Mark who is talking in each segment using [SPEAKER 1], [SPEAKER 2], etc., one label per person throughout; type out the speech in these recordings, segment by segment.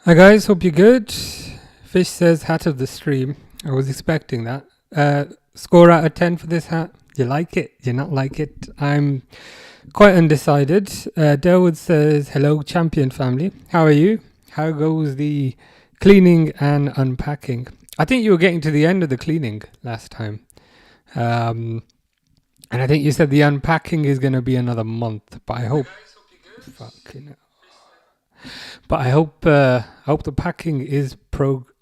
[SPEAKER 1] Hi guys, hope you're good. Fish says hat of the stream. I was expecting that. Score out of 10 for this hat. You like it? You not like it? I'm quite undecided. Derwood says, hello champion family. How are you? How goes the cleaning and unpacking? I think you were getting to the end of the cleaning last time. And I think you said the unpacking is going to be another month, but I hope... Fucking hell. But I hope the packing is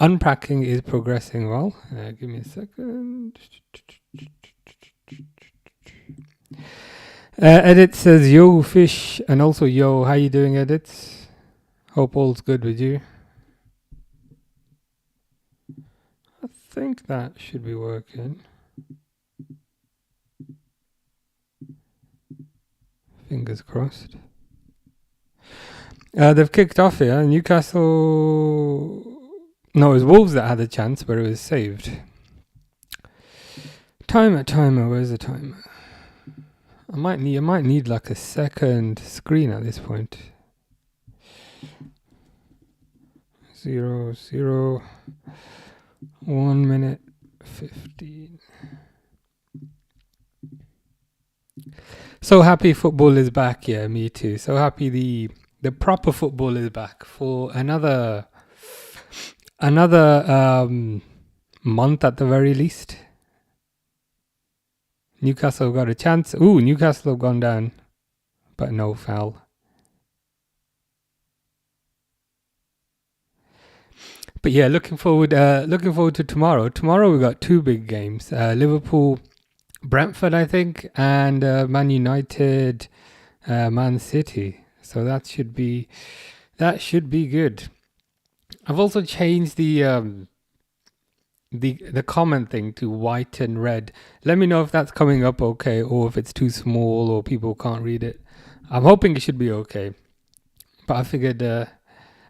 [SPEAKER 1] unpacking is progressing well. Give me a second. Edit says yo fish and also yo. How you doing, Edit? Hope all's good with you. I think that should be working. Fingers crossed. They've kicked off here. Newcastle. No, it was Wolves that had the chance, but it was saved. Timer. Where's the timer? I might need like a second screen at this point. 0, 1 minute 15. So happy football is back. Yeah, me too. So happy the proper football is back for another month at the very least. Newcastle got a chance. Ooh, Newcastle have gone down, but no foul. But yeah, looking forward to tomorrow. Tomorrow we got two big games: Liverpool, Brentford, I think, and Man United, Man City. So that should be good. I've also changed the comment thing to white and red. Let me know if that's coming up okay, or if it's too small, or people can't read it. I'm hoping it should be okay. But I figured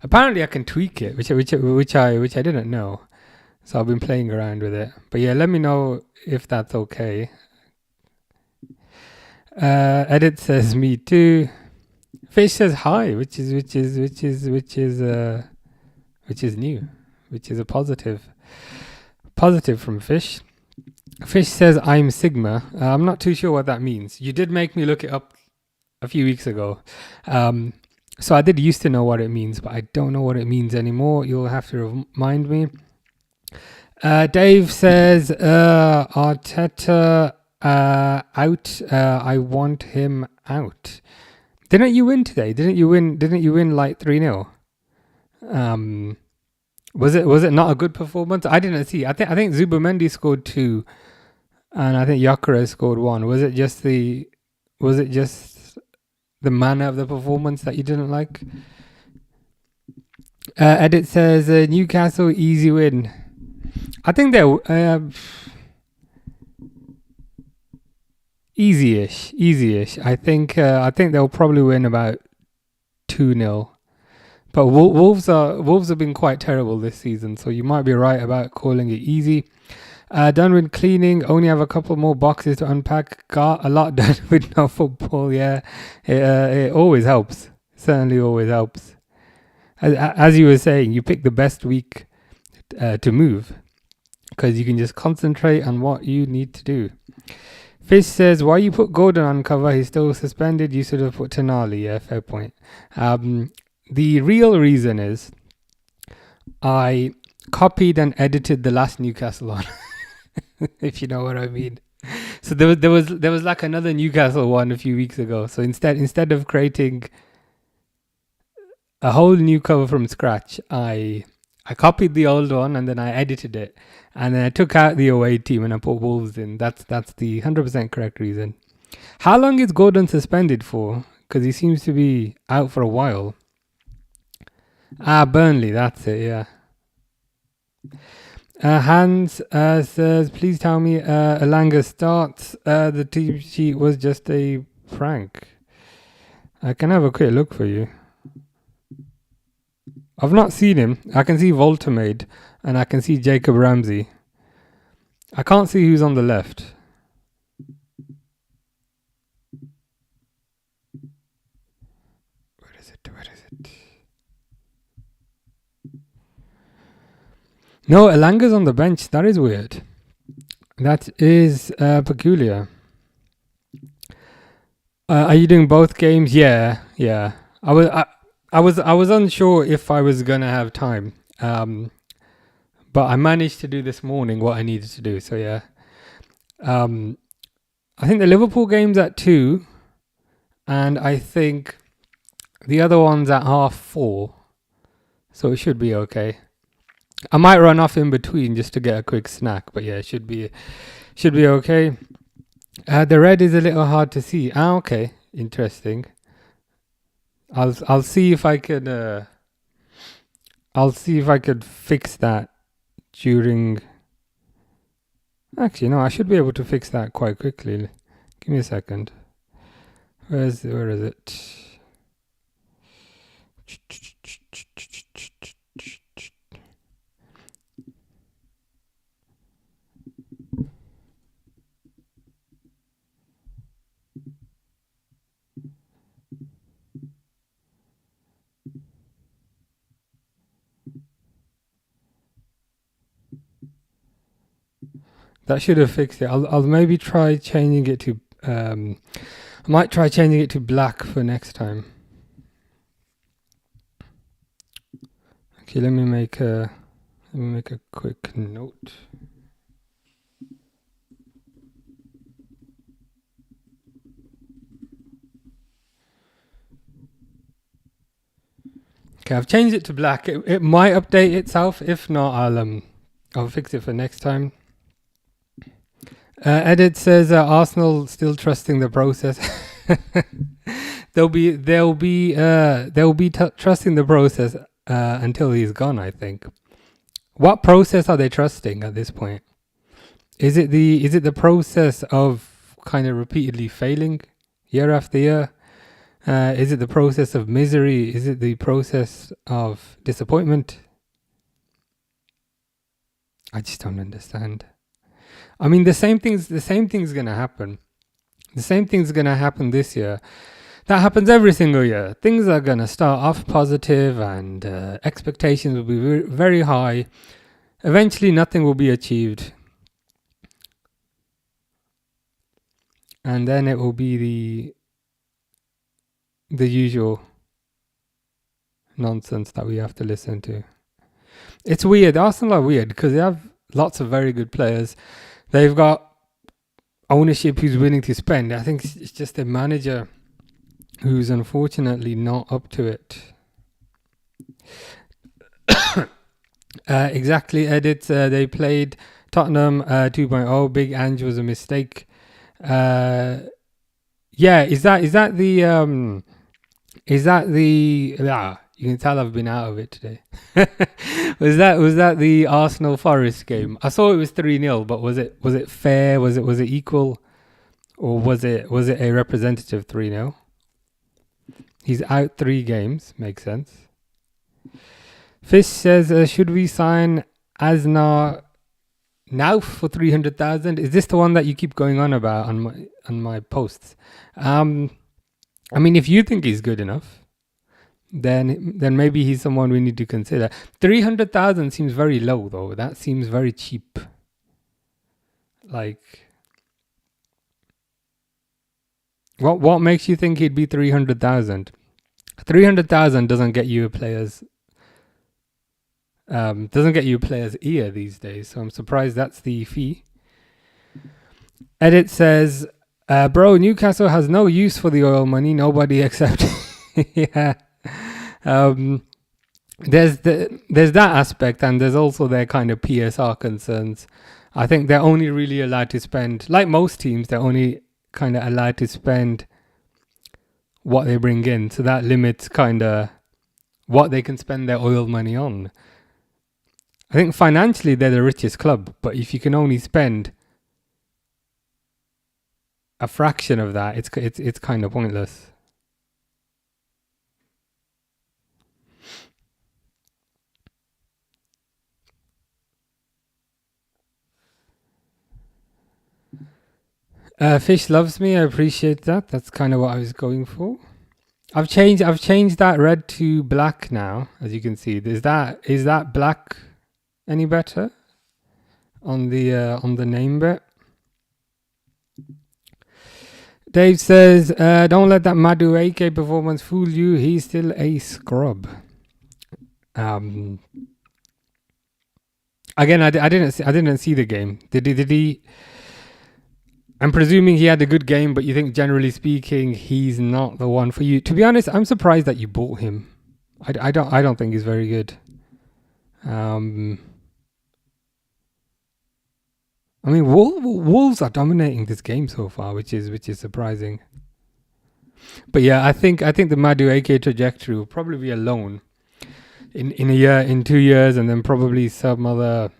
[SPEAKER 1] apparently I can tweak it, which I didn't know. So I've been playing around with it. But yeah, let me know if that's okay. Edit says me too. Fish says hi, which is new, which is a positive from Fish. Fish says I'm Sigma. I'm not too sure what that means. You did make me look it up a few weeks ago. So I did used to know what it means, but I don't know what it means anymore. You'll have to remind me. Dave says Arteta out. I want him out. Didn't you win today? Didn't you win like 3-0? Was it not a good performance? I didn't see. I think Zubamendi scored 2, and I think Gyökeres scored 1. Was it just the manner of the performance that you didn't like? Edit says Newcastle easy win. I think they're easy-ish. I think they'll probably win about 2-0. But Wolves have been quite terrible this season, so you might be right about calling it easy. Done with cleaning, only have a couple more boxes to unpack. Got a lot done with no football, yeah. It always helps. Certainly always helps. As you were saying, you pick the best week to move, because you can just concentrate on what you need to do. Fish says, why you put Gordon on cover? He's still suspended. You should have put Tonali. Yeah, fair point. The real reason is I copied and edited the last Newcastle one, if you know what I mean. So there was like another Newcastle one a few weeks ago. So instead of creating a whole new cover from scratch, I copied the old one and then I edited it, and then I took out the away team and I put Wolves in. That's the 100% correct reason. How long is Gordon suspended for? Because he seems to be out for a while. Burnley, that's it, yeah. Hans says, please tell me Elanga starts. The team sheet was just a prank. I can have a quick look for you. I've not seen him. I can see Voltamade and I can see Jacob Ramsey. I can't see who's on the left. Where is it? No, Elanga's on the bench. That is weird. That is peculiar. Are you doing both games? Yeah. I was unsure if I was gonna have time. But I managed to do this morning what I needed to do. So yeah. I think the Liverpool game's at 2, and I think the other one's at 4:30. So it should be okay. I might run off in between just to get a quick snack, but yeah, it should be okay. The red is a little hard to see. Okay, interesting. I'll see if I could fix that during. Actually, no, I should be able to fix that quite quickly. Give me a second. Where is it? That should have fixed it. I'll maybe try changing it to I might try changing it to black for next time. Okay, let me make a quick note. Okay, I've changed it to black. It might update itself. If not, I'll fix it for next time. Edit says Arsenal still trusting the process. they'll be trusting the process until he's gone, I think. What process are they trusting at this point? Is it the process of kind of repeatedly failing year after year? Is it the process of misery? Is it the process of disappointment? I just don't understand. I mean, the same thing's gonna happen. The same thing's gonna happen this year. That happens every single year. Things are gonna start off positive, and expectations will be very high. Eventually, nothing will be achieved, and then it will be the usual nonsense that we have to listen to. It's weird. Arsenal are weird because they have lots of very good players. They've got ownership who's willing to spend. I think it's just a manager who's unfortunately not up to it. Exactly, Edit. They played Tottenham 2.0. Big Ange was a mistake. Yeah, is that the you can tell I've been out of it today. was that the Arsenal Forest game? I saw it was 3-0, but was it fair? Was it equal? Or was it a representative 3-0? He's out 3 games, makes sense. Fish says, should we sign Asnar now for 300,000? Is this the one that you keep going on about on my posts? I mean, if you think he's good enough, then maybe he's someone we need to consider. 300,000 seems very low, though. That seems very cheap. Like, what makes you think he'd be 300,000? 300,000 doesn't get you a player's ear these days. So I'm surprised that's the fee. Edit says, bro, Newcastle has no use for the oil money. Nobody except yeah. There's that aspect, and there's also their kind of PSR concerns. I think they're only really allowed to spend, like most teams, they're only kind of allowed to spend what they bring in. So that limits kind of what they can spend their oil money on. I think financially they're the richest club, but if you can only spend a fraction of that, it's kind of pointless. Fish loves me. I appreciate that. That's kind of what I was going for. I've changed that red to black now, as you can see. Is that black? any better on the name bit? Dave says, don't let that Madu AK performance fool you. He's still a scrub. Again, I didn't see the game. Did he? I'm presuming he had a good game, but you think generally speaking, he's not the one for you. To be honest, I'm surprised that you bought him. I don't think he's very good. I mean, Wolves are dominating this game so far, which is surprising. But yeah, I think the Madu AK trajectory will probably be a loan in a year, in 2 years, and then probably some other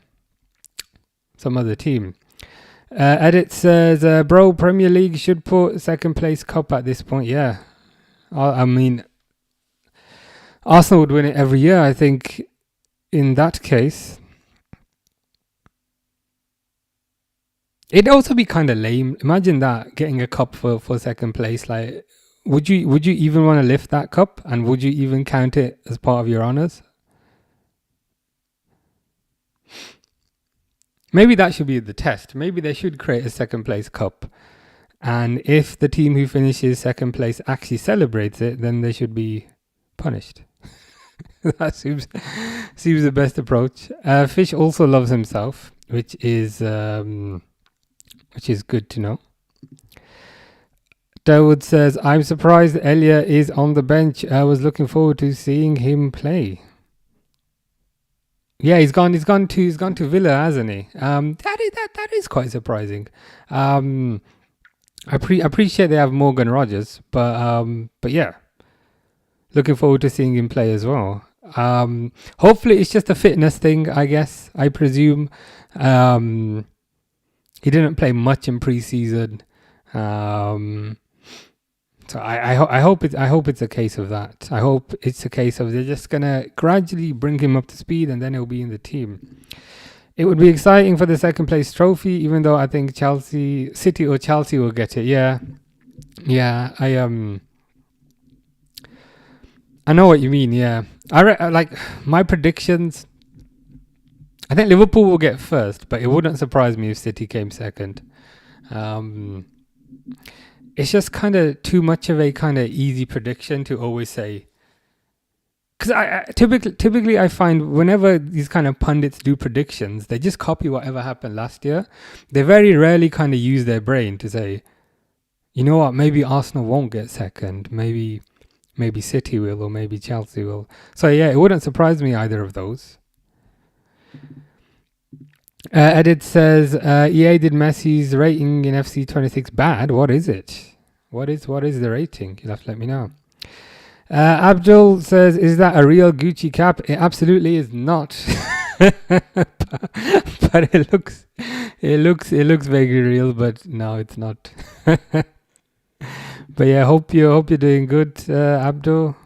[SPEAKER 1] team. Edit says, bro, Premier League should put second place cup at this point. Yeah, I mean, Arsenal would win it every year. I think in that case, it'd also be kind of lame. Imagine that, getting a cup for second place. Like, would you even want to lift that cup, and would you even count it as part of your honours? Maybe that should be the test. Maybe they should create a second place cup, and if the team who finishes second place actually celebrates it, then they should be punished. That seems the best approach. Fish also loves himself, which is good to know. Dawood says, I'm surprised Elia is on the bench. I was looking forward to seeing him play. Yeah, he's gone to Villa, hasn't he? That is quite surprising. I appreciate they have Morgan Rogers, but yeah, looking forward to seeing him play as well. Hopefully it's just a fitness thing, I guess. I presume he didn't play much in pre-season, so I hope it's a case of that. I hope it's a case of they're just gonna gradually bring him up to speed, and then he'll be in the team. It would be exciting for the second place trophy, even though I think City or Chelsea will get it. Yeah. I know what you mean. Yeah, like my predictions. I think Liverpool will get first, but it wouldn't surprise me if City came second. It's just kind of too much of a kind of easy prediction to always say. Because I typically I find whenever these kind of pundits do predictions, they just copy whatever happened last year. They very rarely kind of use their brain to say, you know what, maybe Arsenal won't get second, maybe City will, or maybe Chelsea will. So yeah, it wouldn't surprise me either of those. Edit says, EA did Messi's rating in FC 26 bad. What is it? What is the rating? You'll have to let me know. Abdul says, is that a real Gucci cap? It absolutely is not. but it looks vaguely real, but no, it's not. But yeah, hope you're doing good, Abdul.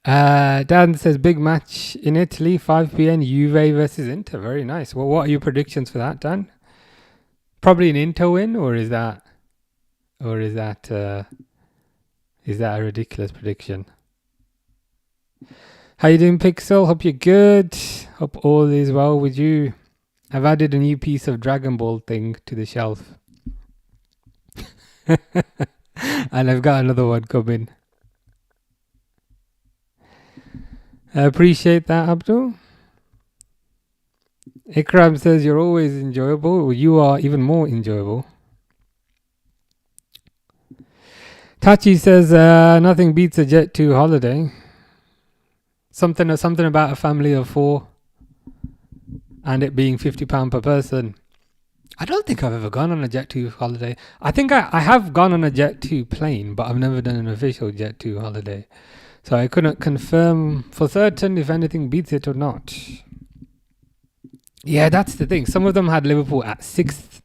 [SPEAKER 1] Dan says, big match in Italy, 5 p.m. Juve versus Inter. Very nice. Well, what are your predictions for that, Dan? Probably an Inter win, or is that a ridiculous prediction? How you doing, Pixel? Hope you're good. Hope all is well with you. I've added a new piece of Dragon Ball thing to the shelf. And I've got another one coming. I appreciate that, Abdul. Ikram says, you're always enjoyable. Well, you are even more enjoyable. Tachi says, nothing beats a Jet 2 holiday. Something about a family of 4 and it being £50 per person. I don't think I've ever gone on a Jet 2 holiday. I think I have gone on a Jet 2 plane, but I've never done an official Jet 2 holiday. So I couldn't confirm for certain if anything beats it or not. Yeah, that's the thing. Some of them had Liverpool at 6th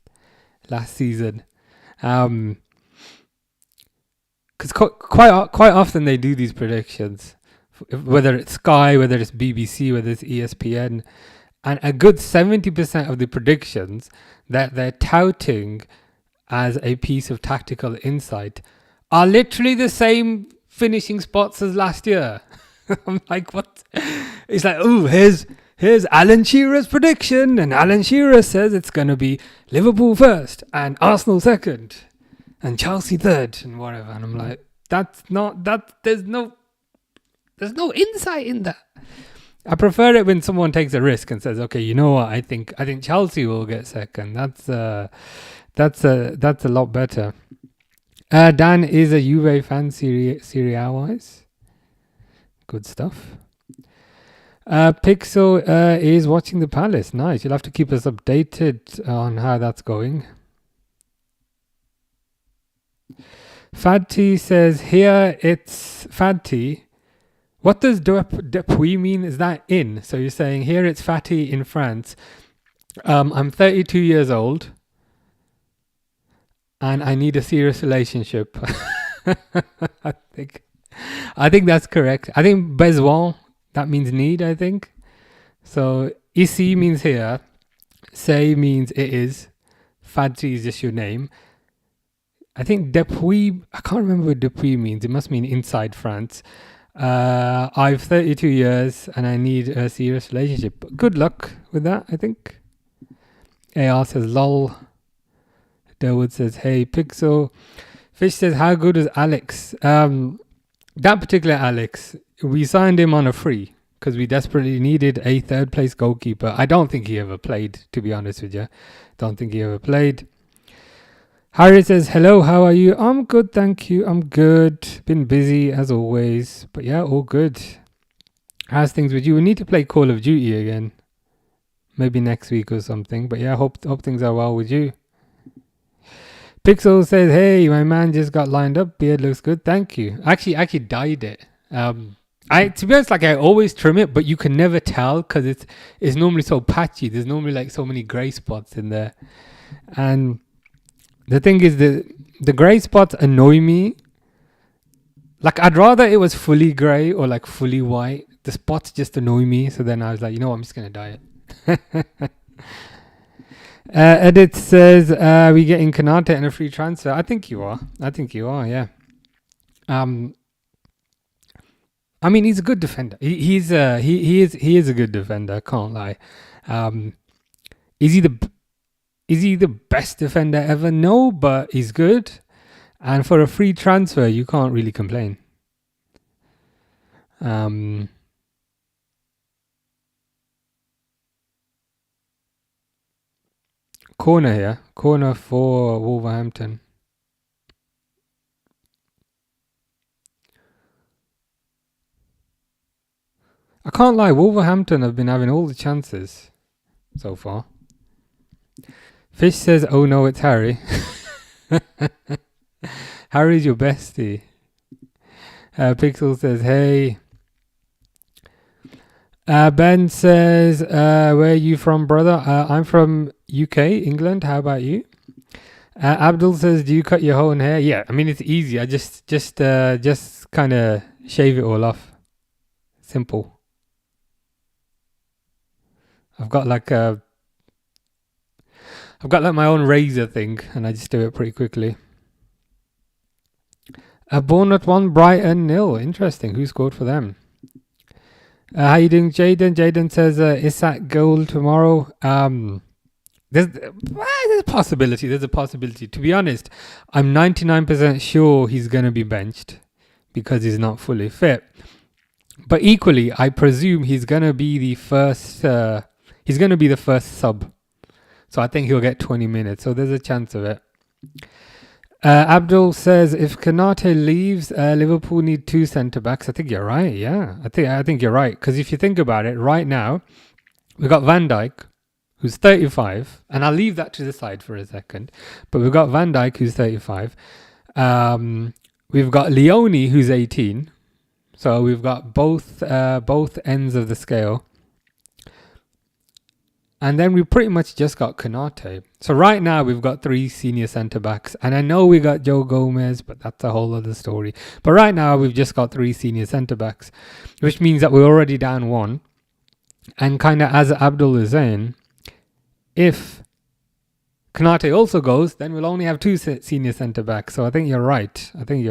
[SPEAKER 1] last season. Because quite often they do these predictions, whether it's Sky, whether it's BBC, whether it's ESPN, and a good 70% of the predictions that they're touting as a piece of tactical insight are literally the same finishing spots as last year. I'm like, what? It's like, oh, here's Alan Shearer's prediction, and Alan Shearer says it's going to be Liverpool first and Arsenal second and Chelsea third and whatever. And I'm like, that's not that. There's no insight in that. I prefer it when someone takes a risk and says, okay, you know what? I think Chelsea will get second. That's a lot better. Dan is a Juve fan, Serie A wise. Good stuff. Pixel is watching the Palace. Nice. You'll have to keep us updated on how that's going. Fadti says here it's Fadti. What does depuis mean? Is that in? So you're saying here it's fatty in France. I'm 32 years old and I need a serious relationship. I think that's correct. I think besoin, that means need, I think. So ici means here. C'est means it is. Fadti is just your name. I think depuis, I can't remember what depuis means. It must mean inside France. I've 32 years and I need a serious relationship. Good luck with that, I think. AR says lol. Derwood says hey. Pixel. Fish says how good is Alex? That particular Alex, we signed him on a free because we desperately needed a third place goalkeeper. I don't think he ever played, to be honest with you. Don't think he ever played. Harry says, hello, how are you? I'm good, thank you. I'm good. Been busy as always. But yeah, all good. How's things with you? We need to play Call of Duty again. Maybe next week or something. But yeah, hope things are well with you. Pixel says, hey, my man just got lined up. Beard looks good. Thank you. Actually dyed it. To be honest, like I always trim it, but you can never tell because it's normally so patchy. There's normally like so many grey spots in there. And the thing is, the grey spots annoy me. Like, I'd rather it was fully grey or like fully white. The spots just annoy me. So then I was like, you know what, I'm just going to dye it. Edit says, we getting Kanate and a free transfer. I think you are, yeah. I mean, he's a good defender. He is a good defender, can't lie. Is he the best defender ever? No, but he's good. And for a free transfer, you can't really complain. Corner here. Corner for Wolverhampton. I can't lie. Wolverhampton have been having all the chances so far. Fish says, oh no, it's Harry. Harry's your bestie. Pixel says, hey. Ben says, where are you from, brother? I'm from UK, England. How about you? Abdul says, do you cut your own hair? Yeah, I mean, it's easy. I just kind of shave it all off. Simple. I've got like my own razor thing, and I just do it pretty quickly. Bournemouth 1, Brighton 0. Interesting. Who scored for them? How you doing, Jaden? Jaden says, Isak goal tomorrow. There's a possibility. To be honest, I'm 99% sure he's going to be benched because he's not fully fit. But equally, I presume he's going to be the first. He's going to be the first sub. So I think he'll get 20 minutes. So there's a chance of it. Abdul says, if Kanate leaves, Liverpool need 2 centre-backs. I think you're right, yeah. I think you're right. Because if you think about it, right now, we've got Van Dijk, who's 35. And I'll leave that to the side for a second. But we've got Van Dijk, who's 35. We've got Leone, who's 18. So we've got both ends of the scale. And then we pretty much just got Kanate. So right now we've got 3 senior centre-backs. And I know we got Joe Gomez, but that's a whole other story. But right now we've just got 3 senior centre-backs, which means that we're already down 1. And kind of as Abdul is saying, if Kanate also goes, then we'll only have 2 senior centre-backs. So I think you're right. I think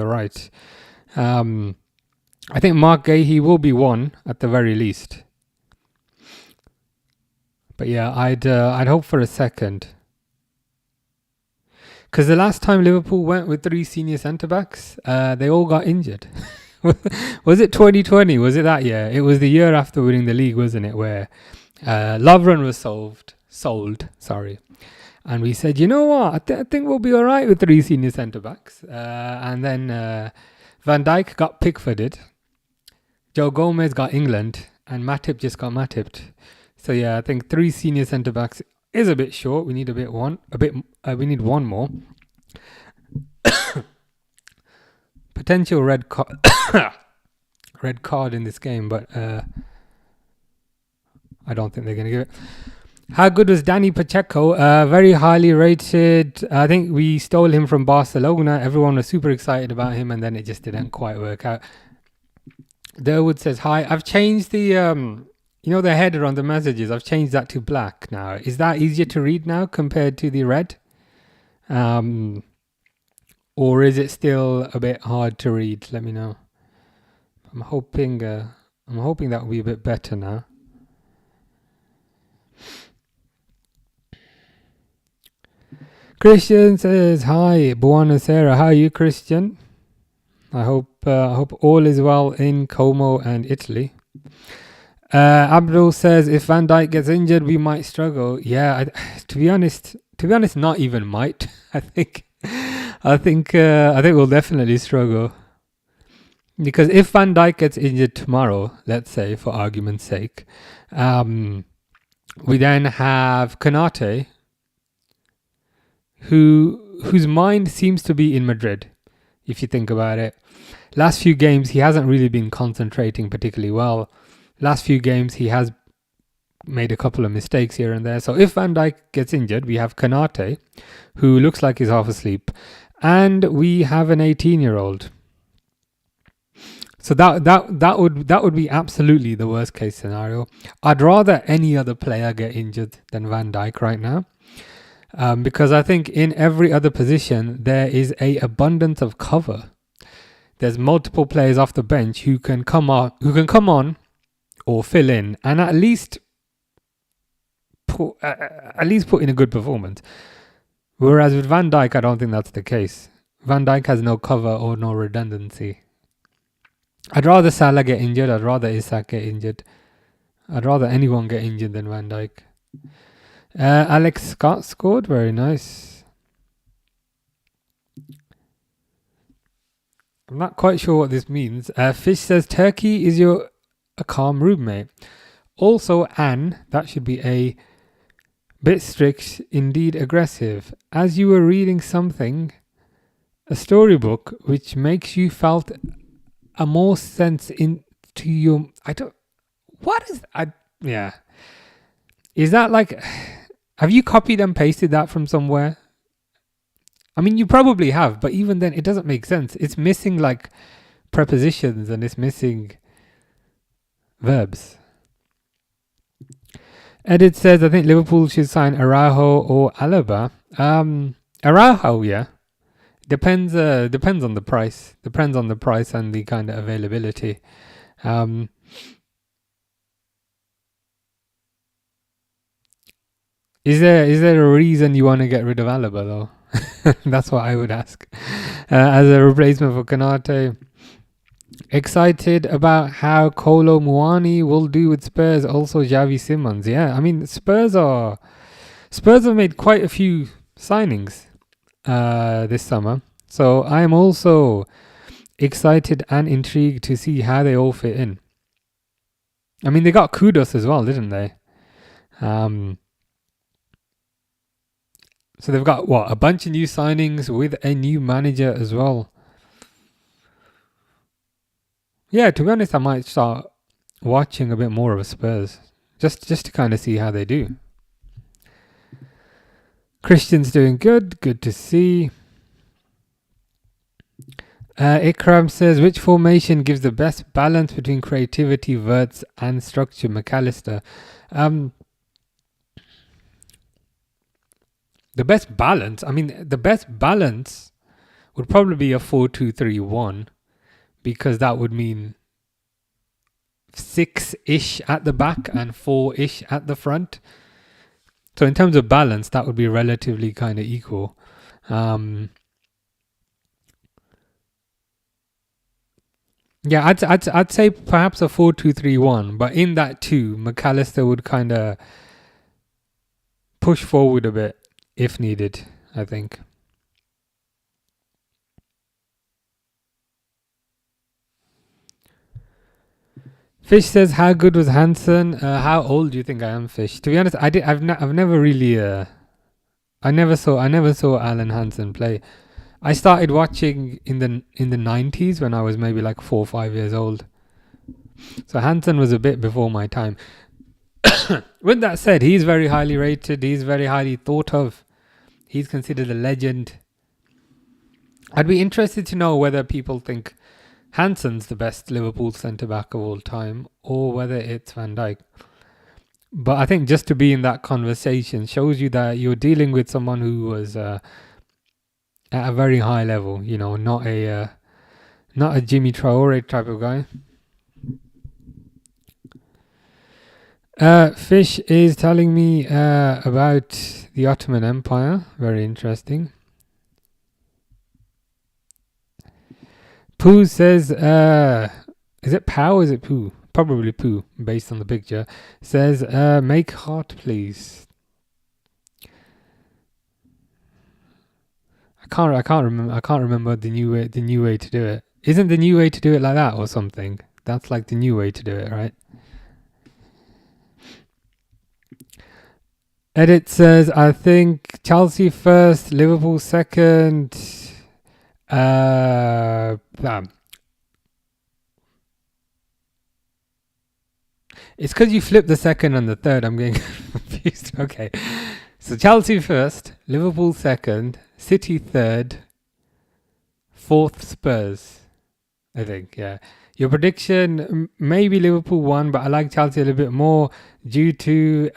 [SPEAKER 1] Mark Gahey will be 1 at the very least. But yeah, I'd hope for a second. Because the last time Liverpool went with 3 senior centre-backs, they all got injured. Was it 2020? Was it that year? It was the year after winning the league, wasn't it? Where Lovren was sold. Sorry. And we said, you know what? I think we'll be all right with 3 senior centre-backs. And then Van Dijk got Pickforded. Joe Gomez got England. And Matip just got Matiped. So yeah, I think 3 senior centre-backs is a bit short. We need we need one more. Potential red card in this game, but I don't think they're going to give it. How good was Danny Pacheco? Very highly rated. I think we stole him from Barcelona. Everyone was super excited about him, and then it just didn't quite work out. Durwood says, hi. I've changed the the header on the messages. I've changed that to black now. Is that easier to read now compared to the red? Or is it still a bit hard to read? Let me know. I'm hoping that will be a bit better now. Christian says, hi, buonasera. How are you, Christian? I hope all is well in Como and Italy. Abdul says, if Van Dijk gets injured, we might struggle. Yeah, to be honest, not even might. I think we'll definitely struggle. Because if Van Dijk gets injured tomorrow, let's say for argument's sake, we then have Konate, whose mind seems to be in Madrid, if you think about it. Last few games, he hasn't really been concentrating particularly well. Last few games, he has made a couple of mistakes here and there. So if Van Dijk gets injured, we have Konate, who looks like he's half asleep, and we have an 18-year-old. So that would be absolutely the worst case scenario. I'd rather any other player get injured than Van Dijk right now. Because I think in every other position there is a abundance of cover. There's multiple players off the bench who can come on or fill in and at least put in a good performance. Whereas with Van Dijk, I don't think that's the case. Van Dijk has no cover or no redundancy. I'd rather Salah get injured. I'd rather Isak get injured. I'd rather anyone get injured than Van Dijk. Alex Scott scored. Very nice. I'm not quite sure what this means. Fish says, Turkey is a calm roommate. Also, Anne, that should be a bit strict, indeed aggressive. As you were reading something, a storybook, which makes you felt a more sense into your... Yeah. Is that like... Have you copied and pasted that from somewhere? I mean, you probably have, but even then, it doesn't make sense. It's missing like prepositions and it's missing verbs. Edit says, I think Liverpool should sign Araujo or Alaba. Araujo, yeah. Depends on the price. Depends on the price and the kind of availability. Is there a reason you want to get rid of Alaba though? That's what I would ask. As a replacement for Konate. Excited about how Kolo Muani will do with Spurs. Also Xavi Simons. Yeah, I mean Spurs have made quite a few signings this summer. So I am also excited and intrigued to see how they all fit in. I mean, they got Kudos as well, didn't they? So they've got, a bunch of new signings with a new manager as well. Yeah, to be honest, I might start watching a bit more of Spurs. Just to kind of see how they do. Christian's doing good. Good to see. Ikram says, which formation gives the best balance between creativity, verts, and structure? McAllister. The best balance? I mean, the best balance would probably be a 4-2-3-1 because that would mean 6-ish at the back and 4-ish at the front. So in terms of balance, that would be relatively kind of equal. Yeah, I'd say perhaps a 4-2-3-1, but in that too, McAllister would kind of push forward a bit if needed, I think. Fish says, "How good was Hansen? How old do you think I am, Fish?" To be honest, I've never really, I never saw Alan Hansen play. I started watching in the 90s when I was maybe like 4 or 5 years old. So Hansen was a bit before my time. With that said, he's very highly rated. He's very highly thought of. He's considered a legend. I'd be interested to know whether people think Hansen's the best Liverpool centre-back of all time or whether it's Van Dijk. But I think just to be in that conversation shows you that you're dealing with someone who was at a very high level, not a Jimmy Traore type of guy. Fish is telling me about the Ottoman Empire. Very interesting. Pooh says, is it Pow or is it Pooh? Probably Pooh, based on the picture. Says, make heart, please. I can't remember the new way to do it. Isn't the new way to do it like that or something? That's like the new way to do it, right? Edit says, I think Chelsea first, Liverpool second. It's because you flip the second and the third. I'm getting confused. Okay. So Chelsea first, Liverpool second, City third, fourth Spurs, I think. Yeah. Your prediction, maybe Liverpool won, but I like Chelsea a little bit more due to,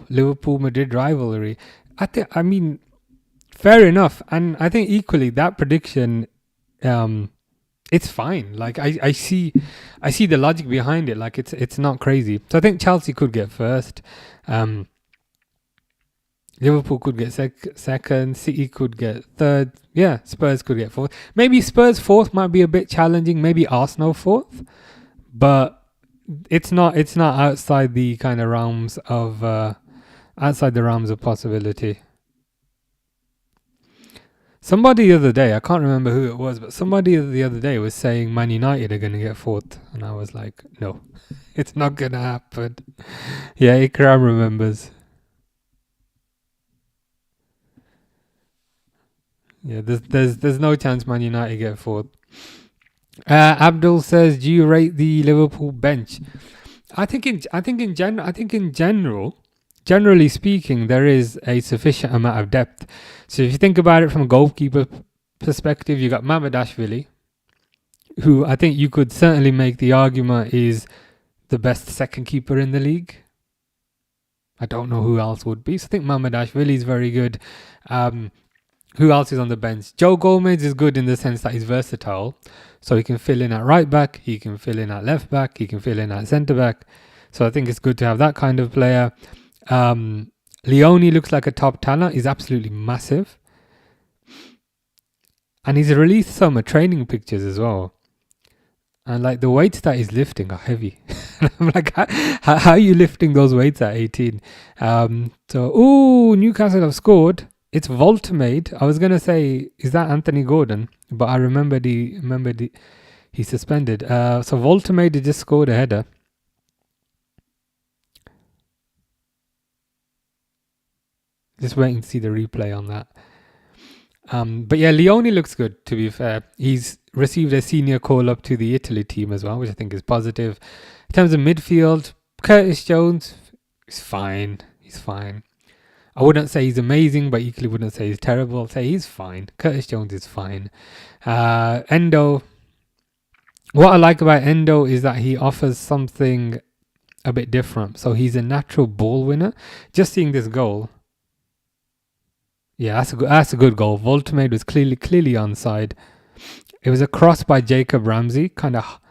[SPEAKER 1] Liverpool-Madrid rivalry. I mean, fair enough. And I think equally that prediction, it's fine. Like I see the logic behind it. Like it's not crazy. So I think Chelsea could get first. Liverpool could get second. City could get third. Yeah, Spurs could get fourth. Maybe Spurs fourth might be a bit challenging. Maybe Arsenal fourth, but it's not outside the kind of realms of possibility. Somebody the other day, I can't remember who it was, but somebody the other day was saying Man United are going to get fourth, and I was like, no, it's not going to happen. Yeah, Ikram remembers. Yeah, there's no chance Man United get fourth. Abdul says, do you rate the Liverpool bench? I think in general, generally speaking, there is a sufficient amount of depth. So if you think about it from a goalkeeper perspective, you got Mamardashvili, who I think you could certainly make the argument is the best second keeper in the league. I don't know who else would be. So I think Mamardashvili is very good. Who else is on the bench? Joe Gomez is good in the sense that he's versatile. So he can fill in at right back, he can fill in at left back, he can fill in at centre back. So I think it's good to have that kind of player. Leone looks like a top talent. He's absolutely massive. And he's released some training pictures as well. And like the weights that he's lifting are heavy. I'm like, how are you lifting those weights at 18? Newcastle have scored. It's Voltamade. I was gonna say, is that Anthony Gordon? But I remembered he suspended. So Voltamade just scored a header. Just waiting to see the replay on that. But yeah, Leone looks good, to be fair. He's received a senior call up to the Italy team as well, which I think is positive. In terms of midfield, Curtis Jones is fine. He's fine. I wouldn't say he's amazing, but equally wouldn't say he's terrible. I'll say he's fine. Curtis Jones is fine. Endo. What I like about Endo is that he offers something a bit different. So he's a natural ball winner. Just seeing this goal. Yeah, that's a good goal. Voltamade was clearly onside. It was a cross by Jacob Ramsey, kind of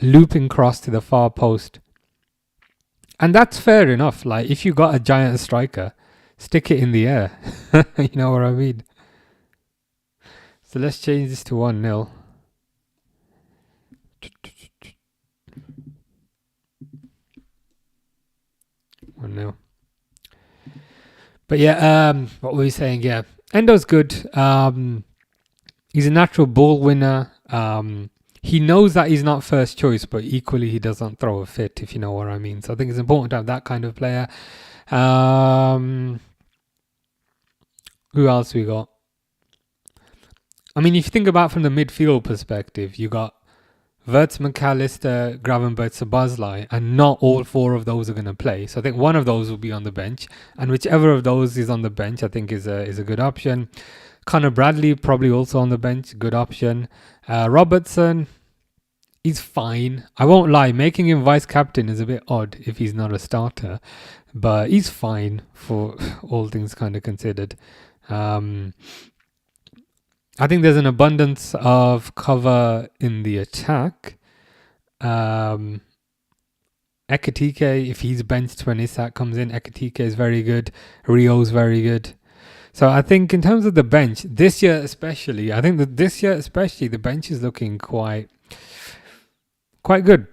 [SPEAKER 1] looping cross to the far post. And that's fair enough. Like, if you got a giant striker, stick it in the air. You know what I mean? So let's change this to 1-0. 1-0. But yeah, what were we saying? Yeah, Endo's good. He's a natural ball winner. He knows that he's not first choice, but equally he doesn't throw a fit, if you know what I mean. So I think it's important to have that kind of player. Who else we got? I mean, if you think about from the midfield perspective, you got Wirtz, McAllister, Gravenberch, Szoboszlai, and not all four of those are going to play. So I think one of those will be on the bench, and whichever of those is on the bench, I think is a good option. Connor Bradley probably also on the bench, good option. Robertson, he's fine. I won't lie, making him vice captain is a bit odd if he's not a starter, but he's fine for all things kind of considered. I think there's an abundance of cover in the attack. Ekatike, if he's benched when Isak comes in, Ekatike is very good. Rio's very good. So I think in terms of the bench, this year especially, the bench is looking quite good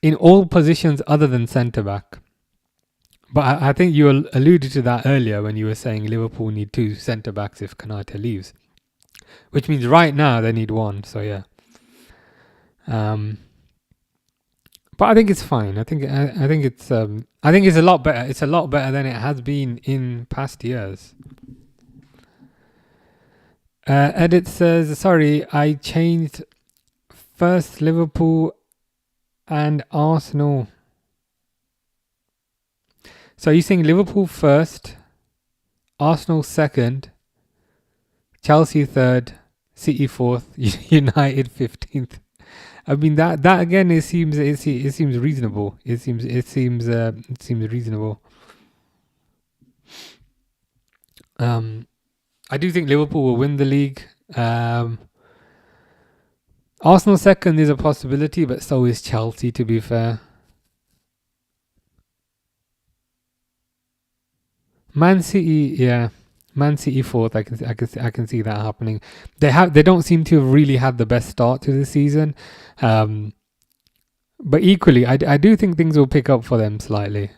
[SPEAKER 1] in all positions other than centre-back. But I think you alluded to that earlier when you were saying Liverpool need 2 centre-backs if Konate leaves. Which means right now they need 1. So yeah. But I think it's fine. I think it's a lot better. It's a lot better than it has been in past years. Edit says, sorry, I changed first Liverpool and Arsenal. So you're saying Liverpool first, Arsenal second, Chelsea third, City fourth, United 15th. I mean that again it seems reasonable. It seems reasonable. I do think Liverpool will win the league. Arsenal second is a possibility, but so is Chelsea, to be fair. Man City, yeah. Man City fourth, I can see that happening. They don't seem to have really had the best start to the season, but equally, I do think things will pick up for them slightly.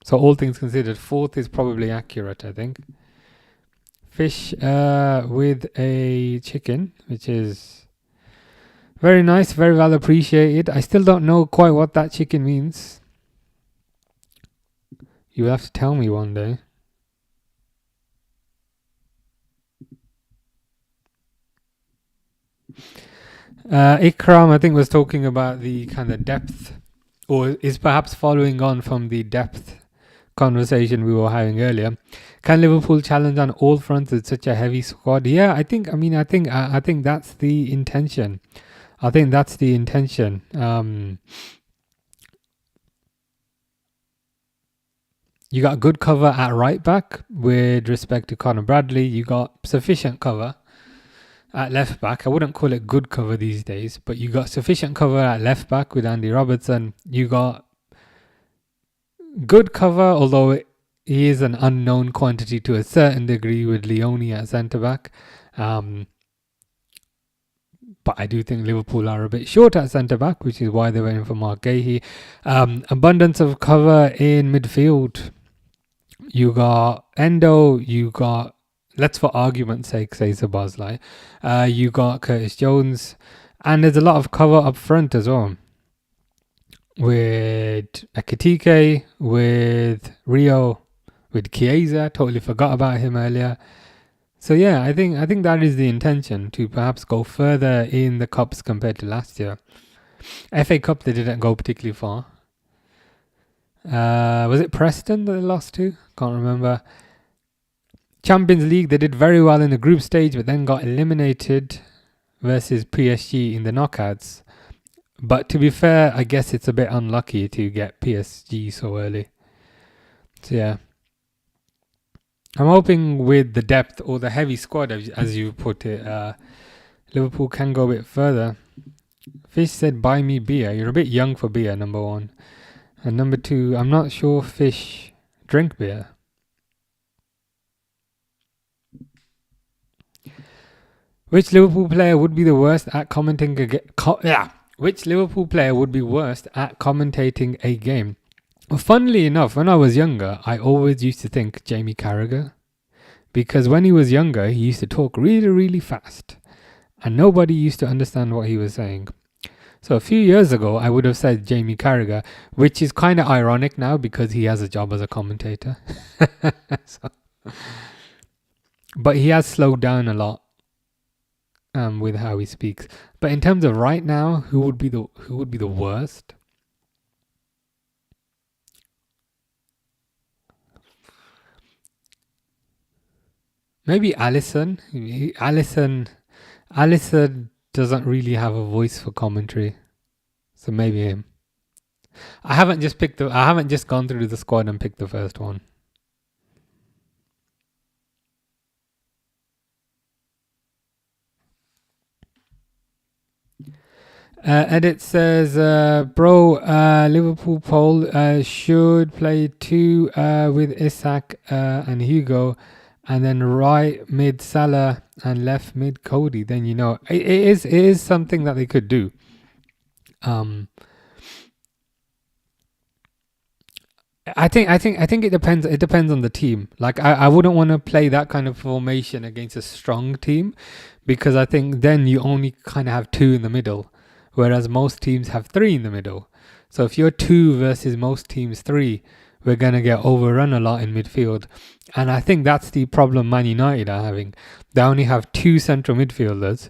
[SPEAKER 1] So all things considered, fourth is probably accurate, I think. Fish with a chicken, which is very nice, very well appreciated. I still don't know quite what that chicken means. You will have to tell me one day. Ikram, I think, was talking about the kind of depth, or is perhaps following on from the depth conversation we were having earlier. Can Liverpool challenge on all fronts with such a heavy squad? Yeah, I think that's the intention. You got good cover at right back with respect to Conor Bradley. You got sufficient cover at left back. I wouldn't call it good cover these days, but you got sufficient cover at left back with Andy Robertson. You got good cover, although he is an unknown quantity to a certain degree with Leone at centre back. But I do think Liverpool are a bit short at centre back, which is why they went in for Mark Gahey. Abundance of cover in midfield. You got Endo, you got, let's for argument's sake say Szoboszlai, you got Curtis Jones, and there's a lot of cover up front as well. With Ekatike, with Rio, with Chiesa, totally forgot about him earlier. So yeah, I think that is the intention, to perhaps go further in the cups compared to last year. FA Cup they didn't go particularly far. Was it Preston that they lost to? Can't remember. Champions League, they did very well in the group stage, but then got eliminated versus PSG in the knockouts. But to be fair, I guess it's a bit unlucky to get PSG so early. So yeah. I'm hoping with the depth or the heavy squad, as you put it, Liverpool can go a bit further. Fish said, buy me beer. You're a bit young for beer, number one. And number two, I'm not sure fish drink beer. Which Liverpool player would be the worst at commenting Which Liverpool player would be worst at commentating a game? Well, funnily enough, when I was younger, I always used to think Jamie Carragher. Because when he was younger, he used to talk really, really fast. And nobody used to understand what he was saying. So a few years ago, I would have said Jamie Carragher, which is kind of ironic now because he has a job as a commentator. So, but he has slowed down a lot with how he speaks. But in terms of right now, who would be the worst? Maybe Allison. Allison doesn't really have a voice for commentary, so maybe him. I haven't just gone through the squad and picked the first one. Edit says, Liverpool poll should play two with Isak and Hugo, and then right mid Salah and left mid Cody. Then it is something that they could do. I think it depends. It depends on the team. Like I wouldn't want to play that kind of formation against a strong team, because I think then you only kind of have two in the middle, whereas most teams have three in the middle. So if you're two versus most teams three, we're gonna get overrun a lot in midfield, and I think that's the problem Man United are having. They only have two central midfielders,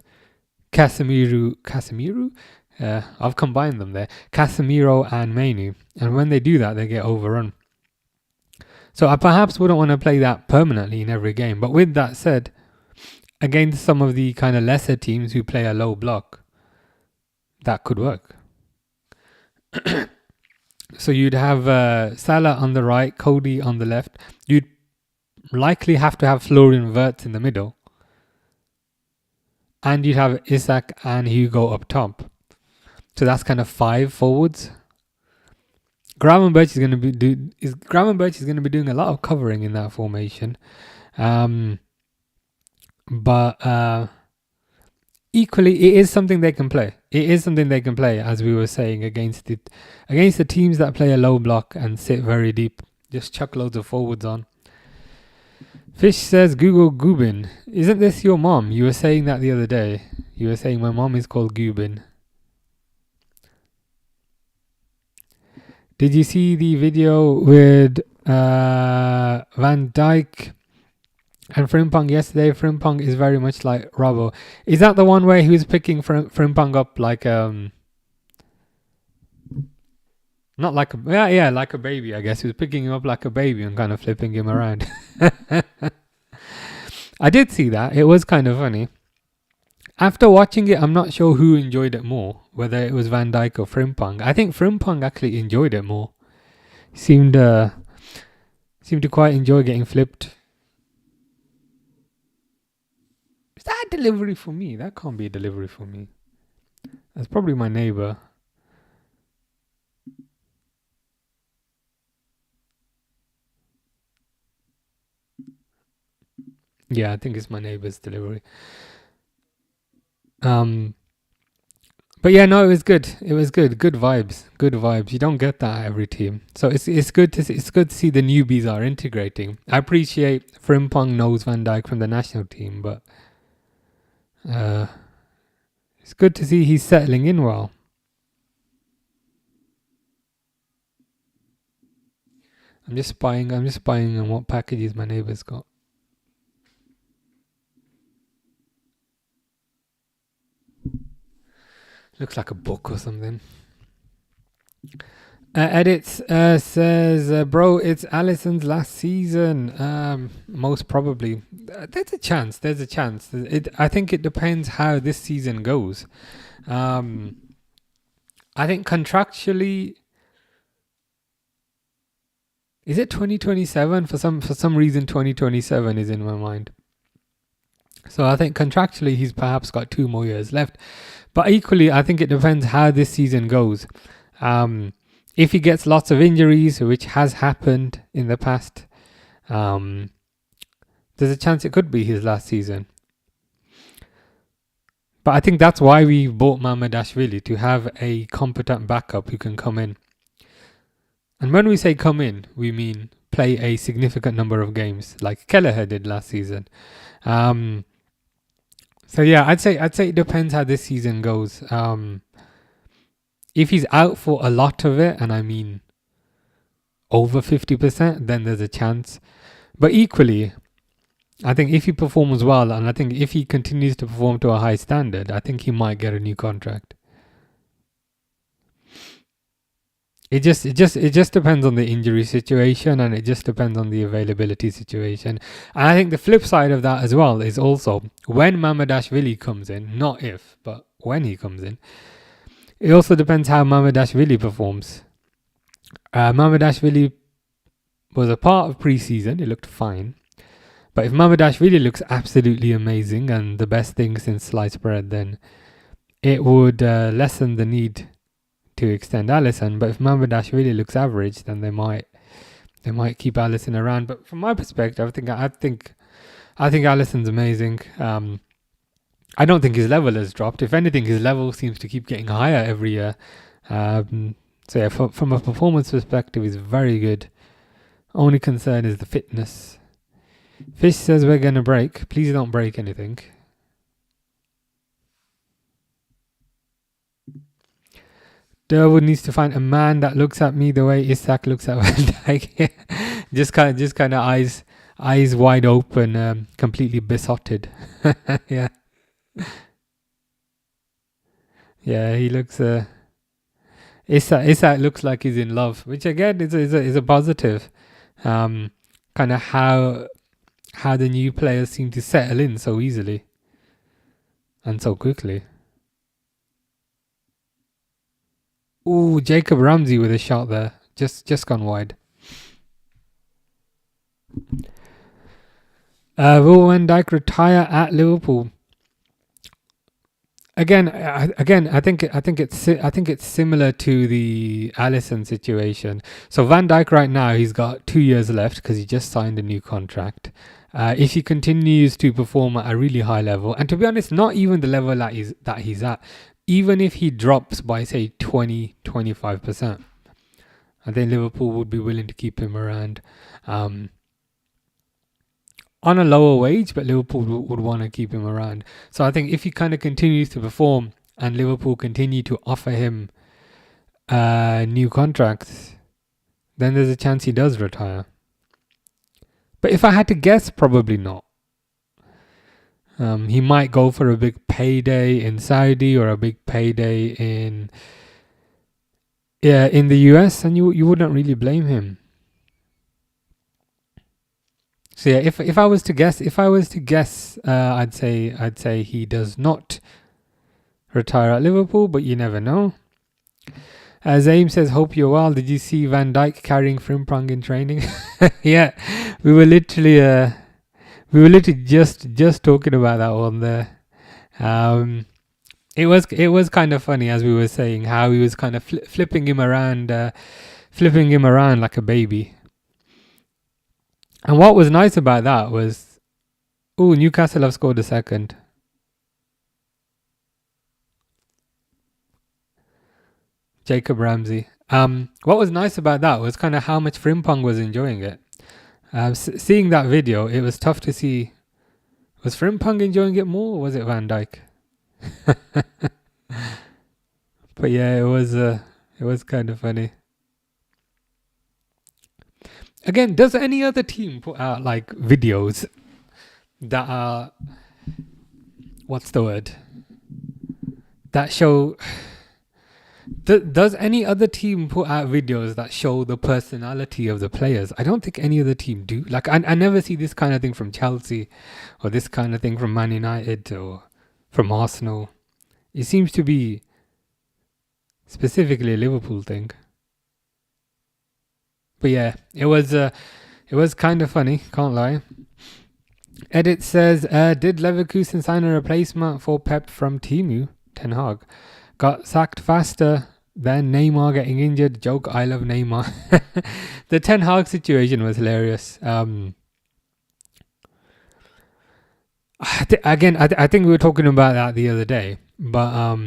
[SPEAKER 1] Casemiro. I've combined them there, Casemiro and Mainu, and when they do that, they get overrun. So I perhaps wouldn't want to play that permanently in every game. But with that said, against some of the kind of lesser teams who play a low block, that could work. So you'd have Salah on the right, Cody on the left. You'd likely have to have Florian Wirtz in the middle. And you'd have Isak and Hugo up top. So that's kind of five forwards. Gravenberch is going to be doing a lot of covering in that formation, but equally, it is something they can play. As we were saying, against the teams that play a low block and sit very deep. Just chuck loads of forwards on. Fish says, Google Gubin. Isn't this your mom? You were saying that the other day. You were saying my mom is called Gubin. Did you see the video with Van Dijk and Frimpong yesterday? Frimpong is very much like Robbo. Is that the one where he was picking Frimpong up like not like like a baby, I guess. He was picking him up like a baby and kind of flipping him around. I did see that. It was kind of funny. After watching it, I'm not sure who enjoyed it more, whether it was Van Dijk or Frimpong. I think Frimpong actually enjoyed it more. He seemed to quite enjoy getting flipped. Is that a delivery for me? That can't be a delivery for me. That's probably my neighbour. Yeah, I think it's my neighbour's delivery. But yeah, no, it was good. Good vibes. You don't get that at every team, so it's good to see the newbies are integrating. I appreciate Frimpong knows Van Dijk from the national team, but it's good to see he's settling in well. I'm just spying on what packages my neighbour's got. Looks like a book or something. Edits says, bro, it's Alisson's last season. Most probably. There's a chance. I think it depends how this season goes. I think contractually, is it 2027? For some reason, 2027 is in my mind. So I think contractually he's perhaps got 2 more years left. But equally, I think it depends how this season goes. If he gets lots of injuries, which has happened in the past, there's a chance it could be his last season. But I think that's why we bought Mamardashvili, to have a competent backup who can come in. And when we say come in, we mean play a significant number of games, like Kelleher did last season. So yeah, I'd say it depends how this season goes. If he's out for a lot of it, and I mean over 50%, then there's a chance. But equally, I think if he performs well, and I think if he continues to perform to a high standard, I think he might get a new contract. It just depends on the injury situation, and it just depends on the availability situation. And I think the flip side of that as well is also when Mamardashvili comes in, not if, but when he comes in, it also depends how Mamardashvili performs. Mamardashvili was a part of pre-season, it looked fine. But if Mamardashvili looks absolutely amazing and the best thing since sliced bread, then it would lessen the need to extend Alisson. But if Mamardashvili looks average, then they might keep Alisson around. But from my perspective, I think Alisson's amazing. I don't think his level has dropped. If anything, his level seems to keep getting higher every year. So yeah, from a performance perspective, he's very good. Only concern is the fitness. Fish says we're going to break. Please don't break anything. Durwood needs to find a man that looks at me the way Isak looks at Van Dijk. just kind of eyes wide open, completely besotted. Yeah. Yeah, he looks. Isak looks like he's in love, which again is a positive. Kind of how the new players seem to settle in so easily and so quickly. Ooh, Jacob Ramsey with a shot there, just gone wide. Will Van Dijk retire at Liverpool? Again, I think it's similar to the Alisson situation. So Van Dijk right now, he's got 2 years left because he just signed a new contract. If he continues to perform at a really high level, and to be honest, not even the level that he's at, even if he drops by say 20-25%, I think Liverpool would be willing to keep him around. On a lower wage, but Liverpool would want to keep him around. So I think if he kind of continues to perform and Liverpool continue to offer him new contracts, then there's a chance he does retire. But if I had to guess, probably not. He might go for a big payday in Saudi or a big payday in the US, and you wouldn't really blame him. So yeah, if I was to guess, I'd say he does not retire at Liverpool, but you never know. Zaim says, "Hope you're well. Did you see Van Dijk carrying Frimpong in training?" Yeah, we were literally just talking about that one there. It was kind of funny, as we were saying, how he was kind of flipping him around like a baby. And what was nice about that was, Newcastle have scored a second. Jacob Ramsey. What was nice about that was kind of how much Frimpong was enjoying it. Seeing that video, it was tough to see. Was Frimpong enjoying it more, or was it Van Dijk? But yeah, it was kind of funny. Again, does any other team put out like videos that are, what's the word, that show, does any other team put out videos that show the personality of the players? I don't think any other team do. Like I never see this kind of thing from Chelsea, or this kind of thing from Man United, or from Arsenal. It seems to be specifically a Liverpool thing. But yeah, it was kind of funny, can't lie. Edit says, did Leverkusen sign a replacement for Pep from Timu? Ten Hag got sacked faster than Neymar getting injured. Joke, I love Neymar. The Ten Hag situation was hilarious. I think we were talking about that the other day. But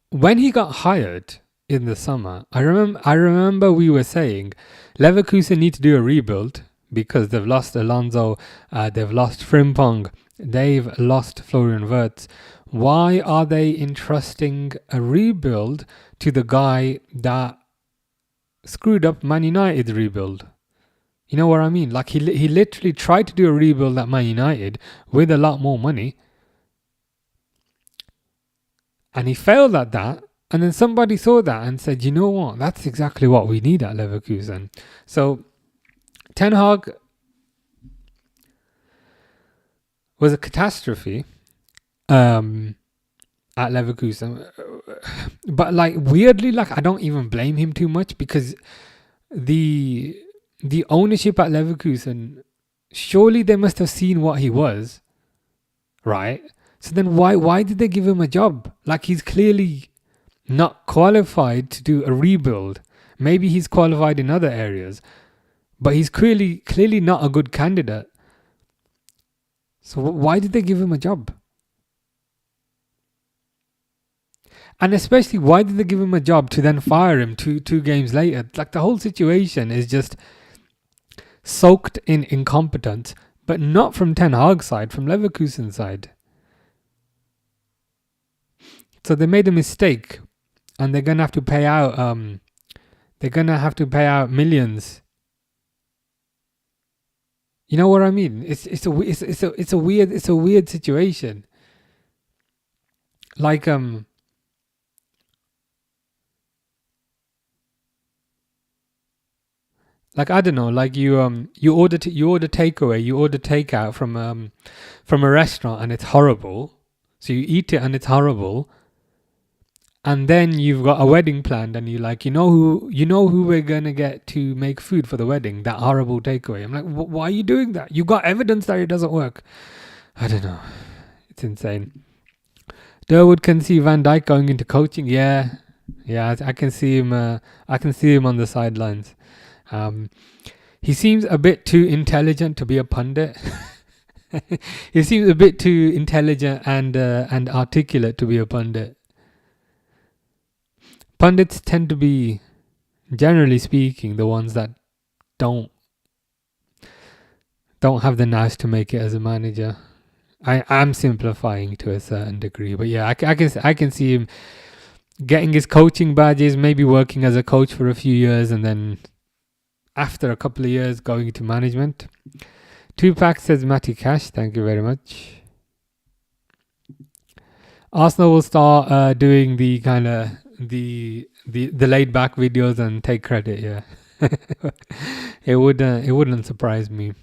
[SPEAKER 1] when he got hired in the summer, I remember we were saying Leverkusen need to do a rebuild because they've lost Alonso, they've lost Frimpong, they've lost Florian Wirtz. Why are they entrusting a rebuild to the guy that screwed up Man United's rebuild? You know what I mean? Like he literally tried to do a rebuild at Man United with a lot more money, and he failed at that. And then somebody saw that and said, you know what? That's exactly what we need at Leverkusen. So Ten Hag was a catastrophe at Leverkusen. But like weirdly, like I don't even blame him too much because the ownership at Leverkusen, surely they must have seen what he was, right? So then why did they give him a job? Like he's clearly not qualified to do a rebuild. Maybe he's qualified in other areas, but he's clearly not a good candidate. So why did they give him a job? And especially, why did they give him a job to then fire him two games later? Like the whole situation is just soaked in incompetence, but not from Ten Hag's side, from Leverkusen's side. So they made a mistake, and they're gonna have to pay out. They're gonna have to pay out millions. You know what I mean? It's a weird situation. Like I don't know, like you order takeaway, you order takeout from a restaurant and it's horrible. So you eat it and it's horrible. And then you've got a wedding planned and you're like, you know who we're going to get to make food for the wedding, that horrible takeaway. I'm like, why are you doing that? You got evidence that it doesn't work. I don't know. It's insane. Durwood can see Van Dijk going into coaching. Yeah, I can see him. I can see him on the sidelines. He seems a bit too intelligent to be a pundit. He seems a bit too intelligent and articulate to be a pundit. Pundits tend to be, generally speaking, the ones that don't have the nous to make it as a manager. I'm simplifying to a certain degree, but yeah, I can see him getting his coaching badges, maybe working as a coach for a few years, and then after a couple of years going into management. Tupac says Matty Cash, thank you very much. Arsenal will start doing the kind of the laid back videos and take credit. Yeah, it wouldn't surprise me.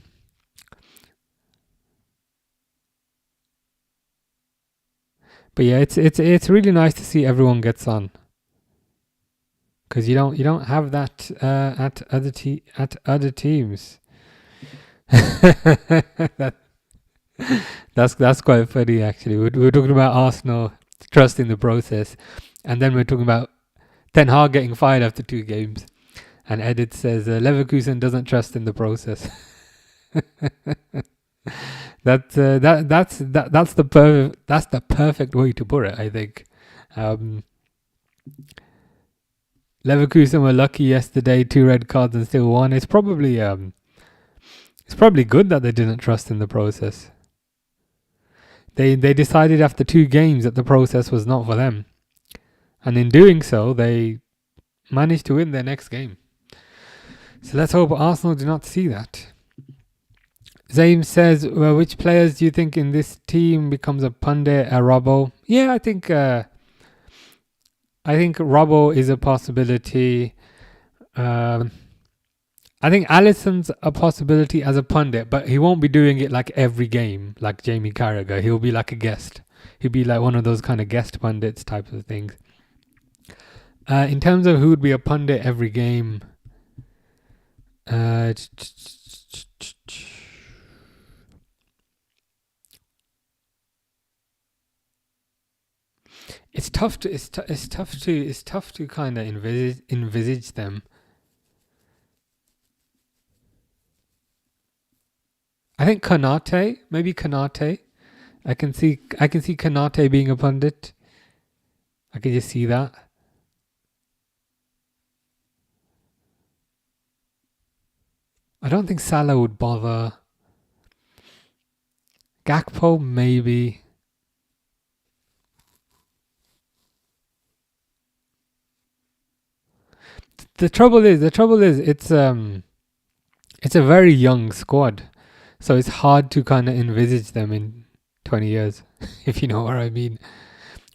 [SPEAKER 1] But yeah, it's really nice to see everyone gets on, because you don't have that at other teams. That's quite funny actually. We're talking about Arsenal trusting the process, and then we're talking about Ten Hag getting fired after 2 games, and Edit says Leverkusen doesn't trust in the process. That's the perfect way to put it, I think. Leverkusen were lucky yesterday, 2 red cards and still won. It's probably good that they didn't trust in the process. They decided after 2 games that the process was not for them, and in doing so, they managed to win their next game. So let's hope Arsenal do not see that. Zaim says, well, which players do you think in this team becomes a pundit, a Robbo? Yeah, I think Robbo is a possibility. I think Alisson's a possibility as a pundit, but he won't be doing it like every game, like Jamie Carragher. He'll be like a guest. He'll be like one of those kind of guest pundits type of things. In terms of who would be a pundit every game, It's tough to it's tough to kind of envisage them. I think Kanate, maybe Kanate. I can see Kanate being a pundit. I can just see that. I don't think Salah would bother. Gakpo, maybe. The trouble is, it's a very young squad, so it's hard to kind of envisage them in 20 years, if you know what I mean.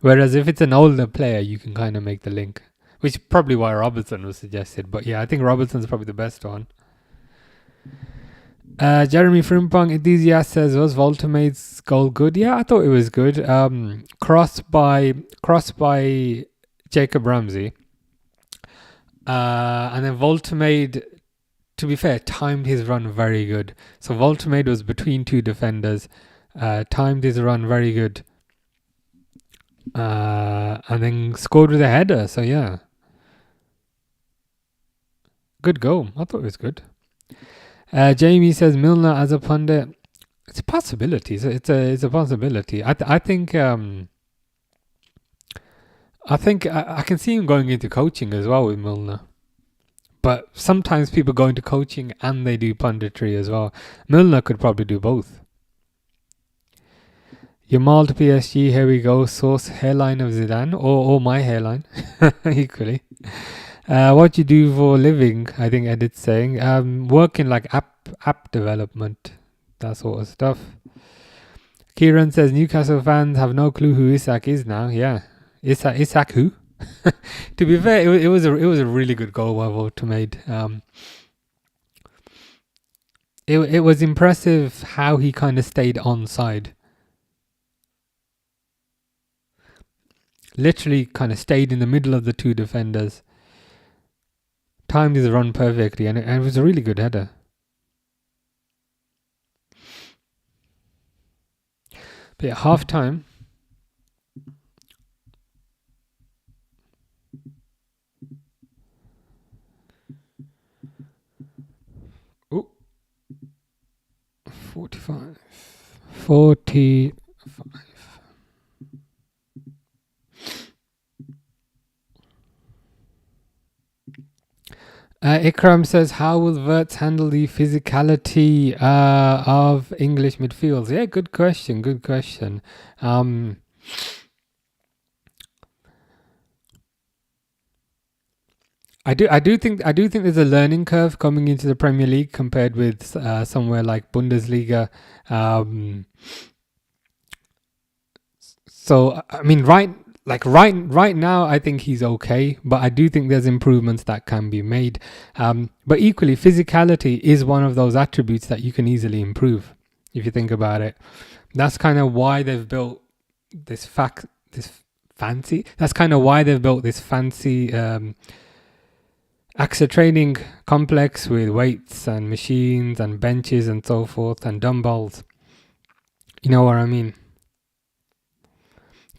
[SPEAKER 1] Whereas if it's an older player, you can kind of make the link, which is probably why Robertson was suggested. But yeah, I think Robertson's probably the best one. Jeremy Frimpong enthusiast says, was Voltemade's goal good? Yeah, I thought it was good. Cross by Jacob Ramsey. And then Voltemade, to be fair, timed his run very good. So Voltemade was between two defenders, timed his run very good, and then scored with a header. So yeah, good goal. I thought it was good. Jamie says Milner as a pundit. It's a possibility. It's a possibility. I think I can see him going into coaching as well with Milner. But sometimes people go into coaching and they do punditry as well. Milner could probably do both. Yamal to PSG, here we go. Source hairline of Zidane or my hairline equally. What you do for a living, I think Edit's saying. Working like app development, that sort of stuff. Kieran says Newcastle fans have no clue who Isak is now. Yeah. Isak who? To be fair, it was a really good goal by Voltemade. It was impressive how he kind of stayed onside. Literally kind of stayed in the middle of the two defenders. Timed his run perfectly, and it was a really good header. But at half time, oh, 45. Ikram says, how will Wirtz handle the physicality of English midfields? Yeah, good question. I do think there's a learning curve coming into the Premier League compared with somewhere like Bundesliga. So I mean, right now, I think he's okay, but I do think there's improvements that can be made. But equally, physicality is one of those attributes that you can easily improve if you think about it. That's kind of why they've built this fancy. That's kind of why they've built this fancy AXA training complex with weights and machines and benches and so forth and dumbbells. You know what I mean?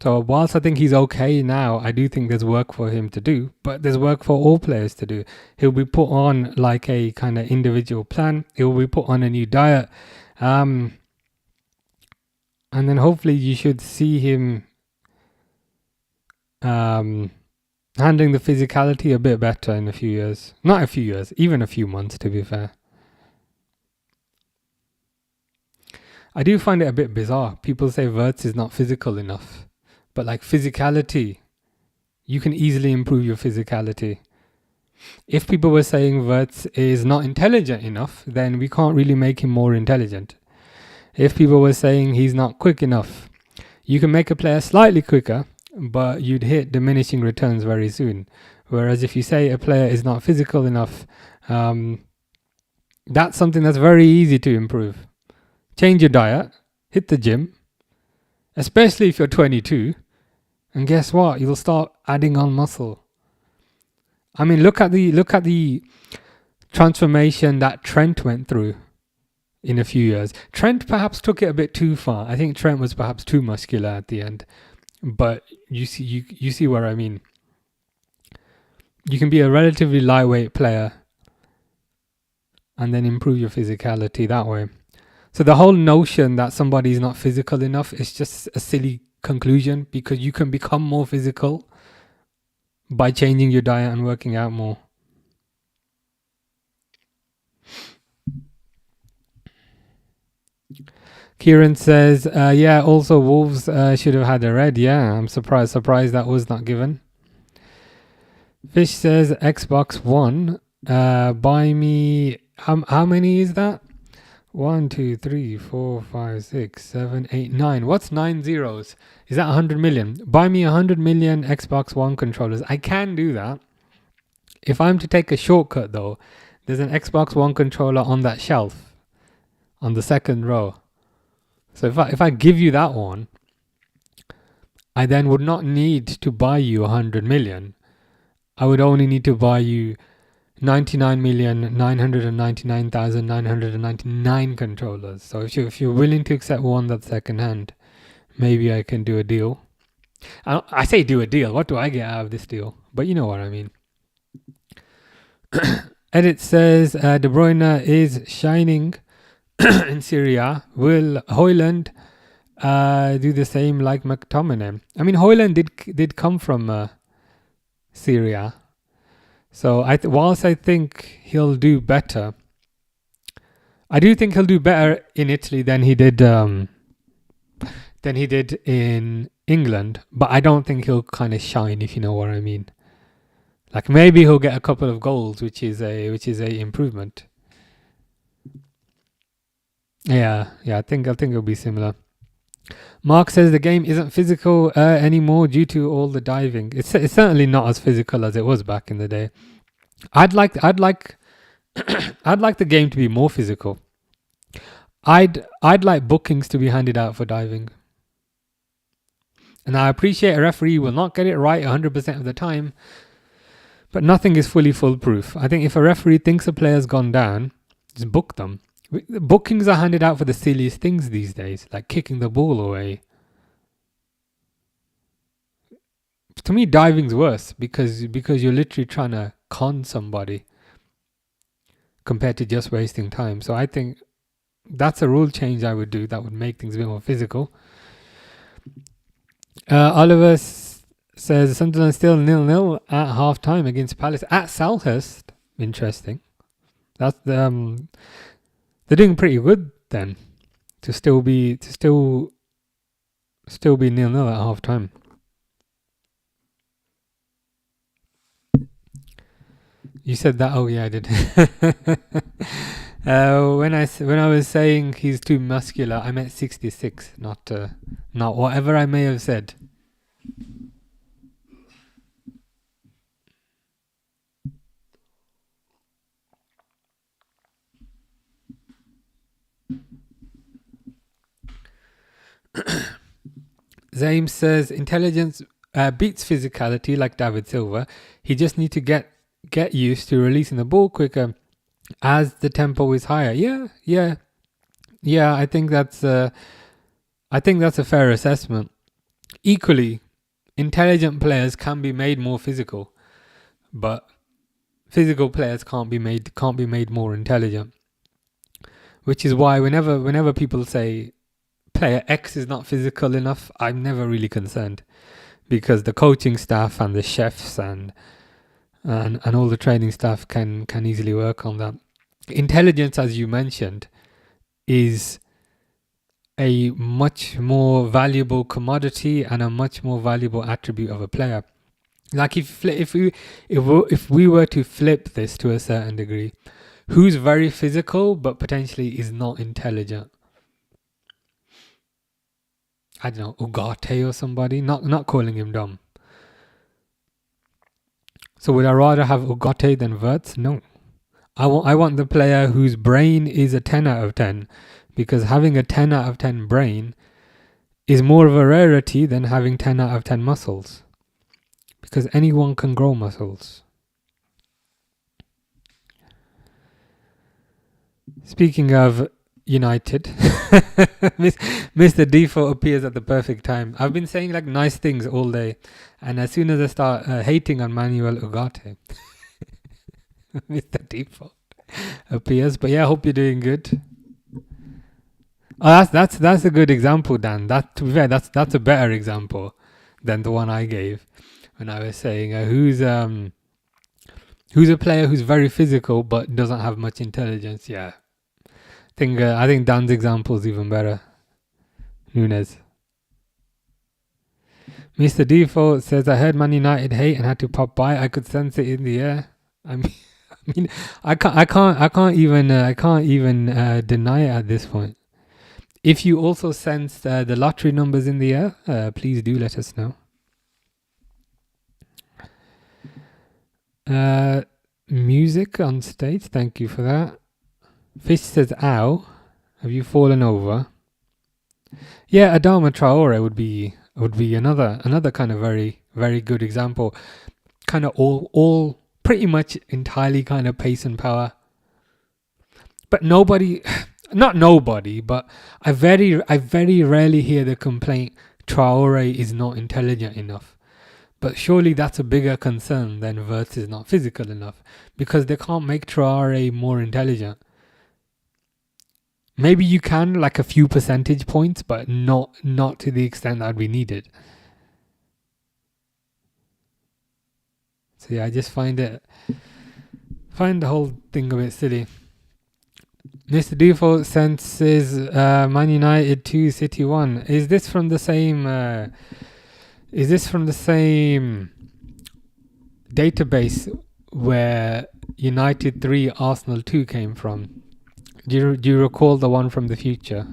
[SPEAKER 1] So whilst I think he's okay now, I do think there's work for him to do, but there's work for all players to do. He'll be put on like a kind of individual plan. He'll be put on a new diet. And then hopefully you should see him handling the physicality a bit better in a few years. Not a few years, even a few months, to be fair. I do find it a bit bizarre. People say Wirtz is not physical enough. But like physicality, you can easily improve your physicality. If people were saying Wirtz is not intelligent enough, then we can't really make him more intelligent. If people were saying he's not quick enough, you can make a player slightly quicker, but you'd hit diminishing returns very soon. Whereas if you say a player is not physical enough, that's something that's very easy to improve. Change your diet, hit the gym, especially if you're 22. And guess what? You'll start adding on muscle. I mean, look at the transformation that Trent went through in a few years. Trent perhaps took it a bit too far. I think Trent was perhaps too muscular at the end. but you see where I mean. You can be a relatively lightweight player and then improve your physicality that way. So the whole notion that somebody is not physical enough is just a silly conclusion, because you can become more physical by changing your diet and working out more. Kieran says, yeah, also Wolves should have had a red. Yeah, I'm surprised that was not given. Fish says, Xbox One, buy me, how many is that? 1, 2, 3, 4, 5, 6, 7, 8, 9. What's 9 zeros? Is that 100 million? Buy me 100 million Xbox One controllers. I can do that. If I'm to take a shortcut though, there's an Xbox One controller on that shelf on the second row. So if I give you that one, I then would not need to buy you 100 million. I would only need to buy you 99,999,999 controllers. So if you're willing to accept one that's second hand, maybe I can do a deal. I say do a deal. What do I get out of this deal? But you know what I mean. Edit says De Bruyne is shining in Syria. Will Højlund do the same like McTominay? I mean, Højlund did come from Syria. So whilst I think he'll do better, I do think he'll do better in Italy than he did in England. But I don't think he'll kind of shine, if you know what I mean. Like maybe he'll get a couple of goals, which is a improvement. Yeah. I think it'll be similar. Mark says the game isn't physical anymore due to all the diving. It's certainly not as physical as it was back in the day. I'd like the game to be more physical. I'd like bookings to be handed out for diving. And I appreciate a referee will not get it right 100% of the time, but nothing is fully foolproof. I think if a referee thinks a player's gone down, just book them. Bookings are handed out for the silliest things these days, like kicking the ball away. To me, diving's worse because you're literally trying to con somebody compared to just wasting time. So I think that's a rule change I would do that would make things a bit more physical. Oliver says Sunderland still 0-0 at half time against Palace at Selhurst. Interesting. That's they're doing pretty good then to still be 0-0 at half time. You said that? Oh yeah, I did. When I was saying he's too muscular, I meant 66, not whatever I may have said. Zaim says intelligence beats physicality like David Silva. He just needs to get used to releasing the ball quicker as the tempo is higher. Yeah. I think that's a fair assessment. Equally, intelligent players can be made more physical, but physical players can't be made more intelligent. Which is why whenever people say player X is not physical enough, I'm never really concerned, because the coaching staff and the chefs and all the training staff can easily work on that. Intelligence, as you mentioned, is a much more valuable commodity and a much more valuable attribute of a player. Like if we were to flip this to a certain degree, who's very physical but potentially is not intelligent? I don't know, Ugarte or somebody. Not calling him dumb. So would I rather have Ugarte than Wirtz? No. I want the player whose brain is a 10 out of 10, because having a 10 out of 10 brain is more of a rarity than having 10 out of 10 muscles, because anyone can grow muscles. Speaking of United. Mr. Default appears at the perfect time. I've been saying like nice things all day, and as soon as I start hating on Manuel Ugarte, Mr. Default appears. But yeah, I hope you're doing good. Oh, that's a good example, Dan. That, to be fair, that's a better example than the one I gave when I was saying who's a player who's very physical but doesn't have much intelligence. Yeah, I think Dan's example is even better. Nunes. Mr. Default says, I heard Man United hate and had to pop by. I could sense it in the air. I mean, I can't even deny it at this point. If you also sense the lottery numbers in the air, please do let us know. Music on stage, thank you for that. Fish says, ow, have you fallen over? Yeah, Adama Traore would be another kind of very, very good example. Kind of all pretty much entirely kind of pace and power. But not nobody, but I very rarely hear the complaint Traore is not intelligent enough. But surely that's a bigger concern than Wirtz is not physical enough, because they can't make Traore more intelligent. Maybe you can, like a few percentage points, but not to the extent that would be needed. So yeah, I just find the whole thing a bit silly. Mr. Default senses Man United 2, City 1. Is this from the same database where United 3, Arsenal 2 came from? Do you recall the one from the future,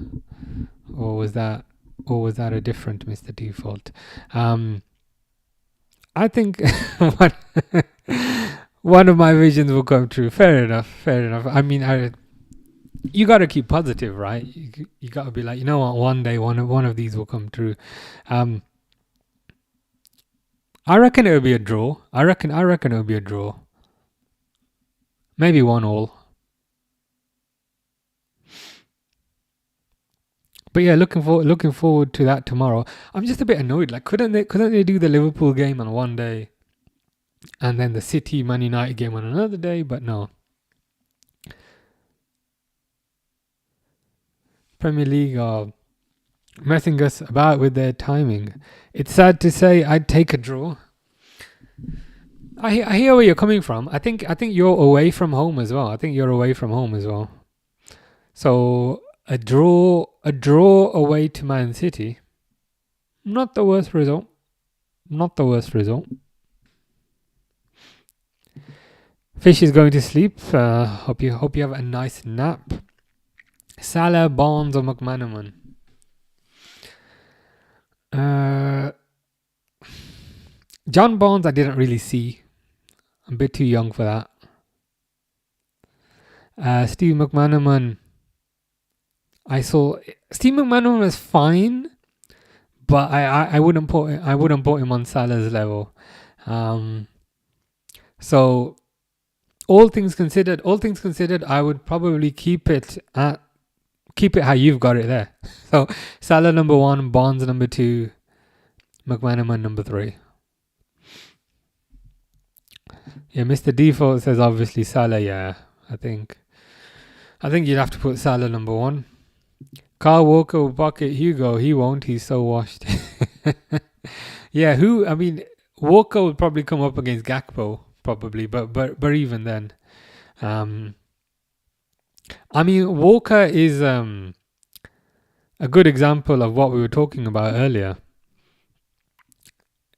[SPEAKER 1] or was that a different Mr. Default? I think one of my visions will come true. Fair enough. I mean, you got to keep positive, right? You got to be like, you know what? One day, one of these will come true. I reckon it will be a draw. I reckon it will be a draw. Maybe 1-1. But yeah, looking forward to that tomorrow. I'm just a bit annoyed. Like, couldn't they do the Liverpool game on one day, and then the City Man United game on another day? But no. Premier League are messing us about with their timing. It's sad to say I'd take a draw. I hear where you're coming from. I think you're away from home as well. So a draw away to Man City. Not the worst result. Fish is going to sleep. Hope you have a nice nap. Salah, Barnes, or McManaman? John Barnes I didn't really see. I'm a bit too young for that. Steve McManaman, I saw. Steve McManaman was fine, but I wouldn't put him on Salah's level. So all things considered, I would probably keep it how you've got it there. So Salah number 1, Barnes number 2, McManaman number 3. Yeah, Mr. Default says obviously Salah. Yeah, I think you'd have to put Salah number 1. Carl Walker will pocket Hugo. He won't. He's so washed. Yeah, I mean, Walker will probably come up against Gakpo probably, but even then, I mean, Walker is a good example of what we were talking about earlier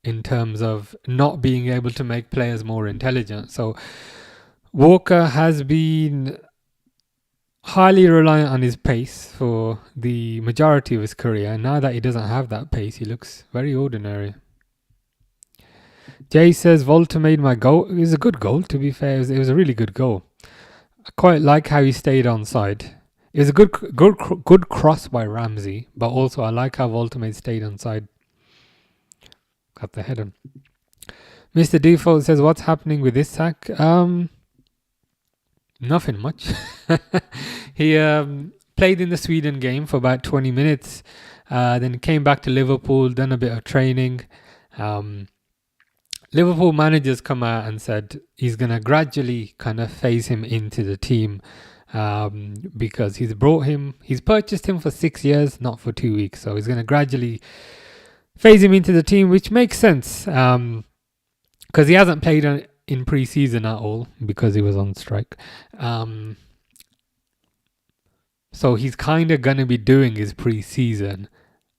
[SPEAKER 1] in terms of not being able to make players more intelligent. So Walker has been highly reliant on his pace for the majority of his career, and now that he doesn't have that pace, he looks very ordinary. Jay says Volta made my goal. It was a good goal, to be fair. It was a really good goal. I quite like how he stayed onside. It was a good cross by Ramsey, but also I like how Volta stayed onside. Got the head on. Mr. Default says, what's happening with Isak? Nothing much. He played in the Sweden game for about 20 minutes, then came back to Liverpool, done a bit of training. Liverpool managers come out and said he's going to gradually kind of phase him into the team, because he's purchased him for 6 years, not for 2 weeks. So he's going to gradually phase him into the team, which makes sense, because he hasn't played in pre-season at all because he was on strike. So he's kind of going to be doing his pre-season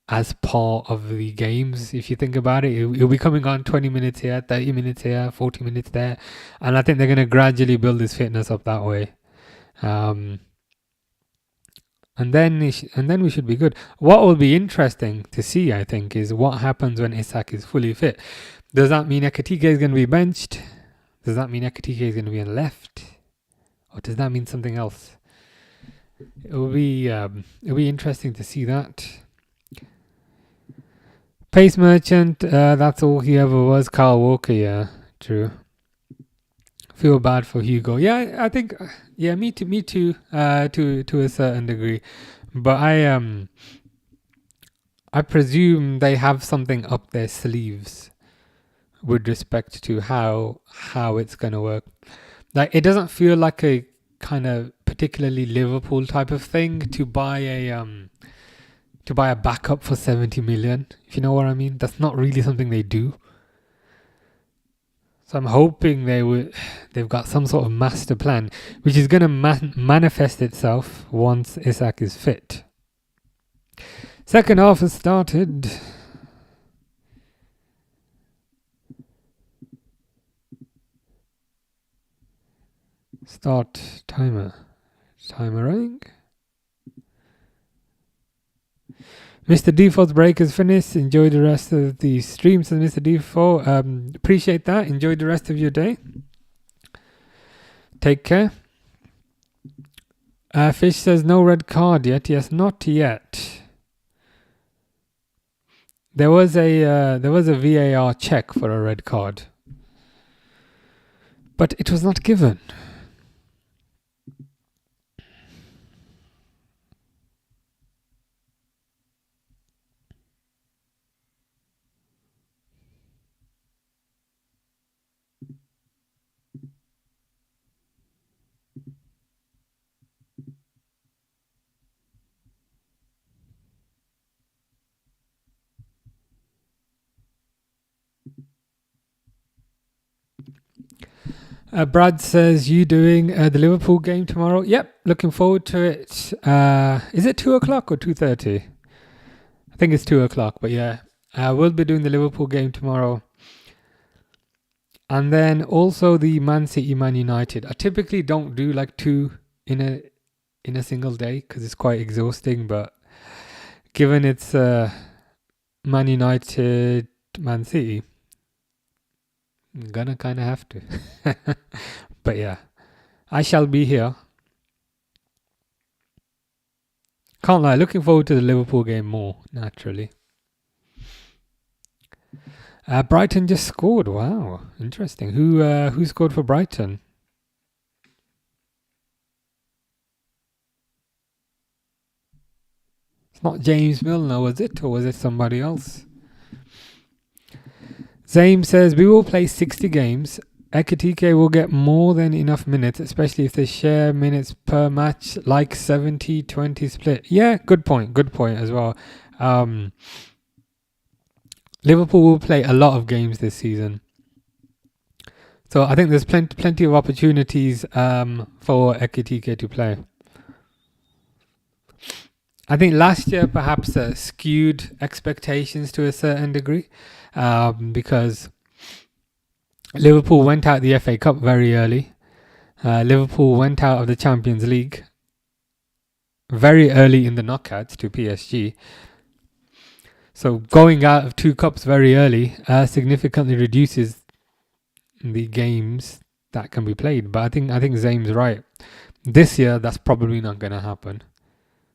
[SPEAKER 1] as part of the games. If you think about it, he'll be coming on 20 minutes here, 30 minutes here, 40 minutes there. And I think they're going to gradually build his fitness up that way. And then we should be good. What will be interesting to see, I think, is what happens when Isak is fully fit. Does that mean Ekitike is going to be benched? Does that mean Ekitike is going to be on left? Or does that mean something else? It'll be interesting to see that. Pace Merchant, that's all he ever was. Kyle Walker, yeah, true. Feel bad for Hugo. Yeah, I think, me too, to a certain degree. But I presume they have something up their sleeves with respect to how it's gonna work. Like, it doesn't feel like a kind of particularly Liverpool type of thing to buy a backup for 70 million, if you know what I mean. That's not really something they do. So I'm hoping they've got some sort of master plan, which is going to manifest itself once Isak is fit. Second half has started. Start timer. Timering. Mr. Default's break is finished. Enjoy the rest of the stream, says Mr. Default. Appreciate that. Enjoy the rest of your day. Take care. Fish says no red card yet. Yes, not yet. There was a VAR check for a red card, but it was not given. Brad says, you doing the Liverpool game tomorrow? Yep, looking forward to it. Is it 2 o'clock or 2:30? I think it's 2 o'clock, but yeah. We'll be doing the Liverpool game tomorrow. And then also the Man City, Man United. I typically don't do like two in a single day because it's quite exhausting, but given it's Man United, Man City, I'm gonna kind of have to. But yeah, I shall be here. Can't lie, looking forward to the Liverpool game more, naturally. Brighton just scored. Wow, interesting. Who scored for Brighton? It's not James Milner, was it? Or was it somebody else? Zame says, we will play 60 games. Ekitike will get more than enough minutes, especially if they share minutes per match, like 70-20 split. Yeah, good point as well. Liverpool will play a lot of games this season. So I think there's plenty of opportunities for Ekitike to play. I think last year perhaps skewed expectations to a certain degree, because Liverpool went out the FA Cup very early. Liverpool went out of the Champions League very early in the knockouts to PSG. So going out of two cups very early significantly reduces the games that can be played. But I think Zame's right. This year, that's probably not going to happen.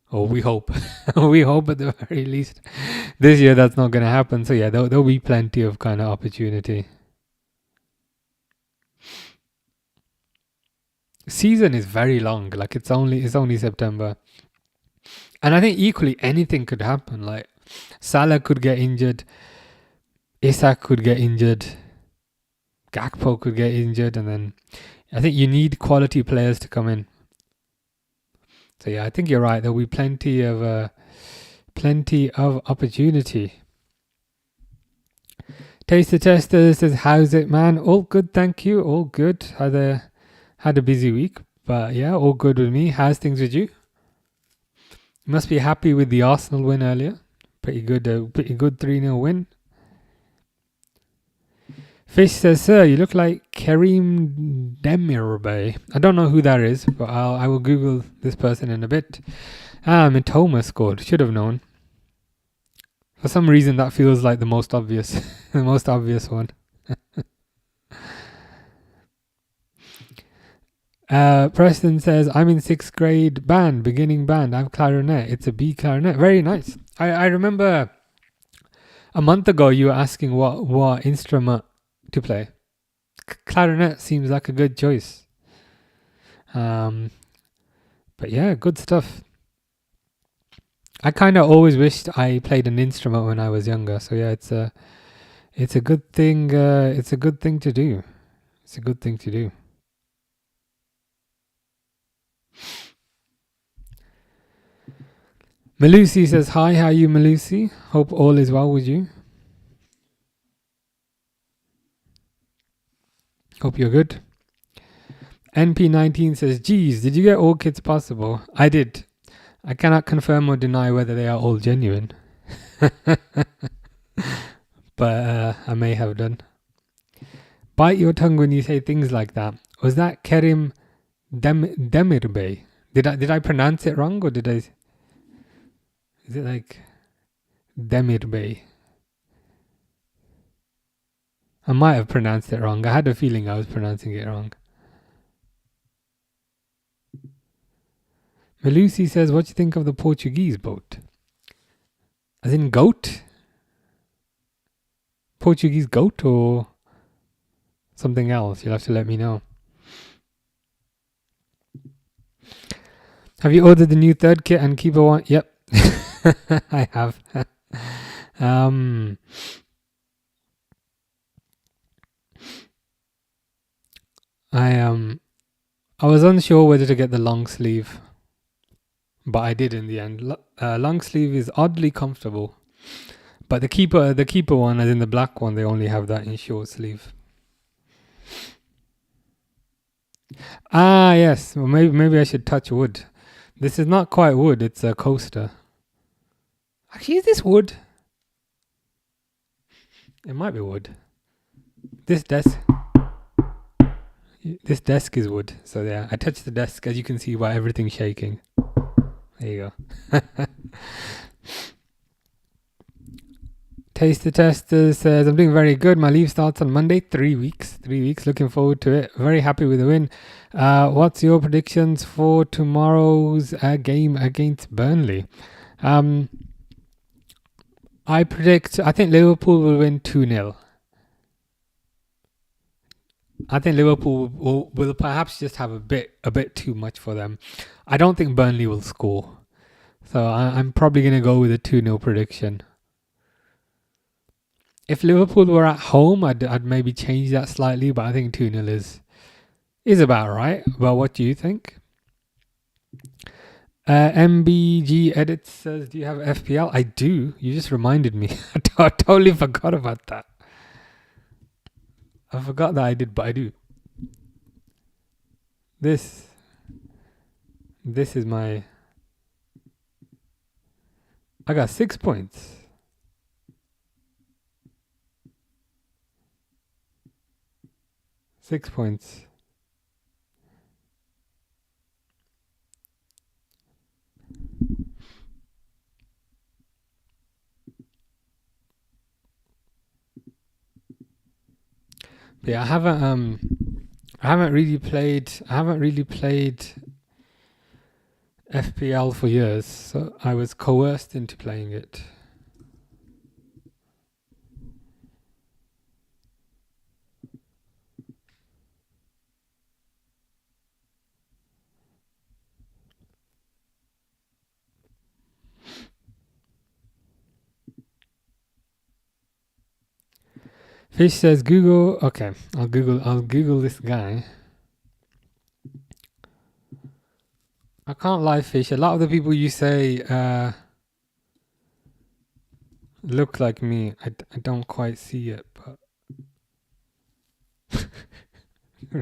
[SPEAKER 1] Or we hope. We hope at the very least. This year, that's not going to happen. So yeah, there'll be plenty of kind of opportunity. Season is very long. Like it's only September. And I think equally anything could happen. Like Salah could get injured, Isak could get injured, Gakpo could get injured, and then I think you need quality players to come in. So yeah, I think you're right. There'll be plenty of opportunity. Taste the Tester says, "How's it, man? All good, thank you. All good. Had a busy week, but yeah, all good with me. How's things with you? You must be happy with the Arsenal win earlier. Pretty good 3-0 win." Fish says, "Sir, you look like Karim Demirbay." I don't know who that is, but I will Google this person in a bit. Mitoma scored. Should have known. For some reason, that feels like the most obvious, the most obvious one. Preston says, "I'm in 6th grade band, beginning band. I'm clarinet. It's a B clarinet. Very nice." I remember a month ago you were asking what instrument to play. Clarinet seems like a good choice. But yeah, good stuff. I kind of always wished I played an instrument when I was younger. So yeah, it's a good thing. It's a good thing to do. It's a good thing to do. Malusi says, "Hi, how are you, Malusi? Hope all is well with you. Hope you're good." NP19 says, "Geez, did you get all kits possible?" I did. I cannot confirm or deny whether they are all genuine. But I may have done. Bite your tongue when you say things like that. Was that Kerim Demirbay? Did I pronounce it wrong, or did I? Is it like Demirbay? I might have pronounced it wrong. I had a feeling I was pronouncing it wrong. Malusi says, "What do you think of the Portuguese boat?" As in goat? Portuguese goat or something else? You'll have to let me know. Have you ordered the new third kit and keeper one? Yep, I have. I was unsure whether to get the long sleeve, but I did in the end. Long sleeve is oddly comfortable, but the keeper one, as in the black one, they only have that in short sleeve. Ah, yes. Well, maybe I should touch wood. This is not quite wood. It's a coaster. Actually, is this wood? It might be wood. This desk is wood. So yeah, I touched the desk. As you can see by everything shaking. There you go. Taste the Tester says, "I'm doing very good. My leave starts on Monday. 3 weeks. 3 weeks. Looking forward to it. Very happy with the win. What's your predictions for tomorrow's game against Burnley?" I think Liverpool will win 2-0. I think Liverpool will perhaps just have a bit too much for them. I don't think Burnley will score. So I'm probably going to go with a 2-0 prediction. If Liverpool were at home, I'd maybe change that slightly, but I think 2-0 is about right. Well, what do you think? MBG Edit says, "Do you have FPL?" I do. You just reminded me. I totally forgot about that. I forgot that I did, but I do. This is my... I got 6 points. 6 points. Yeah, I haven't really played FPL for years, so I was coerced into playing it. Fish says Google. Okay, I'll Google this guy. I can't lie, Fish. A lot of the people you say look like me. I don't quite see it, but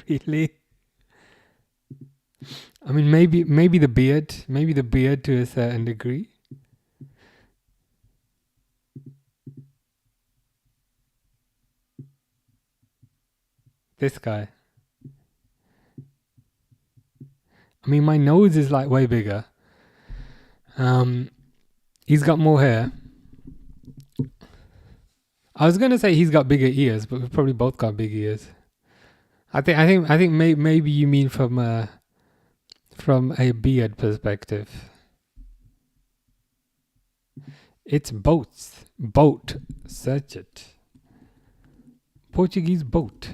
[SPEAKER 1] really. I mean, maybe the beard, to a certain degree. This guy. I mean, my nose is like way bigger. He's got more hair. I was gonna say he's got bigger ears, but we've probably both got big ears. I think maybe you mean from a beard perspective. It's boats. Boat. Search it. Portuguese boat.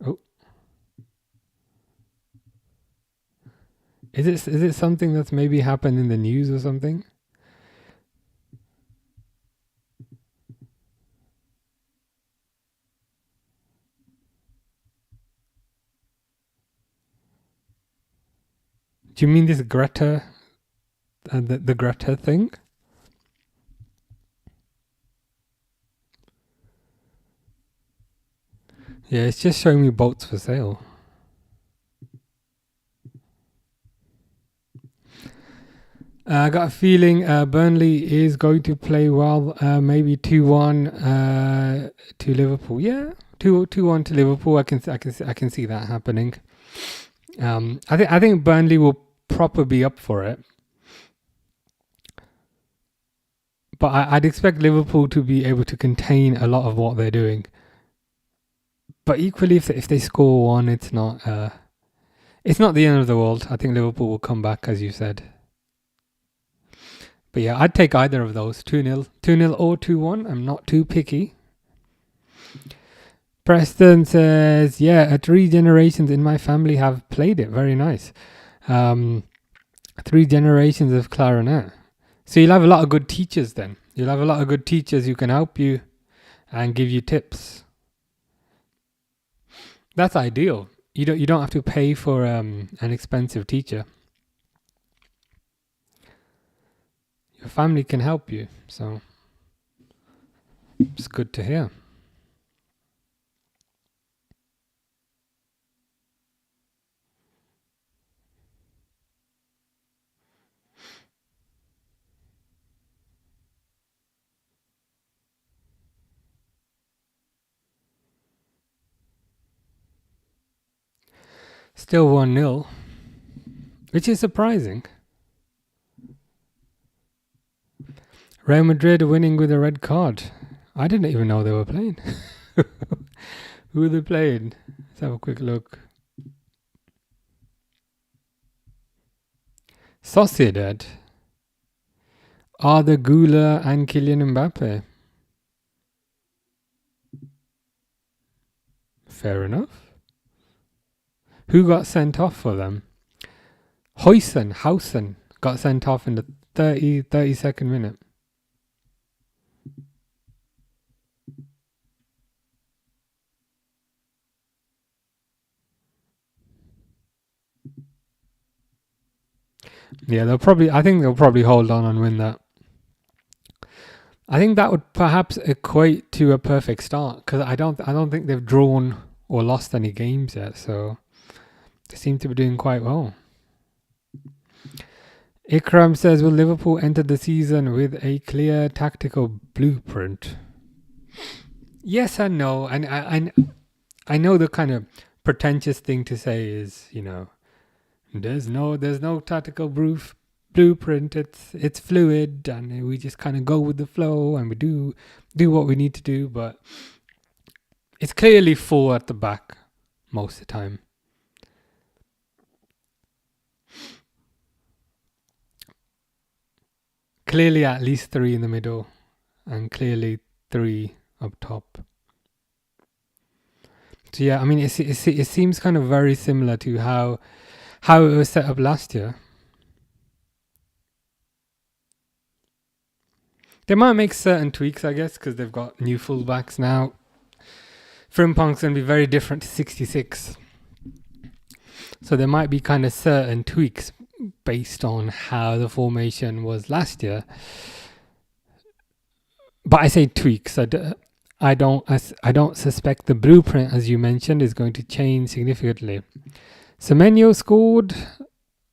[SPEAKER 1] Oh. Is it something that's maybe happened in the news or something? Do you mean this Greta, the Greta thing? Yeah, it's just showing me boats for sale. I got a feeling Burnley is going to play well. Maybe 2-1 to Liverpool. Yeah, 2-1 to Liverpool. I can see that happening. I think Burnley will probably be up for it, but I'd expect Liverpool to be able to contain a lot of what they're doing. But equally, if they score one, it's not the end of the world. I think Liverpool will come back, as you said. But yeah, I'd take either of those. 2-0 or 2-1. I'm not too picky. Preston says, yeah, 3 generations in my family have played it. Very nice. 3 generations of clarinet. So you'll have a lot of good teachers then. You'll have a lot of good teachers who can help you and give you tips. That's ideal. You don't have to pay for an expensive teacher. Your family can help you, so it's good to hear. Still 1-0, which is surprising. Real Madrid winning with a red card. I didn't even know they were playing. Who are they playing? Let's have a quick look. Sociedad. Arda Güler and Kylian Mbappe. Fair enough. Who got sent off for them? Hausen got sent off in the 32nd minute. Yeah, I think they'll probably hold on and win that. I think that would perhaps equate to a perfect start because I don't think they've drawn or lost any games yet, so they seem to be doing quite well. Ikram says, will Liverpool enter the season with a clear tactical blueprint? Yes and no. And I know the kind of pretentious thing to say is, there's no tactical blueprint. It's fluid, and we just kind of go with the flow, and we do what we need to do. But it's clearly 4 at the back most of the time. Clearly at least 3 in the middle, and clearly 3 up top. So yeah, I mean, it seems kind of very similar to how it was set up last year. They might make certain tweaks, I guess, because they've got new fullbacks now. Frimpong's going to be very different to 66. So there might be kind of certain tweaks based on how the formation was last year. But I say tweaks. I don't suspect the blueprint, as you mentioned, is going to change significantly. Semenyo scored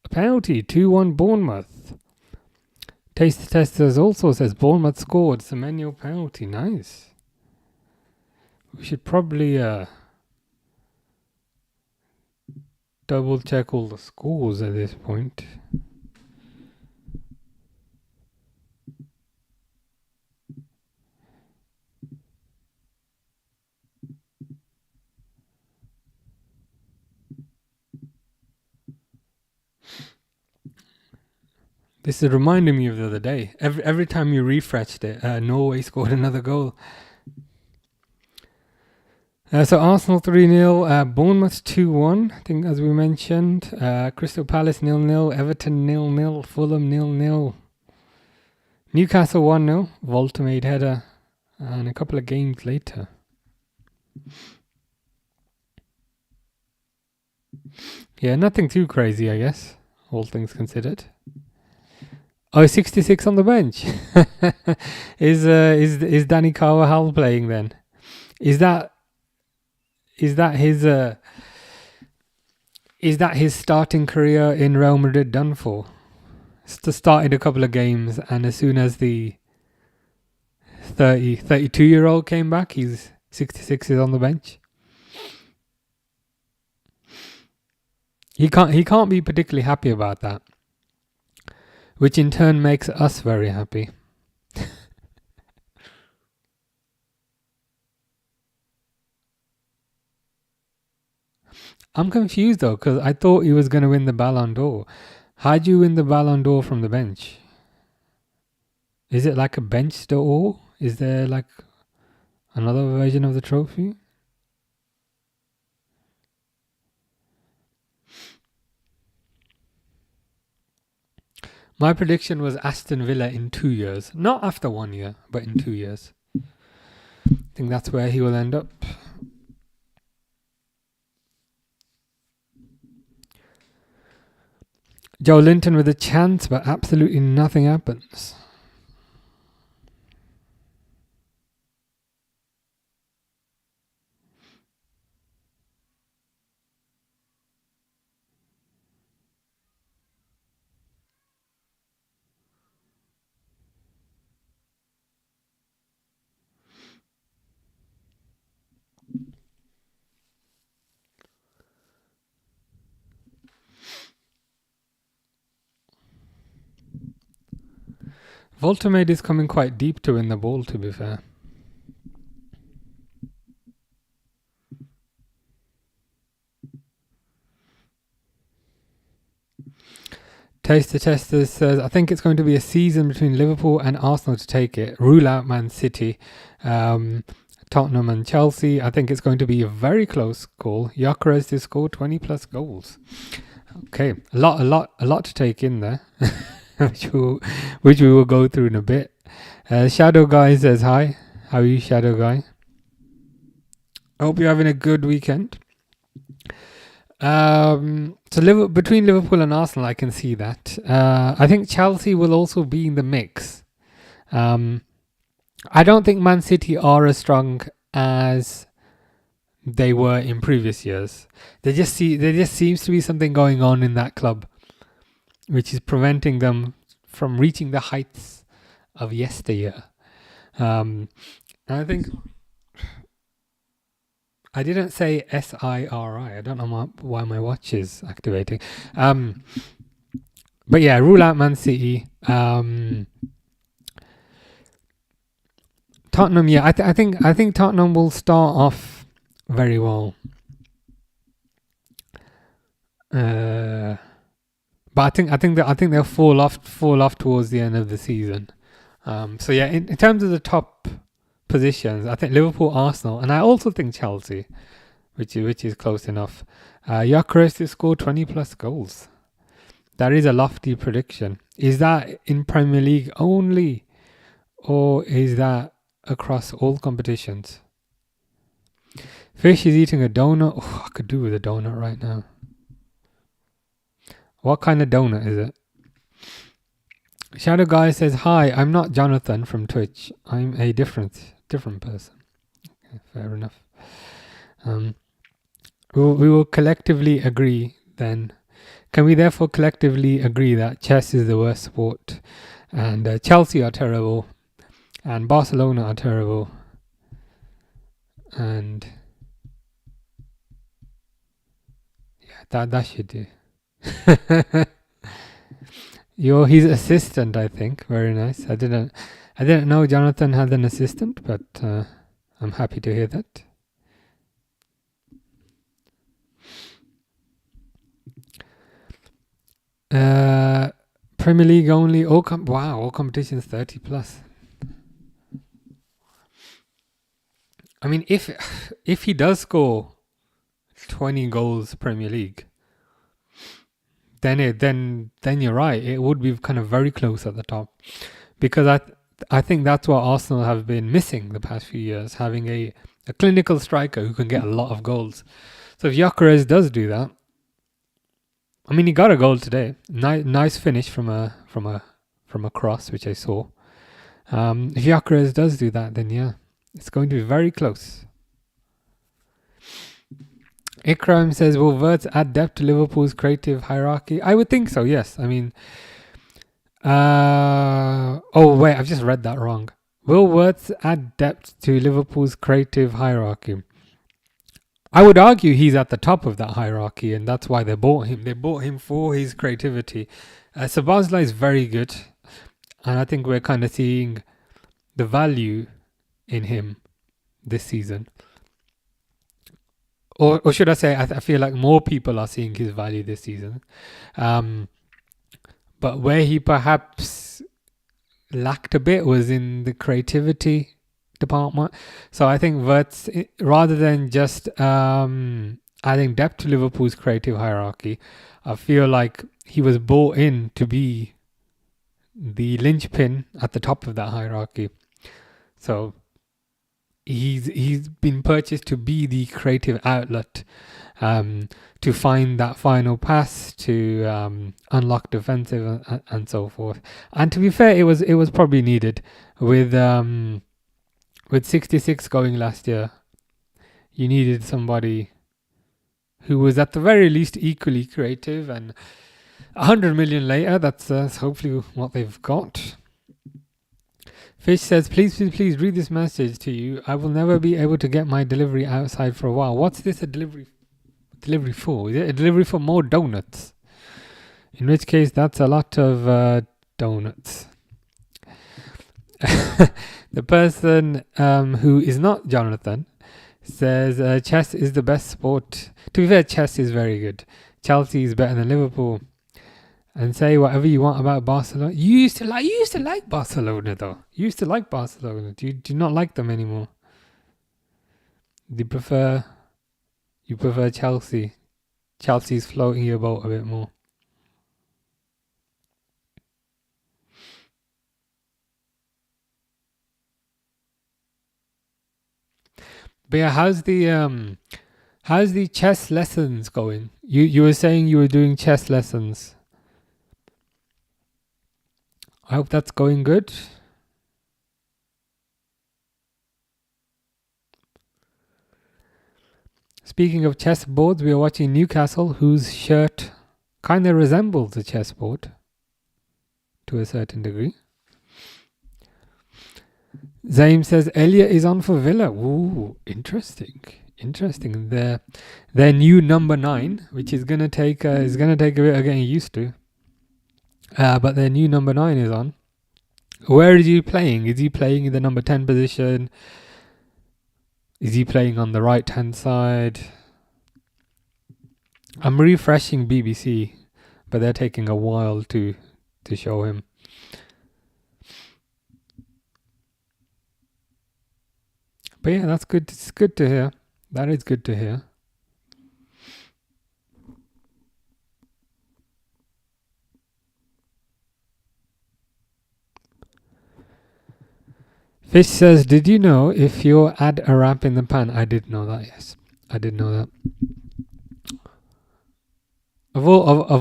[SPEAKER 1] a penalty, 2-1 Bournemouth. Taste Testers also says Bournemouth scored, Semenyo penalty. Nice. We should probably double check all the scores at this point. This is reminding me of the other day. Every time you refreshed it, Norway scored another goal. So Arsenal 3-0, Bournemouth 2-1, I think, as we mentioned. Crystal Palace 0-0, Everton 0-0, Fulham 0-0. Newcastle 1-0, Volta made header, and a couple of games later. Yeah, nothing too crazy, I guess, all things considered. Oh, 66 on the bench. Is Danny Carvajal playing then? Is that his starting career in Real Madrid done for? Started a couple of games, and as soon as the 32-year-old came back, he's 66 is on the bench. He can't be particularly happy about that, which in turn makes us very happy. I'm confused though, because I thought he was going to win the Ballon d'Or. How do you win the Ballon d'Or from the bench? Is it like a bench d'Or? Is there like another version of the trophy? My prediction was Aston Villa in 2 years. Not after 1 year, but in 2 years. I think that's where he will end up. Joe Linton with a chance, but absolutely nothing happens. Voltamade is coming quite deep to win the ball, to be fair. Taster Tester says, I think it's going to be a season between Liverpool and Arsenal to take it. Rule out Man City, Tottenham and Chelsea. I think it's going to be a very close call. Gyökeres to score 20 plus goals. Okay, a lot to take in there. which we will go through in a bit. Shadow Guy says hi. How are you, Shadow Guy? I hope you're having a good weekend. So between Liverpool and Arsenal, I can see that. I think Chelsea will also be in the mix. I don't think Man City are as strong as they were in previous years. There just seems to be something going on in that club, which is preventing them from reaching the heights of yesteryear. I think I didn't say SIRI. I don't know why my watch is activating. But yeah, rule out Man City. Tottenham. Yeah, I think Tottenham will start off very well. But I think they'll fall off towards the end of the season. So yeah, in terms of the top positions, I think Liverpool, Arsenal, and I also think Chelsea, which is close enough. Gyökeres to score 20 plus goals. That is a lofty prediction. Is that in Premier League only, or is that across all competitions? Fish is eating a donut. Oh, I could do with a donut right now. What kind of donut is it? Shadow Guy says, "Hi, I'm not Jonathan from Twitch. I'm a different person." Okay, fair enough. We will collectively agree then. Can we therefore collectively agree that chess is the worst sport, and Chelsea are terrible, and Barcelona are terrible, and yeah, that should do. You're his assistant, I think. Very nice. I didn't know Jonathan had an assistant, but I'm happy to hear that. Premier League only. All competitions 30 plus. I mean, if he does score 20 goals Premier League, then you're right. It would be kind of very close at the top, because I think that's what Arsenal have been missing the past few years, having a clinical striker who can get a lot of goals. So if Gyökeres does do that, I mean, he got a goal today. Nice finish from a cross, which I saw. If Gyökeres does do that, then yeah, it's going to be very close. Ikram says, will Wirtz add depth to Liverpool's creative hierarchy? I would think so, yes. I mean, oh wait, I've just read that wrong. Will Wirtz add depth to Liverpool's creative hierarchy? I would argue he's at the top of that hierarchy, and that's why they bought him. They bought him for his creativity. Szoboszlai is very good, and I think we're kind of seeing the value in him this season. Or should I say, I feel like more people are seeing his value this season. But where he perhaps lacked a bit was in the creativity department. So I think Wirtz, rather than just adding depth to Liverpool's creative hierarchy, I feel like he was brought in to be the linchpin at the top of that hierarchy. So he's been purchased to be the creative outlet, to find that final pass, to unlock defensive and so forth. And to be fair, it was probably needed with 66 going last year. You needed somebody who was at the very least equally creative, and 100 million later, that's hopefully what they've got. Fish says, please read this message to you. I will never be able to get my delivery outside for a while. What's this a delivery for? Is it a delivery for more donuts? In which case, that's a lot of donuts. The person who is not Jonathan says, chess is the best sport. To be fair, chess is very good. Chelsea is better than Liverpool. And say whatever you want about Barcelona. You used to like Barcelona though. You used to like Barcelona. Do you not like them anymore? You prefer Chelsea. Chelsea's floating your boat a bit more. But yeah, how's the chess lessons going? You were saying you were doing chess lessons. I hope that's going good. Speaking of chessboards, we are watching Newcastle, whose shirt kind of resembles a chessboard to a certain degree. Zaim says Elliot is on for Villa. Ooh, interesting. Their new number 9, which is gonna take a bit of getting used to. But their new number 9 is on. Where is he playing? Is he playing in the number 10 position? Is he playing on the right hand side? I'm refreshing BBC, but they're taking a while to show him. But yeah, that's good. It's good to hear. That is good to hear. Fish says, did you know if you add a wrap in the pan? I did know that, yes. I did know that. Of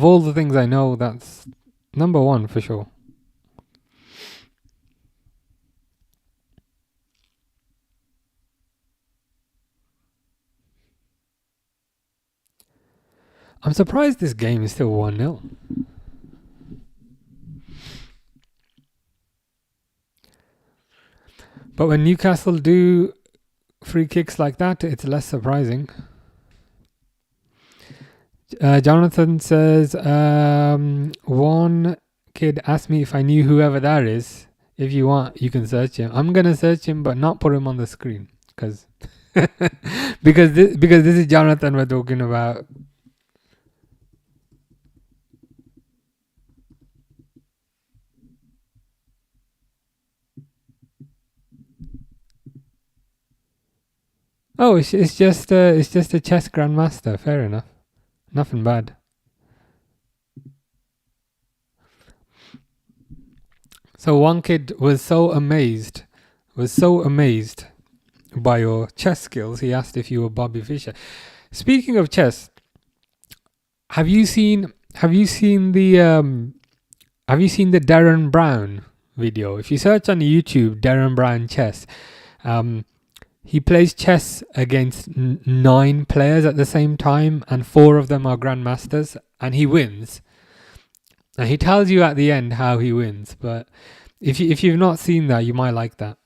[SPEAKER 1] all the things I know, that's number one for sure. I'm surprised this game is still 1-0. But when Newcastle do free kicks like that, it's less surprising. Jonathan says, one kid asked me if I knew whoever that is. If you want, you can search him. I'm going to search him, but not put him on the screen. Because this is Jonathan we're talking about. Oh, it's just a chess grandmaster. Fair enough. Nothing bad. So one kid was so amazed by your chess skills. He asked if you were Bobby Fischer. Speaking of chess, have you seen the Darren Brown video? If you search on YouTube, Darren Brown chess, he plays chess against 9 players at the same time, and 4 of them are grandmasters, and he wins. And he tells you at the end how he wins, but if you've not seen that, you might like that.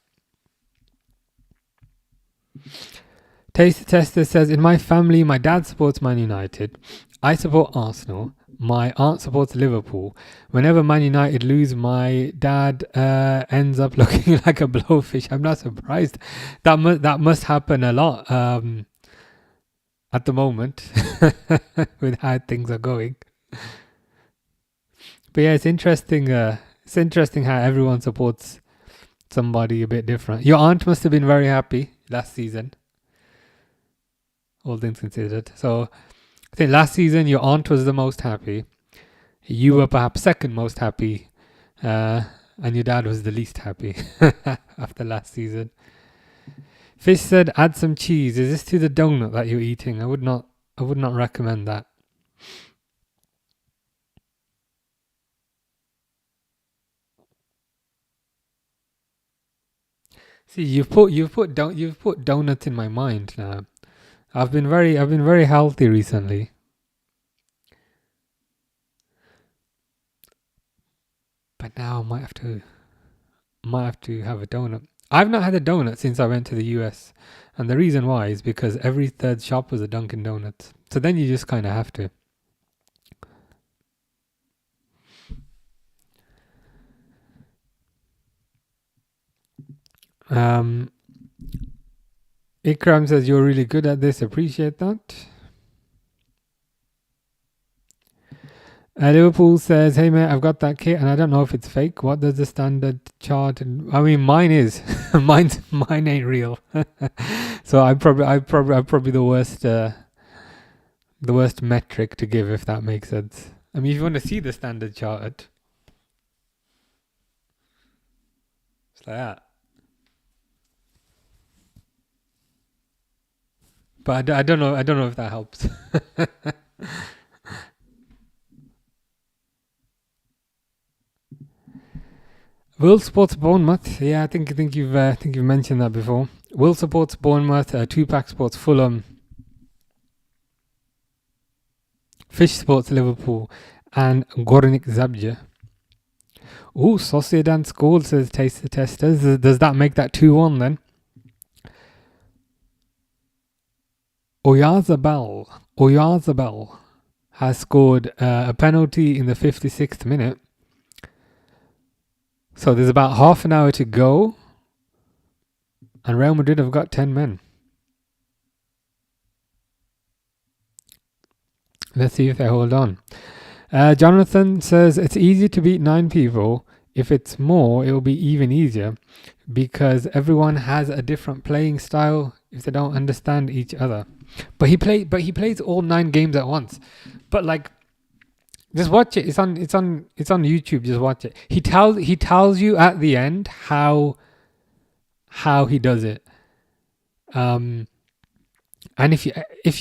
[SPEAKER 1] Taste Tester says, in my family, my dad supports Man United. I support Arsenal. My aunt supports Liverpool. Whenever Man United lose, my dad ends up looking like a blowfish. I'm not surprised. That must happen a lot at the moment with how things are going. But yeah, it's interesting. It's interesting how everyone supports somebody a bit different. Your aunt must have been very happy last season, all things considered. So I think last season your aunt was the most happy. You were perhaps second most happy, and your dad was the least happy after last season. Fish said, "Add some cheese. Is this to the donut that you're eating?" I would not recommend that. See, you've put donuts in my mind now. I've been very healthy recently. But now I might have to have a donut. I've not had a donut since I went to the US. And the reason why is because every third shop was a Dunkin' Donuts. So then you just kind of have to. Ikram says, you're really good at this. Appreciate that. Liverpool says, hey mate, I've got that kit and I don't know if it's fake. What does the standard chart? I mean, mine is. mine ain't real. So I'm probably the worst metric to give, if that makes sense. I mean, if you want to see the standard chart, it's like that. But I don't know if that helps. Will supports Bournemouth. Yeah, I think you've mentioned that before. Will supports Bournemouth. Tupac supports Fulham. Fish supports Liverpool, and Gornik Zabje. Ooh, Sociedad scored, says Taste the Testers. Does that make that 2-1 then? Oyarzabal has scored a penalty in the 56th minute. So there's about half an hour to go, and Real Madrid have got 10 men. Let's see if they hold on. Jonathan says, it's easy to beat 9 people. If it's more, it will be even easier because everyone has a different playing style if they don't understand each other. But he plays all 9 games at once. But like, just watch it. It's on YouTube. Just watch it. He tells you at the end how how he does it. And if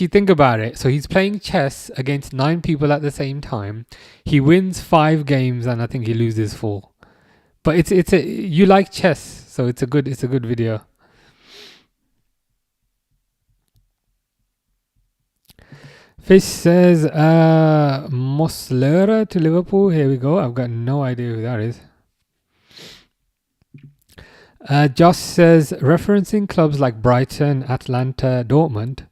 [SPEAKER 1] you think about it, so he's playing chess against 9 people at the same time. He wins 5 games and I think he loses 4. But it's a you like chess, so it's a good video. Fish says Moslera to Liverpool. Here we go. I've got no idea who that is. Josh says referencing clubs like Brighton, Atlanta, Dortmund,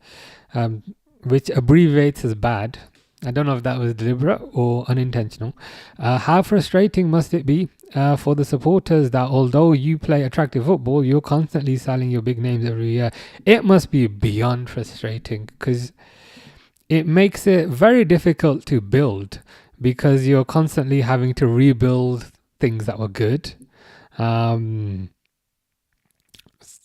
[SPEAKER 1] which abbreviates as bad. I don't know if that was deliberate or unintentional. How frustrating must it be for the supporters that although you play attractive football, you're constantly selling your big names every year? It must be beyond frustrating because it makes it very difficult to build because you're constantly having to rebuild things that were good.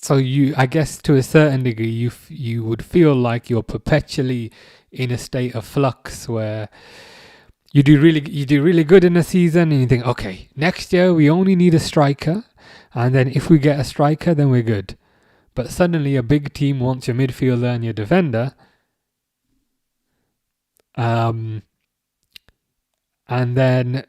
[SPEAKER 1] So I guess to a certain degree, you would feel like you're perpetually in a state of flux where you do really good in a season and you think, okay, next year we only need a striker, and then if we get a striker, then we're good. But suddenly a big team wants your midfielder and your defender, and then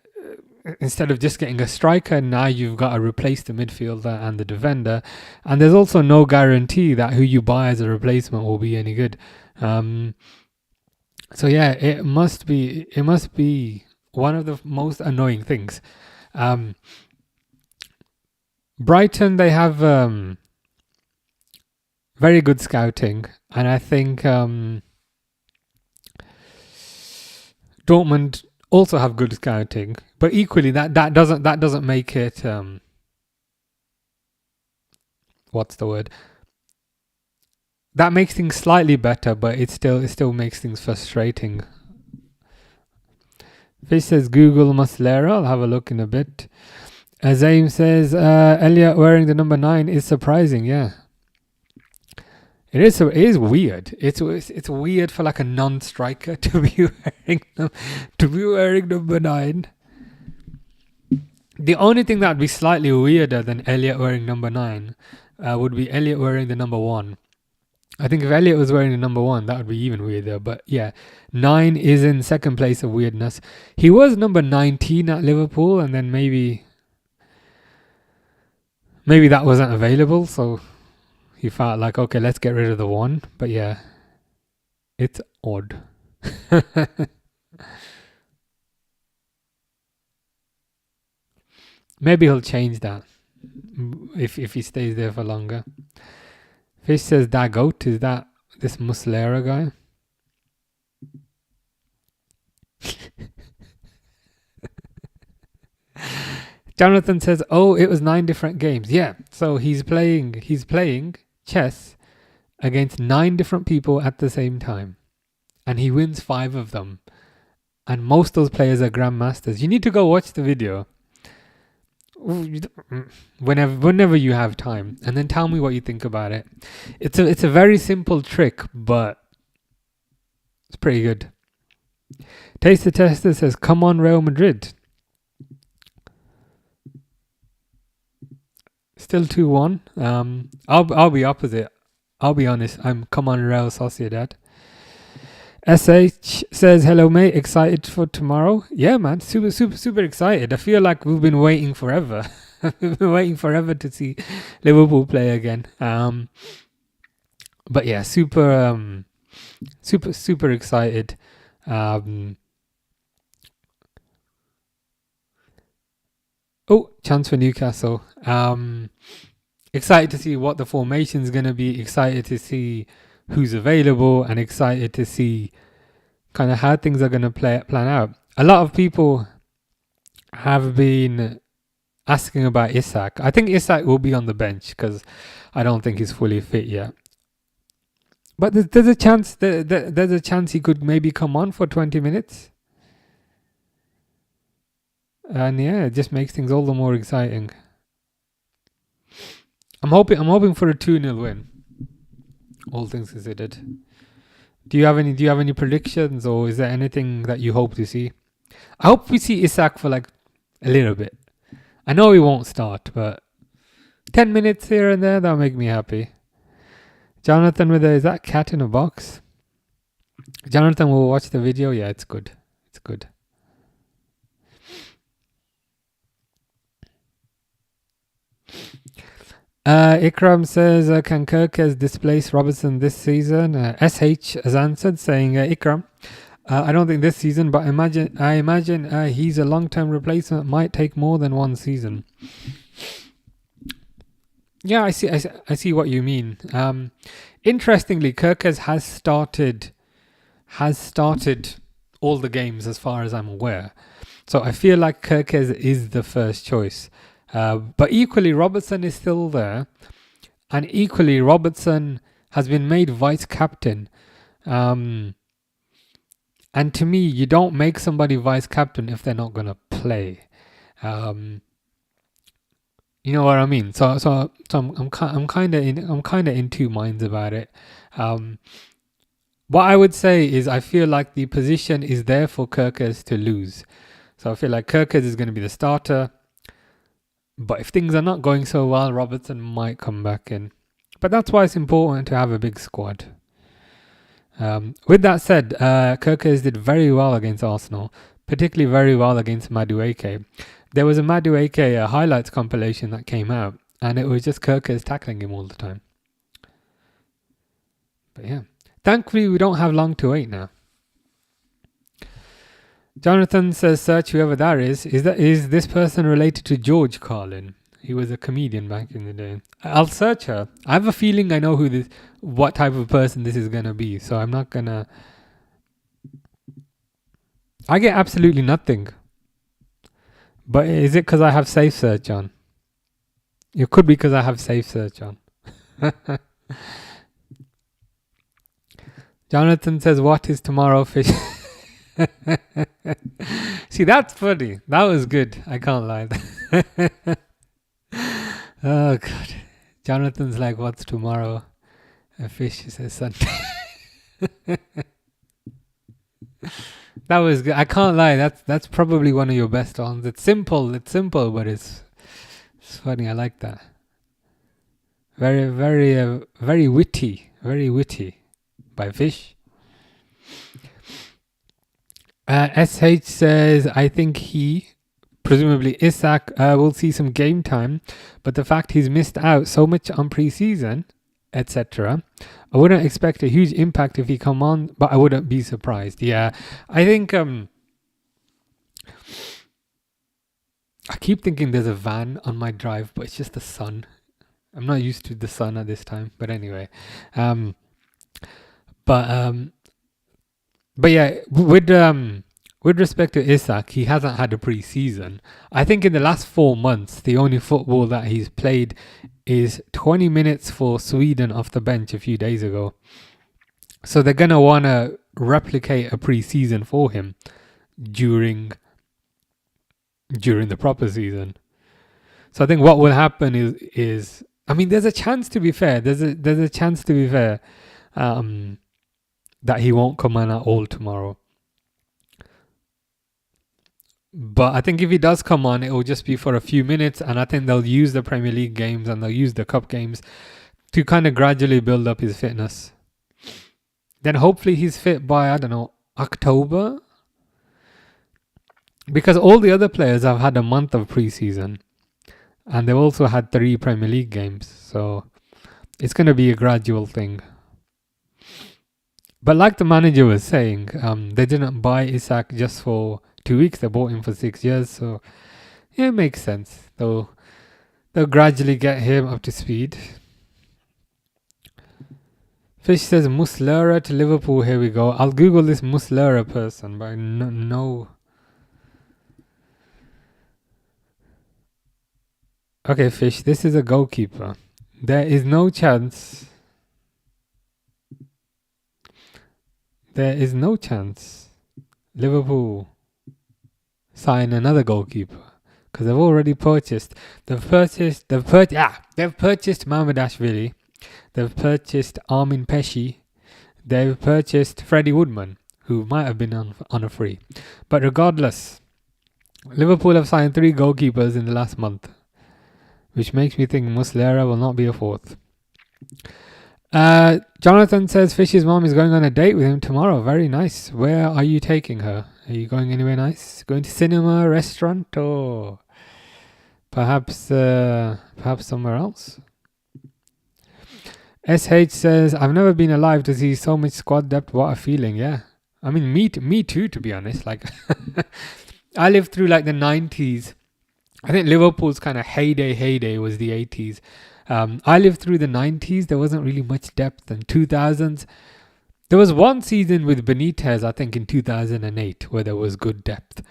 [SPEAKER 1] instead of just getting a striker, now you've got to replace the midfielder and the defender, and there's also no guarantee that who you buy as a replacement will be any good. So yeah, it must be one of the most annoying things. Brighton, they have very good scouting, and I think Dortmund also have good scouting, but equally that doesn't make it what's the word? That makes things slightly better, but it still makes things frustrating. Fish says Google Muslera. I'll have a look in a bit. Zaim says Elliot wearing the number 9 is surprising. Yeah, it is weird. It's weird for like a non-striker to be wearing number 9. The only thing that would be slightly weirder than Elliot wearing number 9 would be Elliot wearing the number 1. I think if Elliot was wearing the number 1, that would be even weirder. But yeah, 9 is in second place of weirdness. He was number 19 at Liverpool, and then maybe that wasn't available, so he felt like, okay, let's get rid of the 1. But yeah, it's odd. Maybe he'll change that if he stays there for longer. Fish says Dagoat, is that this Muslera guy? Jonathan says, oh, it was 9 different games. Yeah, so he's playing chess against 9 different people at the same time, and he wins 5 of them, and most of those players are grandmasters. You need to go watch the video whenever you have time, and then tell me what you think about it. It's a very simple trick, but it's pretty good. Taste the Tester says, come on Real Madrid. Still 2-1. I'll be opposite. I'll be honest, I'm come on Real Sociedad. SH says, hello mate, excited for tomorrow? Yeah man, super excited. I feel like we've been waiting forever. We've been waiting forever to see Liverpool play again. But yeah, super excited. Chance for Newcastle. Excited to see what the formation is going to be, excited to see who's available, and excited to see kind of how things are going to plan out. A lot of people have been asking about Isak. I think Isak will be on the bench because I don't think he's fully fit yet. But there's a chance there's a chance he could maybe come on for 20 minutes. And yeah, it just makes things all the more exciting. I'm hoping for a 2-0 win. All things considered. Do you have any predictions, or is there anything that you hope to see? I hope we see Isak for like a little bit. I know he won't start, but 10 minutes here and there, that'll make me happy. Jonathan with is that cat in a box? Jonathan will watch the video. Yeah, it's good. It's good. Ikram says, can Kirkes displace Robertson this season? SH has answered saying, Ikram, I don't think this season, but I imagine he's a long-term replacement. Might take more than one season. Yeah, I see what you mean. Interestingly, Kirkes has started all the games as far as I'm aware. So I feel like Kirkes is the first choice. But equally, Robertson is still there. And equally, Robertson has been made vice-captain. And to me, you don't make somebody vice-captain if they're not going to play. You know what I mean? So I'm kind of in two minds about it. What I would say is I feel like the position is there for Kirkes to lose. So I feel like Kirkes is going to be the starter. But if things are not going so well, Robertson might come back in. But that's why it's important to have a big squad. With that said, Kirkes did very well against Arsenal, particularly very well against Madueke. There was a Madueke highlights compilation that came out, and it was just Kirkes tackling him all the time. But yeah, thankfully we don't have long to wait now. Jonathan says, search whoever that is. Is this person related to George Carlin? He was a comedian back in the day. I'll search her. I have a feeling I know what type of person this is going to be. So I'm not going to... I get absolutely nothing. But is it because I have safe search on? It could be because I have safe search on. Jonathan says, what is tomorrow fish? See, that's funny. That was good. I can't lie. Oh, God. Jonathan's like, what's tomorrow? A fish says Sunday. That was good. I can't lie. That's probably one of your best ones. It's simple, but it's funny. I like that. Very, very, very witty. Very witty. By Fish. SH says, I think he, presumably Isak, will see some game time, but the fact he's missed out so much on pre-season, etc., I wouldn't expect a huge impact if he come on, but I wouldn't be surprised. Yeah, I think I keep thinking there's a van on my drive, but it's just the sun. I'm not used to the sun at this time, but anyway. But yeah, with respect to Isak, he hasn't had a pre-season. I think in the last 4 months, the only football that he's played is 20 minutes for Sweden off the bench a few days ago. So they're going to want to replicate a pre-season for him during the proper season. So I think what will happen is I mean, there's a chance, to be fair. There's a chance, to be fair, that he won't come on at all tomorrow. But I think if he does come on, it will just be for a few minutes, and I think they'll use the Premier League games and they'll use the Cup games to kind of gradually build up his fitness. Then hopefully he's fit by, I don't know, October. Because all the other players have had a month of pre-season, and they've also had 3 Premier League games. So it's going to be a gradual thing. But like the manager was saying, they didn't buy Isak just for 2 weeks. They bought him for 6 years. So yeah, it makes sense. They'll gradually get him up to speed. Fish says Muslera to Liverpool. Here we go. I'll Google this Muslera person, but no. Okay, Fish, this is a goalkeeper. There is no chance. Liverpool sign another goalkeeper because they've already purchased. They've purchased Mamardashvili. They've purchased Armin Pesci. They've purchased Freddie Woodman, who might have been on a free. But regardless, Liverpool have signed 3 goalkeepers in the last month. which makes me think Muslera will not be a fourth. Jonathan says Fish's mom is going on a date with him tomorrow. Very nice. Where are you taking her? Are you going anywhere nice? Going to cinema, restaurant, or perhaps somewhere else? SH says, I've never been alive to see so much squad depth. What a feeling. Yeah. I mean, me too, to be honest. Like, I lived through like the 90s. I think Liverpool's kind of heyday was the 80s. I lived through the 90s. There wasn't really much depth. And 2000s. There was one season with Benitez, I think in 2008, where there was good depth.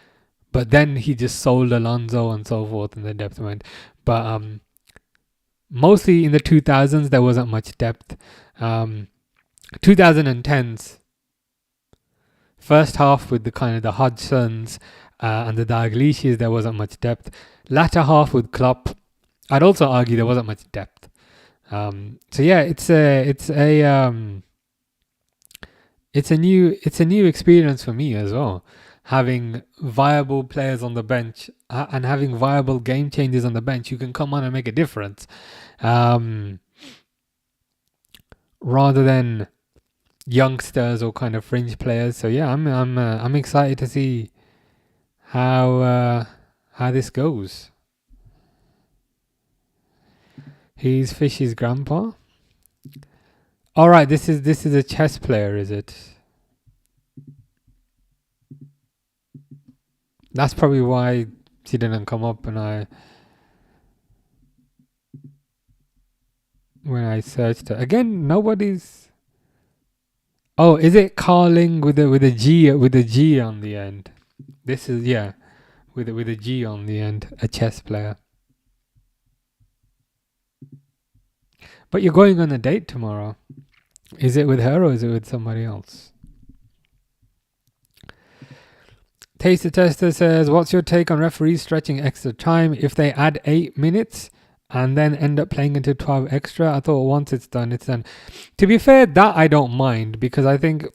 [SPEAKER 1] But then he just sold Alonso and so forth, and the depth went. But mostly in the 2000s, there wasn't much depth. 2010s, first half with the kind of the Hodgsons and the Dalglishis, there wasn't much depth. Latter half with Klopp, I'd also argue there wasn't much depth. So yeah, it's a new experience for me as well. Having viable players on the bench and having viable game changers on the bench who can come on and make a difference, rather than youngsters or kind of fringe players. So yeah, I'm excited to see how this goes. He's Fish's grandpa. All right, this is a chess player, is it? That's probably why she didn't come up when I searched her. Again, nobody's. Oh, is it Carling with a G on the end? This is with a G on the end, a chess player. But you're going on a date tomorrow. Is it with her or is it with somebody else? Taster Tester says, what's your take on referees stretching extra time if they add 8 minutes and then end up playing into 12 extra? I thought once it's done, it's done. To be fair, that I don't mind, because I think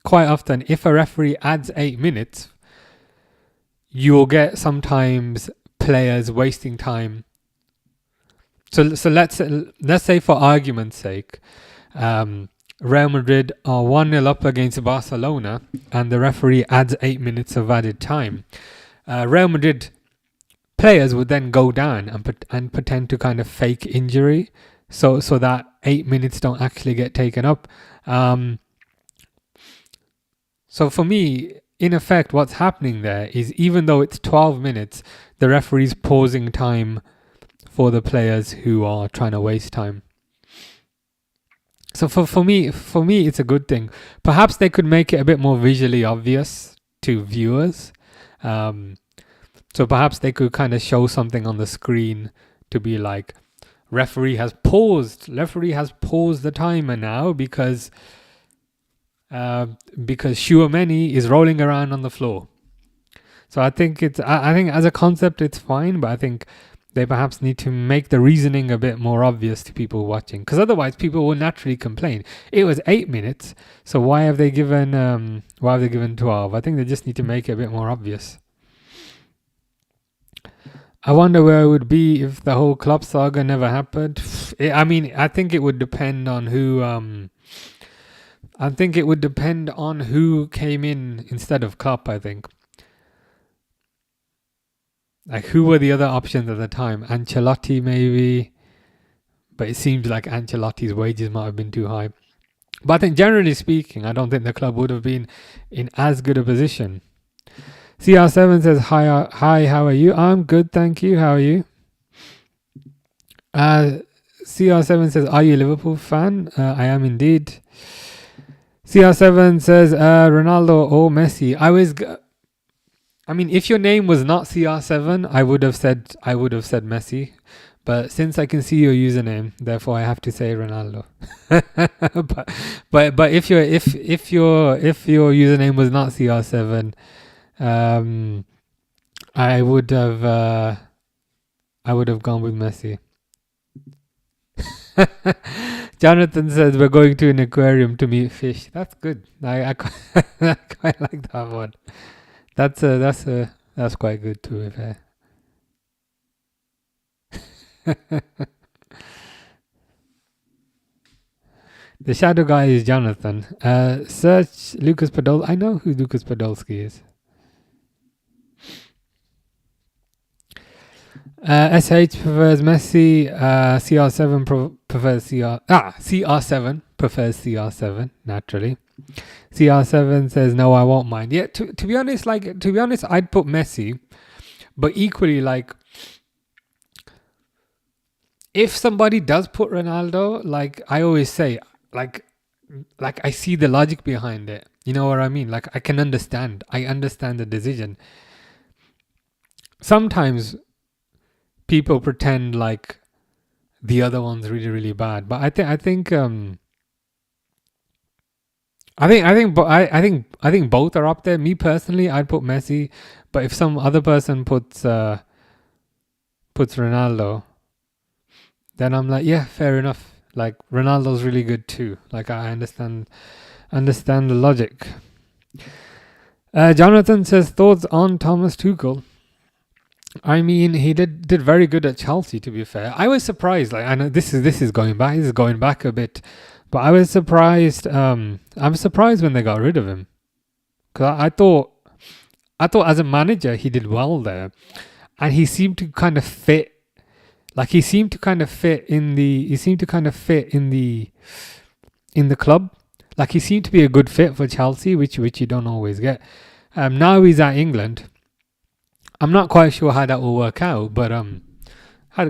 [SPEAKER 1] quite often if a referee adds 8 minutes, you'll get sometimes players wasting time. So let's say for argument's sake, Real Madrid are 1-0 up against Barcelona and the referee adds 8 minutes of added time. Real Madrid players would then go down and pretend to kind of fake injury so that 8 minutes don't actually get taken up. So for me, in effect, what's happening there is, even though it's 12 minutes, the referee's pausing time for the players who are trying to waste time. So for me, it's a good thing. Perhaps they could make it a bit more visually obvious to viewers. So perhaps they could kind of show something on the screen to be like, referee has paused the timer now because Chouameni is rolling around on the floor. So I think as a concept it's fine, but I think they perhaps need to make the reasoning a bit more obvious to people watching, because otherwise people will naturally complain. It was 8 minutes, so why have they given 12? I think they just need to make it a bit more obvious. I wonder where it would be if the whole Klopp saga never happened. I think it would depend on who. I think it would depend on who came in instead of Klopp. I think. Like, who were the other options at the time? Ancelotti, maybe. But it seems like Ancelotti's wages might have been too high. But I think, generally speaking, I don't think the club would have been in as good a position. CR7 says, hi, how are you? I'm good, thank you. How are you? CR7 says, are you a Liverpool fan? I am indeed. CR7 says, Ronaldo or Messi? If your name was not CR7, I would have said Messi, but since I can see your username, therefore I have to say Ronaldo. but if your username was not CR7, I would have gone with Messi. Jonathan says we're going to an aquarium to meet fish. That's good. I quite like that one. That's quite good, to be fair. The shadow guy is Jonathan. Search Lucas Podolski. I know who Lucas Podolski is. SH prefers Messi. CR7 prefers CR7 prefers CR7 naturally. CR7 says no, I won't mind. Yeah, to be honest, I'd put Messi, but equally, like, if somebody does put Ronaldo, like I always say, like I see the logic behind it. You know what I mean? Like I can understand. I understand the decision. Sometimes people pretend like the other one's really, really bad, but I think both are up there. Me personally, I'd put Messi, but if some other person puts Ronaldo, then I'm like, yeah, fair enough. Like Ronaldo's really good too. Like I understand the logic. Jonathan says thoughts on Thomas Tuchel. I mean, he did very good at Chelsea. To be fair, I was surprised. Like I know this is going back. This is going back a bit, but I was surprised. I'm surprised when they got rid of him, because I thought as a manager he did well there, and he seemed to kind of fit. Like he seemed to kind of fit in the club. Like he seemed to be a good fit for Chelsea, which you don't always get. Now he's at England. I'm not quite sure how that will work out, but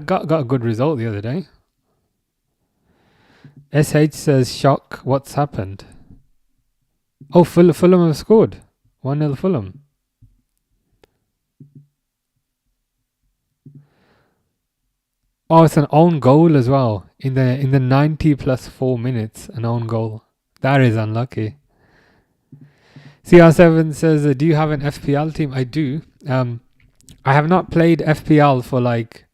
[SPEAKER 1] got a good result the other day. SH says shock. What's happened? Oh, Fulham have scored 1-0 Fulham. Oh, it's an own goal as well in the 90 plus 4 minutes. An own goal. That is unlucky. CR7 says, do you have an FPL team? I do. I have not played FPL for like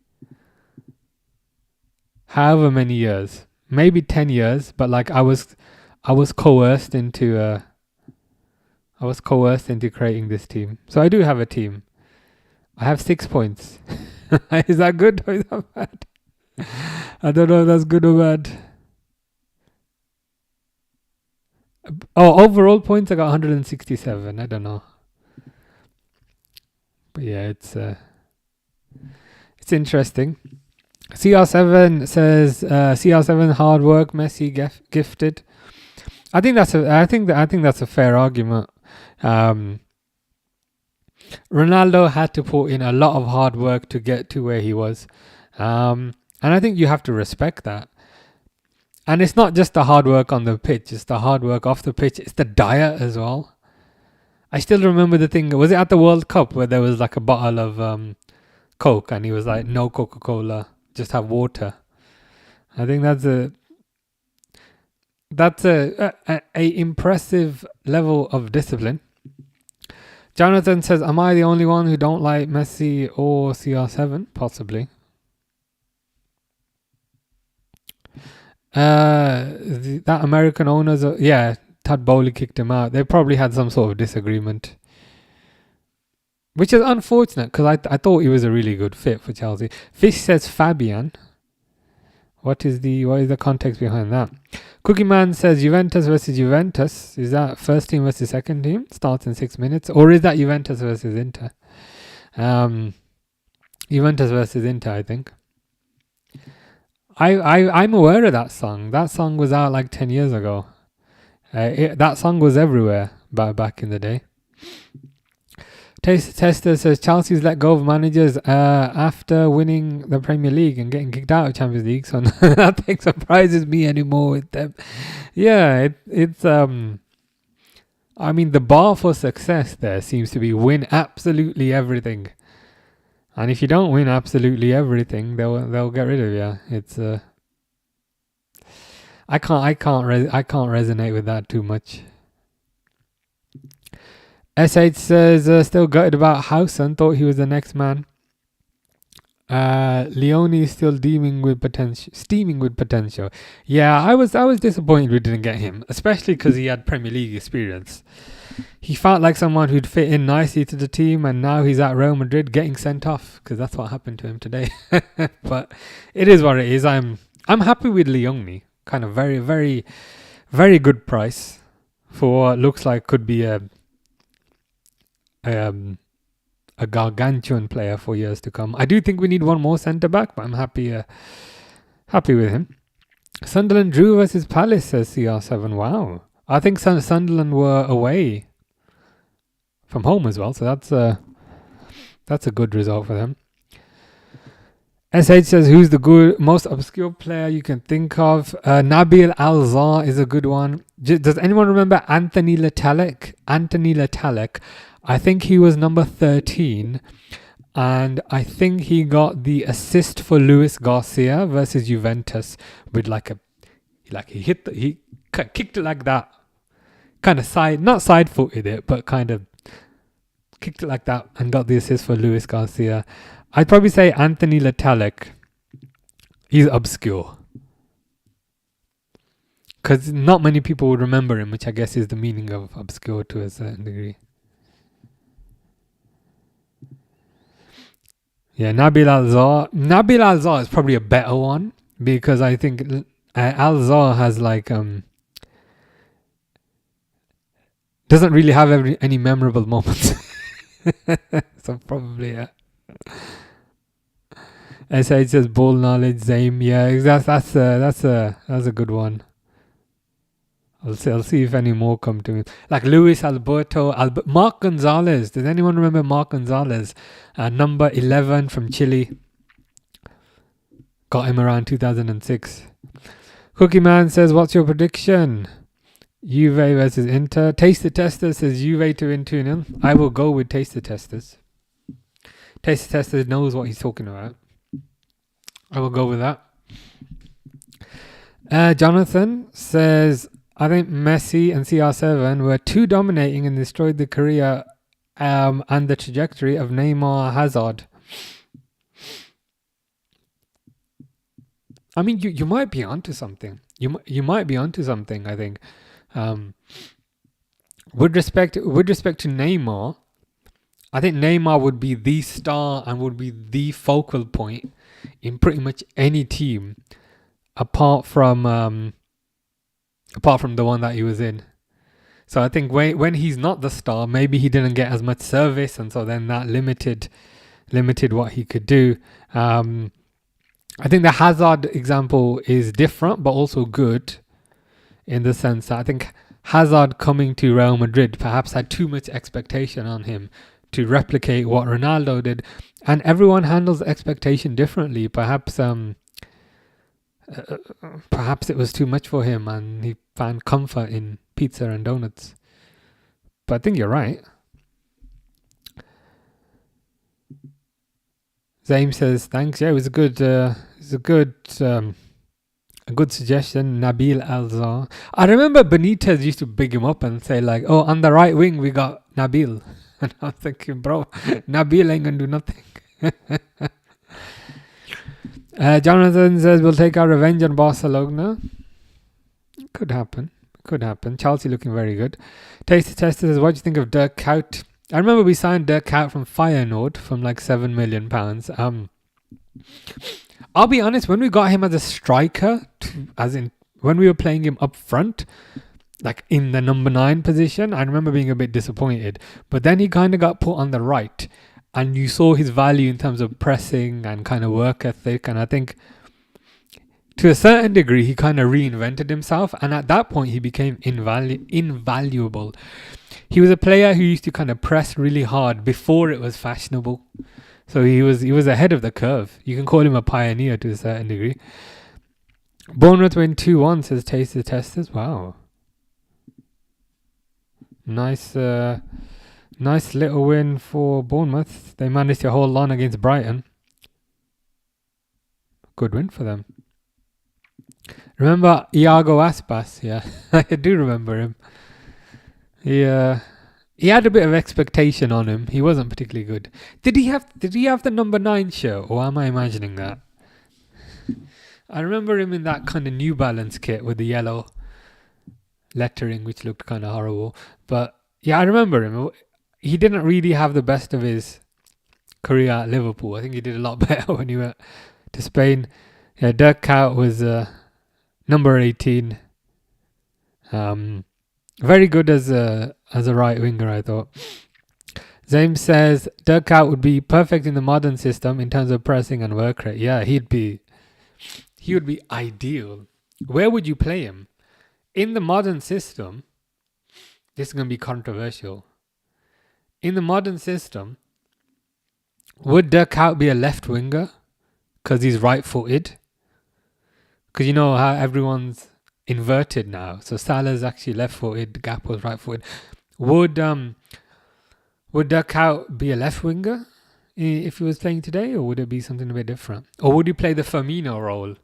[SPEAKER 1] however many years, maybe 10 years, but like I was coerced into creating this team. So I do have a team. I have 6 points. Is that good or is that bad? I don't know if that's good or bad. Oh, overall points I got 167. I don't know. But yeah, it's interesting. CR7 says CR7 hard work, Messi gifted. I think that's a fair argument. Ronaldo had to put in a lot of hard work to get to where he was. And I think you have to respect that. And it's not just the hard work on the pitch, it's the hard work off the pitch, it's the diet as well. I still remember the thing, was it at the World Cup where there was like a bottle of Coke and he was like, no Coca-Cola, just have water. I think that's a impressive level of discipline. Jonathan says, am I the only one who don't like Messi or CR7? Possibly. That American owners, Todd Bowley kicked him out. They probably had some sort of disagreement, which is unfortunate because I thought he was a really good fit for Chelsea. Fish says Fabian. What is the context behind that? Cookie Man says Juventus versus Juventus. Is that first team versus second team? Starts in 6 minutes, or is that Juventus versus Inter? Juventus versus Inter, I think. I'm aware of that song. That song was out like 10 years ago. That song was everywhere back in the day. Tester says Chelsea's let go of managers after winning the Premier League and getting kicked out of Champions League, so nothing surprises me anymore with them. Yeah, it's I mean the bar for success there seems to be win absolutely everything. And if you don't win absolutely everything, they'll get rid of you. It's I can't resonate with that too much. SH says still gutted about Howson. Thought he was the next man. Leone is still steaming with potential. Yeah, I was disappointed we didn't get him, especially because he had Premier League experience. he felt like someone who'd fit in nicely to the team, and now he's at Real Madrid getting sent off because that's what happened to him today. But it is what it is. I'm happy with Liungmi. Kind of very, very, very good price for what looks like could be a gargantuan player for years to come. I do think we need one more centre back, but I'm happy with him. Sunderland drew versus Palace, says CR7. Wow. I think Sunderland were away from home as well, so that's a good result for them. SH says, who's the most obscure player you can think of? Nabil Alzar is a good one. Does anyone remember Anthony Letalek? Anthony Letalek. I think he was number 13, and I think he got the assist for Luis Garcia versus Juventus with he kicked it like that, kind of not side-footed it, but kind of kicked it like that and got the assist for Luis Garcia. I'd probably say Anthony Letalek. He's obscure because not many people would remember him, which I guess is the meaning of obscure to a certain degree. Yeah, Nabil Alzar. Nabil Alzar is probably a better one because I think Alzar has doesn't really have any memorable moments. So probably SH says ball knowledge, Zaim. Yeah, that's a good one. I'll see if any more come to me. Like Luis Alberto, Mark Gonzalez. Does anyone remember Mark Gonzalez? Number 11 from Chile. Got him around 2006. Cookie Man says, what's your prediction? Juve versus Inter. Taste the Tester says Juve to win 2-0. I will go with Taste the Testers. Taste the Tester knows what he's talking about. I will go with that. Jonathan says, I think Messi and CR7 were too dominating and destroyed the career and the trajectory of Neymar Hazard. I mean, you might be onto something. You might be onto something, I think. With respect to Neymar, I think Neymar would be the star and would be the focal point in pretty much any team apart from the one that he was in. So I think when he's not the star, maybe he didn't get as much service, and so then that limited what he could do. I think the Hazard example is different, but also good in the sense that I think Hazard coming to Real Madrid perhaps had too much expectation on him to replicate what Ronaldo did, and everyone handles expectation differently. Perhaps it was too much for him and he found comfort in pizza and donuts. But I think you're right. Zaim says thanks. Yeah, it was a good suggestion. Nabil Alzar. I remember Benitez used to big him up and say like, oh, on the right wing we got Nabil. And I'm thinking, bro, Nabil ain't gonna do nothing. Jonathan says we'll take our revenge on Barcelona. Could happen. Chelsea looking very good. Tasty Tester says, what do you think of Dirk Kuyt? I remember we signed Dirk Kuyt from Feyenoord from like £7 million. I'll be honest, when we got him as a striker, as in when we were playing him up front, like in the number 9 position, I remember being a bit disappointed. But then he kind of got put on the right, and you saw his value in terms of pressing and kind of work ethic. And I think to a certain degree, he kind of reinvented himself. And at that point, he became invaluable. He was a player who used to kind of press really hard before it was fashionable. So he was ahead of the curve. You can call him a pioneer to a certain degree. Bournemouth win 2-1, says Taste the Testers. Wow. Nice little win for Bournemouth. They managed to hold on against Brighton. Good win for them. Remember Iago Aspas? Yeah, I do remember him. He had a bit of expectation on him. He wasn't particularly good. Did he have the number 9 shirt, or am I imagining that? I remember him in that kind of New Balance kit with the yellow lettering, which looked kind of horrible. But Yeah, I remember him. He didn't really have the best of his career at Liverpool. I think he did a lot better when he went to Spain. Yeah, Dirk Kuyt was number 18. Um, very good as a right winger, I thought. James says Dirk Kuyt would be perfect in the modern system in terms of pressing and work rate. Yeah, he would be ideal. Where would you play him? In the modern system, this is going to be controversial. In the modern system, would Dirk Kuyt be a left winger because he's right-footed? Because you know how everyone's inverted now. So Salah's actually left-footed, Gakpo's right-footed. Would Dirk Kuyt be a left winger if he was playing today, or would it be something a bit different? Or would he play the Firmino role?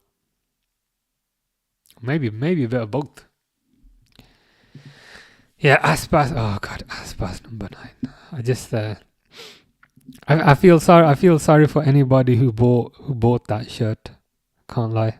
[SPEAKER 1] Maybe a bit of both. Yeah, Aspas. Oh God, Aspas number 9. I just I feel sorry. I feel sorry for anybody who bought that shirt. Can't lie.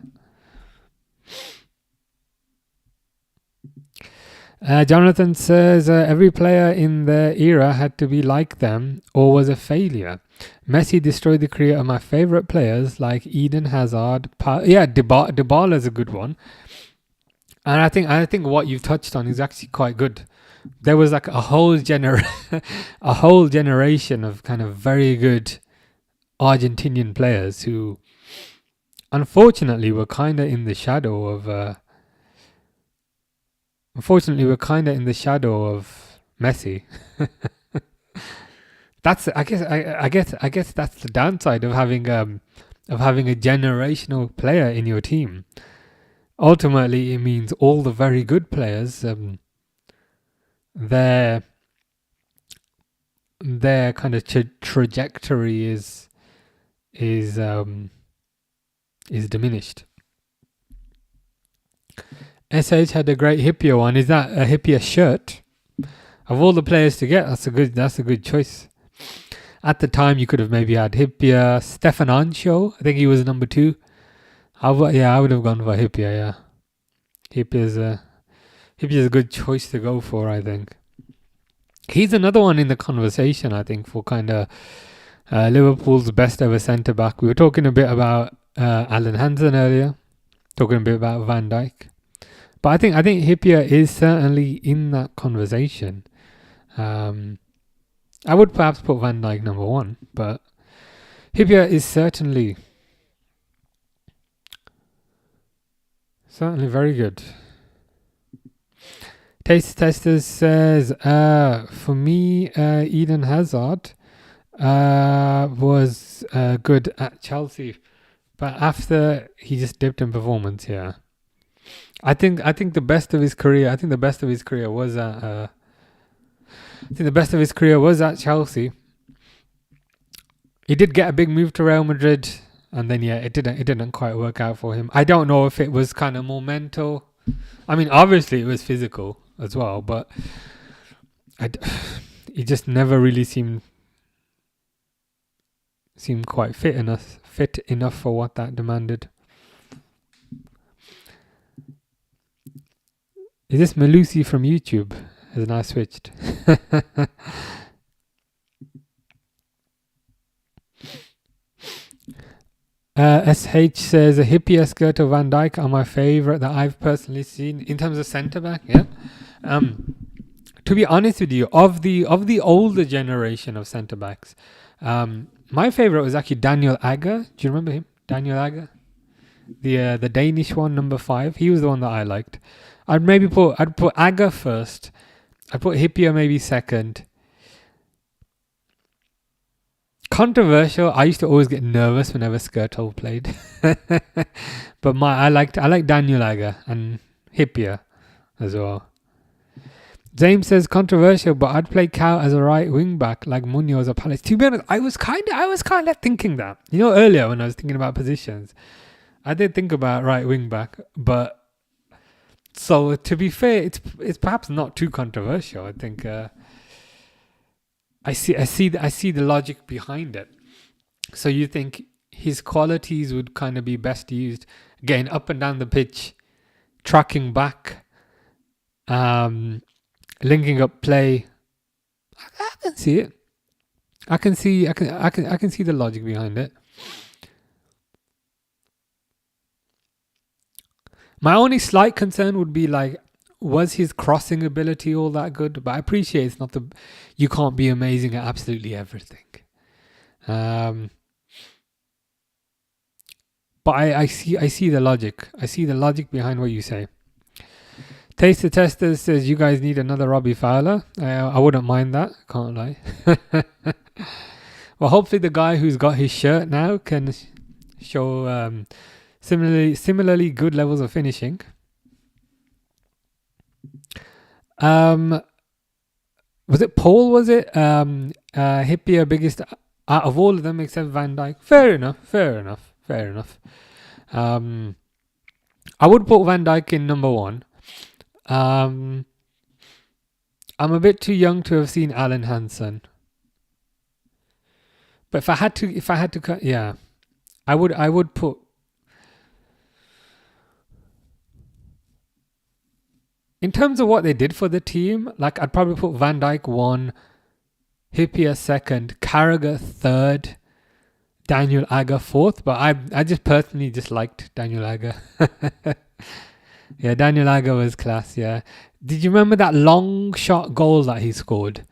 [SPEAKER 1] Jonathan says every player in their era had to be like them or was a failure. Messi destroyed the career of my favorite players like Eden Hazard. Dybala is a good one. And I think what you've touched on is actually quite good. There was like a whole generation of kind of very good Argentinian players who unfortunately were kind of in the shadow of Messi. That's I guess that's the downside of having a generational player in your team. Ultimately, it means all the very good players, their kind of trajectory is diminished. SH had a great Hippier one. Is that a Hippier shirt? Of all the players to get, that's a good choice. At the time, you could have maybe had Hippier, Stefan Ancho. I think he was number 2. I would have gone for Hippier. Yeah, Hippier's a good choice to go for. I think he's another one in the conversation. I think for kind of Liverpool's best ever centre back. We were talking a bit about Alan Hansen earlier, talking a bit about Van Dijk, but I think Hippier is certainly in that conversation. I would perhaps put Van Dijk number 1, but Hippier is certainly very good. Taste Testers says, for me, Eden Hazard was good at Chelsea, but after he just dipped in performance. Yeah, I think the best of his career. Was at. I think the best of his career was at Chelsea. He did get a big move to Real Madrid, and then it didn't quite work out for him. I don't know if it was kind of more mental. I mean, obviously it was physical as well, but he just never really seemed quite fit enough for what that demanded. Is this Malusi from YouTube? Has now switched. SH says a Hippier skirt of Van Dijk are my favourite that I've personally seen in terms of centre back. Yeah. To be honest with you, of the older generation of centre backs, my favourite was actually Daniel Agger. Do you remember him? Daniel Agger, the Danish one, number 5. He was the one that I liked. I'd put Agger first. I'd put Hippier maybe second. Controversial. I used to always get nervous whenever Skirtle played, but I like Daniel Agger and Hippier as well. James says controversial, but I'd play Kuyt as a right wing back like Munoz or Palace. To be honest, I was kind of thinking that. You know, earlier when I was thinking about positions, I did think about right wing back, but so to be fair, it's perhaps not too controversial. I think. I see the logic behind it. So you think his qualities would kind of be best used getting up and down the pitch, tracking back, linking up play, I can see it. I can see the logic behind it. My only slight concern would be like, was his crossing ability all that good? But I appreciate it's not you can't be amazing at absolutely everything. But I see the logic. I see the logic behind what you say. Taste the Tester says you guys need another Robbie Fowler. I wouldn't mind that. Can't lie. Well, hopefully the guy who's got his shirt now can show similarly good levels of finishing. Was it Paul? Was it Hippier biggest out of all of them except Van Dijk? Fair enough. I would put Van Dijk in number one. I'm a bit too young to have seen Alan Hansen. But if I had to cut, yeah, I would put. In terms of what they did for the team, like I'd probably put Van Dijk 1, Hippier 2nd, Carragher 3rd, Daniel Agger 4th. But I just personally just liked Daniel Agger. Yeah, Daniel Agger was class. Yeah, did you remember that long shot goal that he scored?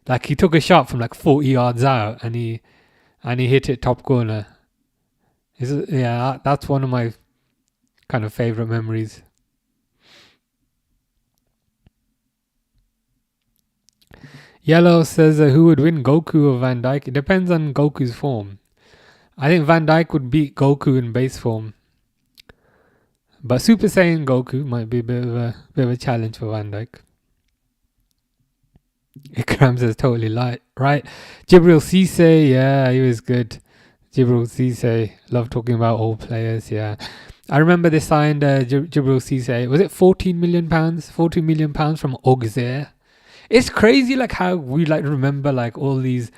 [SPEAKER 1] Like he took a shot from like 40 yards out and he hit it top corner. Yeah, that's one of my kind of favorite memories. Yellow says who would win, Goku or Van Dijk? It depends on Goku's form. I think Van Dijk would beat Goku in base form. But Super Saiyan Goku might be a bit of a challenge for Van Dijk. Ikram says totally right. Jibril Cisse, yeah, he was good. Jibril Cisse, love talking about old players, yeah. I remember they signed Jibril Cisse. Was it £14 million? £14 million from Auxerre. It's crazy like how we like remember like all these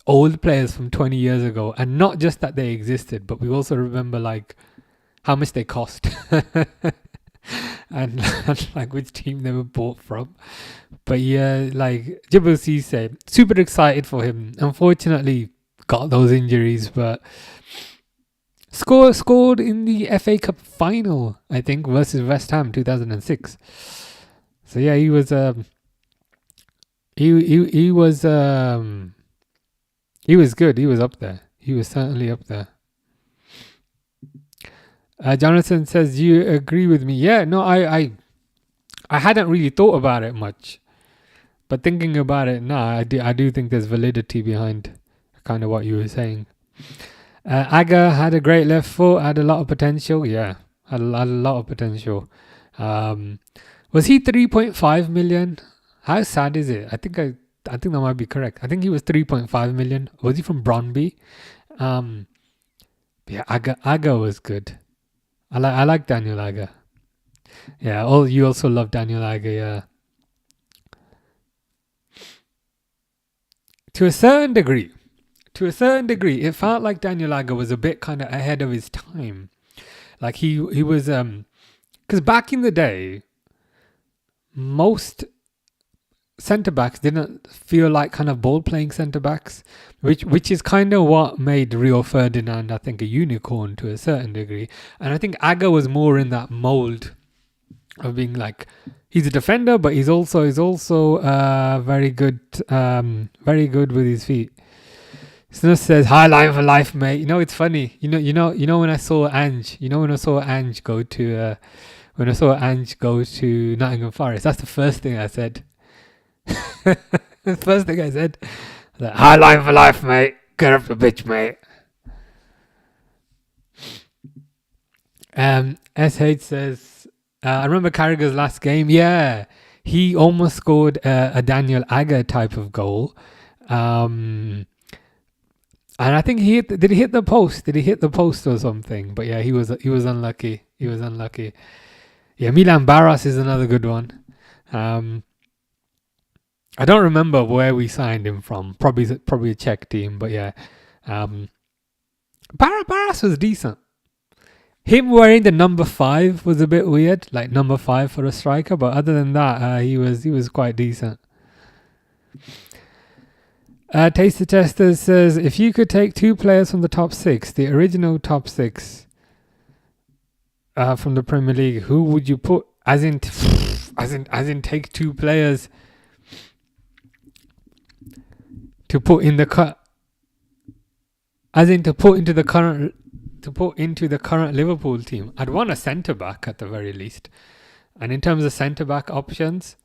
[SPEAKER 1] old players from 20 years ago, and not just that they existed, but we also remember like how much they cost and like which team they were bought from. But yeah, like Jibril Cisse, super excited for him. Unfortunately, got those injuries, but scored in the FA Cup final, I think, versus West Ham 2006. So yeah, he was he was good. He was up there. He was certainly up there. Jonathan says, do you agree with me? Yeah, no, I hadn't really thought about it much, but thinking about it now, I do think there's validity behind kind of what you were saying. Aga had a great left foot, had a lot of potential. Yeah, had a lot of potential. Was he 3.5 million? How sad is it? I think that might be correct. I think he was 3.5 million. Was he from Brøndby? Yeah, Aga was good. I like Daniel Agger. Yeah, you also love Daniel Agger, yeah. To a certain degree, it felt like Daniel Agger was a bit kind of ahead of his time. Like he was, because back in the day, most centre-backs didn't feel like kind of ball-playing centre-backs, which is kind of what made Rio Ferdinand, I think, a unicorn to a certain degree. And I think Agger was more in that mould of being like, he's a defender, but he's also very good with his feet. Snus says, high line for life, mate. You know, it's funny. You know when I saw Ange go to Nottingham Forest, that's the first thing I said. The first thing I said, like, high line for life, mate. Get up the bitch, mate. SH says, I remember Carragher's last game. Yeah, he almost scored a Daniel Agger type of goal. And I think did he hit the post? Did he hit the post or something? But yeah, he was unlucky. Yeah, Milan Barros is another good one. I don't remember where we signed him from. Probably a Czech team, but yeah. Barros was decent. Him wearing the number 5 was a bit weird, like number 5 for a striker. But other than that, he was quite decent. Taster Tester says, if you could take 2 players from the top 6, the original top 6 from the Premier League, who would you put? As in take 2 players to put in the cut. As in to put into the current Liverpool team. I'd want a centre back at the very least. And in terms of centre back options,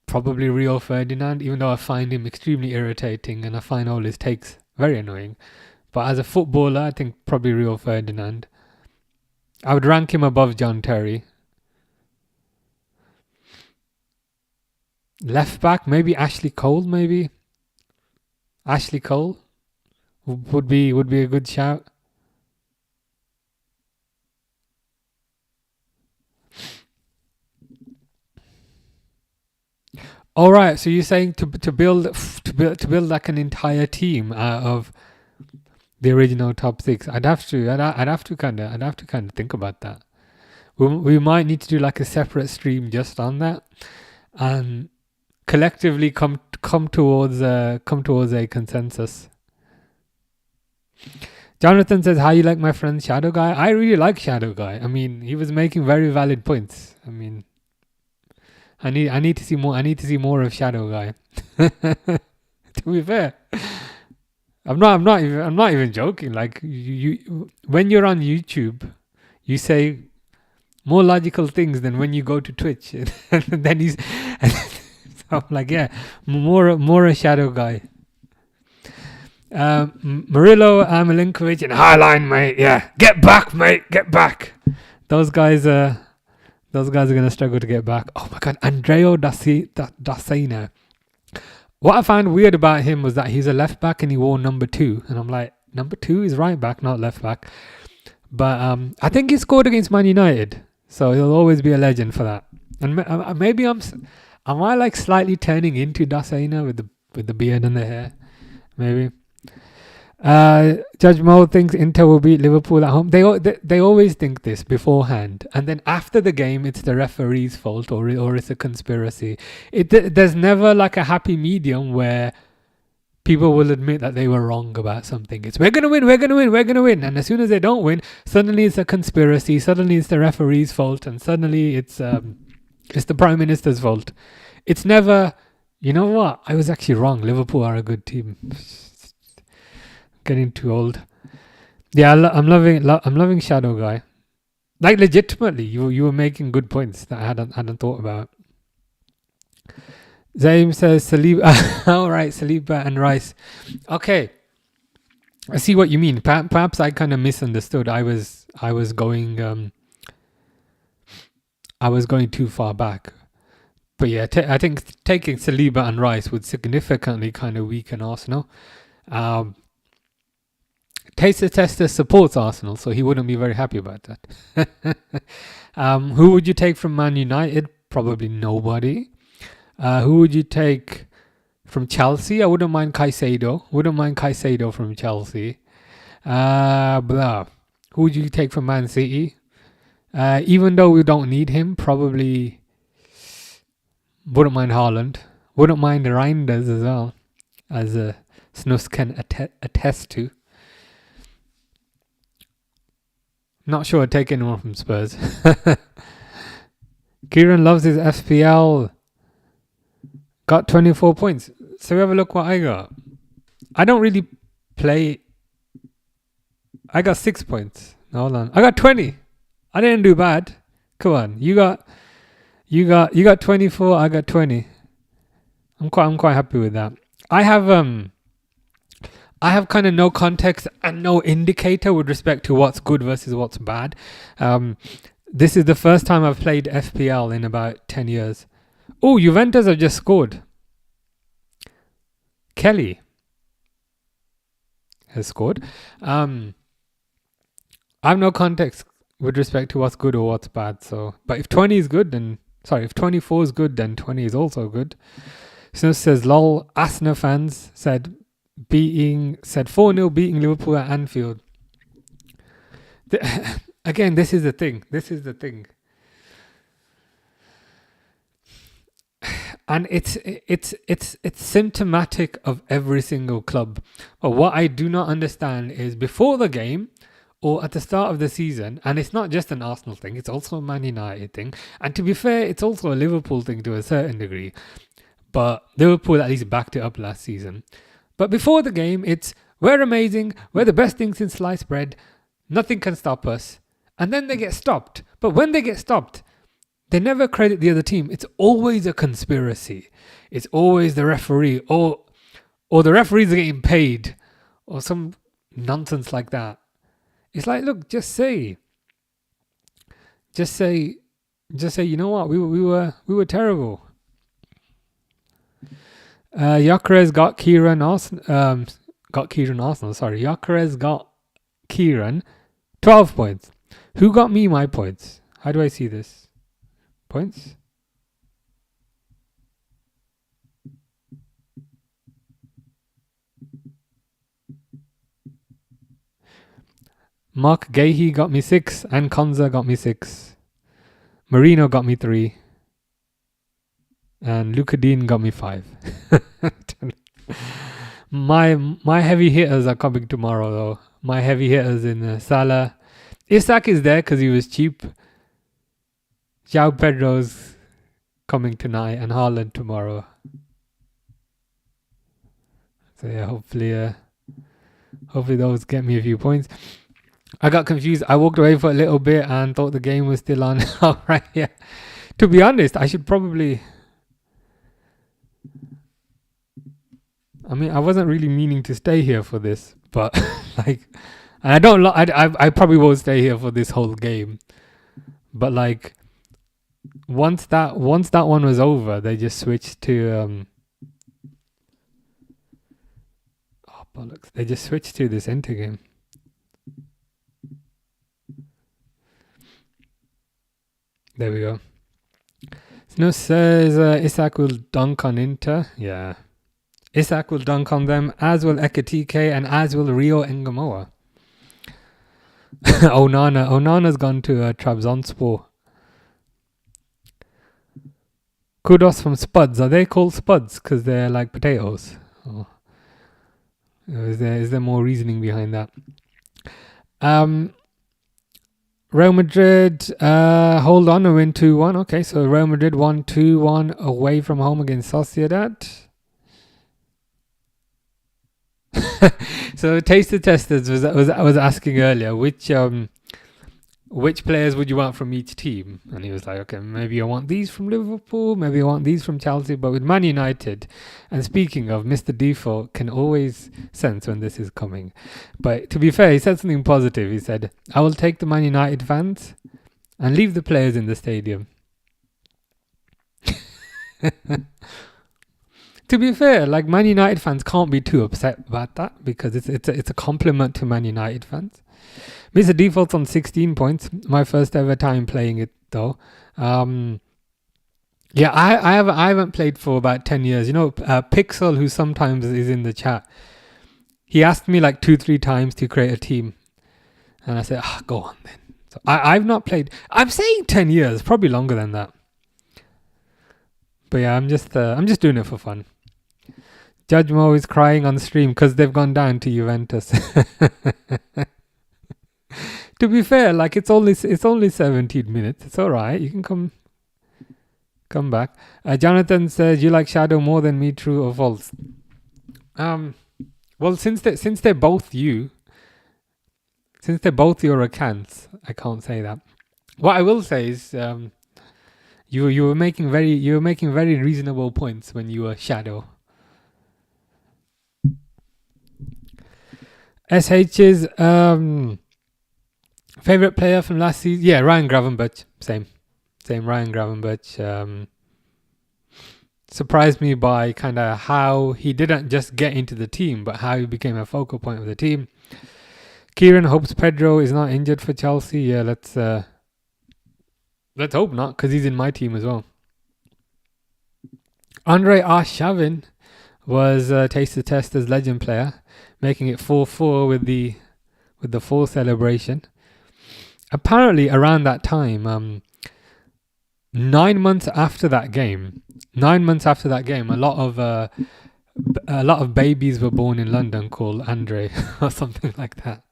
[SPEAKER 1] probably Rio Ferdinand, even though I find him extremely irritating and I find all his takes very annoying. But as a footballer, I think probably Rio Ferdinand. I would rank him above John Terry. Left back, maybe Ashley Cole, Ashley Cole would be a good shout. All right, so you're saying to build like an entire team out of the original top 6. I'd have to kind of think about that. We might need to do like a separate stream just on that, and collectively come towards a consensus. Jonathan says, "How you like my friend Shadow Guy?" I really like Shadow Guy. I mean, he was making very valid points. I mean, I need to see more. I need to see more of Shadow Guy. To be fair, I'm not even joking. Like you when you're on YouTube, you say more logical things than when you go to Twitch. And then he's so I'm like, yeah, more a Shadow Guy. Murillo, Milinkovic, and Highline, mate. Yeah, get back, mate. Get back. Those guys are gonna struggle to get back. Oh my God, Andreo Dassina. What I found weird about him was that he's a left back and he wore number 2, and I'm like, number 2 is right back, not left back. But I think he scored against Man United, so he'll always be a legend for that. And maybe am I like slightly turning into Dassina with the beard and the hair, maybe. Judge Mo thinks Inter will beat Liverpool at home. They always think this beforehand, and then after the game, it's the referee's fault or it's a conspiracy. There's never like a happy medium where people will admit that they were wrong about something. It's we're gonna win, and as soon as they don't win, suddenly it's a conspiracy. Suddenly it's the referee's fault, and suddenly it's the Prime Minister's fault. It's never, you know what? I was actually wrong. Liverpool are a good team. Getting too old. Yeah, I'm loving Shadow Guy. Like legitimately, you were making good points that I hadn't thought about. Zaim says Saliba. All right, Saliba and Rice. Okay, I see what you mean. Perhaps I kind of misunderstood. I was going too far back. But yeah, I think taking Saliba and Rice would significantly kind of weaken Arsenal. Taster Tester supports Arsenal, so he wouldn't be very happy about that. Who would you take from Man United? Probably nobody. Who would you take from Chelsea? I wouldn't mind Caicedo from Chelsea. Who would you take from Man City? Even though we don't need him, probably wouldn't mind Haaland. Wouldn't mind Reinders as well, as Snus can attest to. Not sure I'd take anyone from Spurs. Kieran loves his FPL. Got 24 points. So have a look what I got. I don't really play. I got 6 points. Hold on. I got 20. I didn't do bad. Come on. You got 24. I got 20. I'm quite happy with that. I have kind of no context and no indicator with respect to what's good versus what's bad. This is the first time I've played FPL in about 10 years. Oh, Juventus have just scored. Kelly has scored. I have no context with respect to what's good or what's bad. So, but if 20 is good, if 24 is good, then 20 is also good. So it says, lol, Arsenal fans said 4-0 beating Liverpool at Anfield. Again, this is the thing. and it's symptomatic of every single club. But what I do not understand is before the game or at the start of the season, and it's not just an Arsenal thing, it's also a Man United thing. And to be fair, it's also a Liverpool thing to a certain degree. But Liverpool at least backed it up last season. But before the game, it's we're amazing, we're the best thing since sliced bread, nothing can stop us. And then they get stopped. But when they get stopped, they never credit the other team. It's always a conspiracy. It's always the referee, or the referees are getting paid, or some nonsense like that. It's like, look, just say, you know what, we were terrible. Gyökeres got Kieran Arsenal. Sorry, Gyökeres got Kieran 12 points. Who got me my points? How do I see this? Points. Mark Gahey got me 6 and Konza got me 6. Marino got me 3. And Luka Dean got me 5. My heavy hitters are coming tomorrow though. My heavy hitters in Salah. Isak is there because he was cheap. João Pedro's coming tonight and Haaland tomorrow. So yeah, hopefully those get me a few points. I got confused. I walked away for a little bit and thought the game was still on. All right, yeah. To be honest, I should probably... I mean, I wasn't really meaning to stay here for this, but like, and I probably won't stay here for this whole game. But like, once that one was over, they just switched to oh bollocks! They just switched to this Inter game. There we go. Snow says Isak will dunk on Inter. Yeah. Isak will dunk on them, as will Ekitike, and as will Rio Engamoa. Onana's gone to Trabzonspor. Kudos from Spuds. Are they called Spuds because they're like potatoes? Or is there more reasoning behind that? Real Madrid, hold on, a win 2-1. Okay, so Real Madrid won 2-1 away from home against Sociedad. So Taster Testers was asking earlier which players would you want from each team, and he was like, okay, maybe I want these from Liverpool, maybe I want these from Chelsea, but with Man United, and speaking of, Mr. Default can always sense when this is coming. But to be fair, he said something positive. He said, I will take the Man United fans and leave the players in the stadium. To be fair, like, Man United fans can't be too upset about that because it's a compliment to Man United fans. Mr. Default's on 16 points. My first ever time playing it though. Yeah, I haven't played for about 10 years. You know, Pixel, who sometimes is in the chat, he asked me like 2-3 times to create a team, and I said, go on then. So I've not played. I'm saying 10 years, probably longer than that. But yeah, I'm just doing it for fun. Judge Mo is crying on stream because they've gone down to Juventus. To be fair, like, it's only 17 minutes. It's all right. You can come back. Jonathan says, you like Shadow more than me, true or false? Well, since they're both your accounts, I can't say that. What I will say is, you were making very reasonable points when you were Shadow. SH's favorite player from last season? Yeah, Ryan Gravenberch. Same Ryan Gravenberch. Surprised me by kind of how he didn't just get into the team, but how he became a focal point of the team. Kieran hopes Pedro is not injured for Chelsea. Yeah, let's hope not, because he's in my team as well. Andre Arshavin was Taste the Tester's legend player, making it 4-4 with the 4 celebration. Apparently, around that time, 9 months after that game, a lot of babies were born in London called Andre or something like that.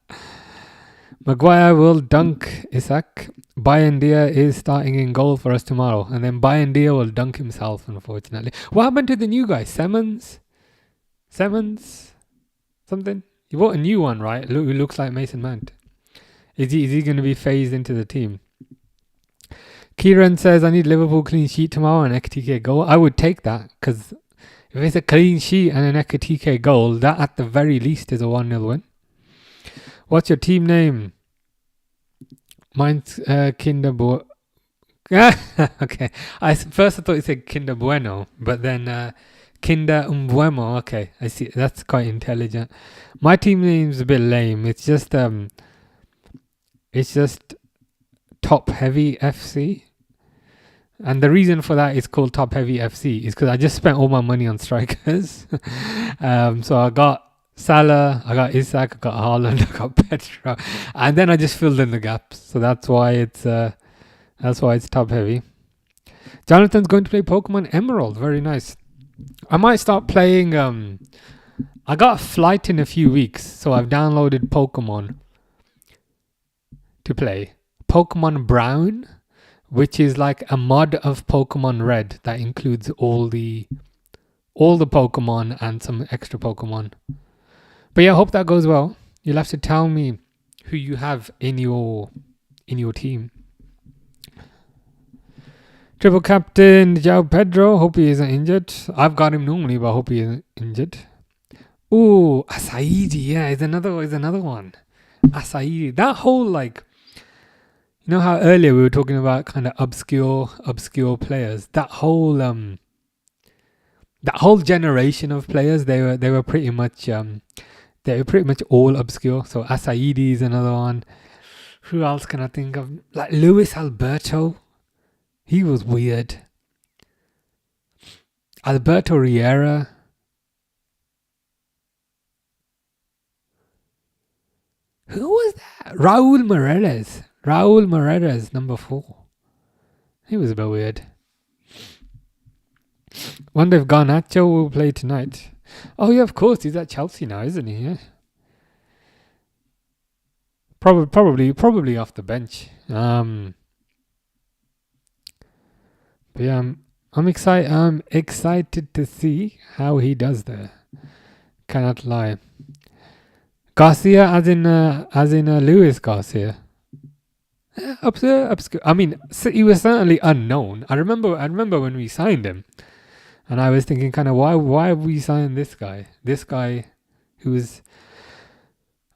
[SPEAKER 1] Maguire will dunk Isak. Bayendia is starting in goal for us tomorrow. And then Bayendia will dunk himself, unfortunately. What happened to the new guy? Simmons? Something? You bought a new one, right? Who looks like Mason Mount. Is he going to be phased into the team? Kieran says, I need Liverpool clean sheet tomorrow and Ekatike goal. I would take that, because if it's a clean sheet and an Ekatike goal, that at the very least is a 1-0 win. What's your team name? Mine's Kinder Bueno. Okay. First I thought you said Kinder Bueno, but then Kinder Bueno. Okay, I see. That's quite intelligent. My team name's a bit lame. It's just Top Heavy FC. And the reason for that is called Top Heavy FC is because I just spent all my money on strikers. So I got Salah, I got Isak, I got Haaland, I got Petra, and then I just filled in the gaps. So that's why it's top heavy. Jonathan's going to play Pokemon Emerald. Very nice. I might start playing. I got a flight in a few weeks, so I've downloaded Pokemon to play. Pokemon Brown, which is like a mod of Pokemon Red that includes all the Pokemon and some extra Pokemon. But yeah, I hope that goes well. You'll have to tell me who you have in your team. Triple captain João Pedro. Hope he isn't injured. I've got him normally, but I hope he isn't injured. Ooh, Asaidi. Yeah, is another one. Asaidi. That whole you know how earlier we were talking about kind of obscure players. That whole generation of players. They were pretty much all obscure. So Asaidi is another one. Who else can I think of? Like Luis Alberto. He was weird. Alberto Riera. Who was that? Raul Moreres, number 4. He was a bit weird. Wonder if Garnacho will play tonight. Oh yeah, of course. He's at Chelsea now, isn't he? Yeah. Probably off the bench. But yeah, I'm excited to see how he does there. Cannot lie. Garcia, as in Luis Garcia. Obscure. I mean, he was certainly unknown. I remember when we signed him, and I was thinking, kind of, why have we signed this guy? This guy, who was,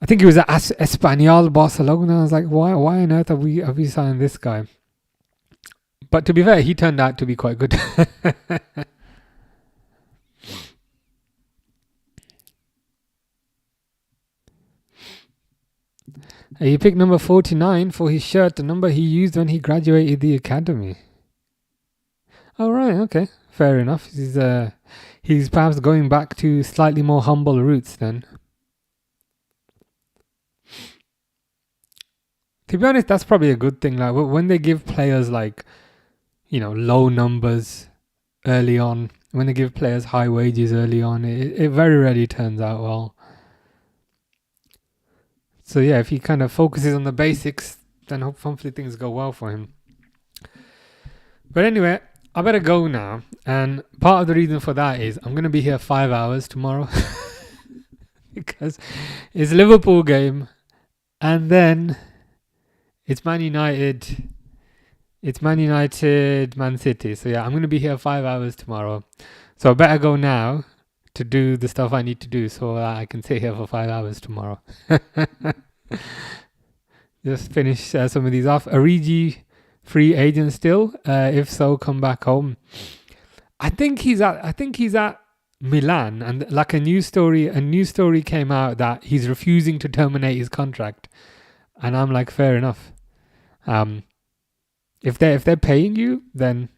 [SPEAKER 1] I think he was at Espanyol Barcelona. I was like, why on earth have we signed this guy? But to be fair, he turned out to be quite good. He picked number 49 for his shirt, the number he used when he graduated the academy. Oh, right, okay. Fair enough. He's perhaps going back to slightly more humble roots then. To be honest, that's probably a good thing. Like when they give players low numbers early on, when they give players high wages early on, it very rarely turns out well. So yeah, if he kind of focuses on the basics, then hopefully things go well for him. But anyway, I better go now. And part of the reason for that is I'm going to be here 5 hours tomorrow. Because it's Liverpool game. And then it's Man United, Man City. So yeah, I'm going to be here 5 hours tomorrow. So I better go now to do the stuff I need to do so that I can sit here for 5 hours tomorrow. Just finish some of these off. Origi, free agent still? If so, come back home. I think he's at Milan, and like a news story came out that he's refusing to terminate his contract, and I'm like, fair enough. If they're paying you, then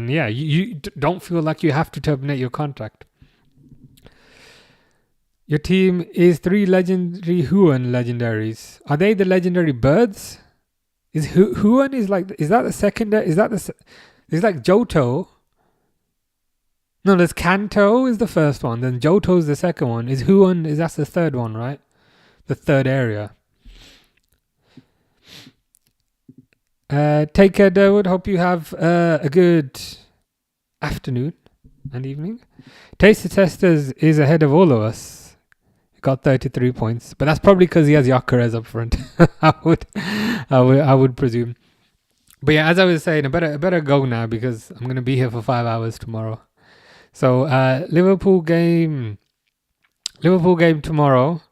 [SPEAKER 1] yeah, you don't feel like you have to terminate your contract. Your team is 3 legendary Huan legendaries. Are they the legendary birds? Is Huan is like, is that the second? Is that the? Is like Johto? No, there's Kanto is the first one. Then Johto is the second one. Is Huan? Is that's the third one, right? The third area. Take care, Dawood. Hope you have a good afternoon and evening. Taste the Testers is ahead of all of us. He got 33 points, but that's probably because he has Gyökeres up front. I would presume. But yeah, as I was saying, I better go now because I'm gonna be here for 5 hours tomorrow. So Liverpool game tomorrow,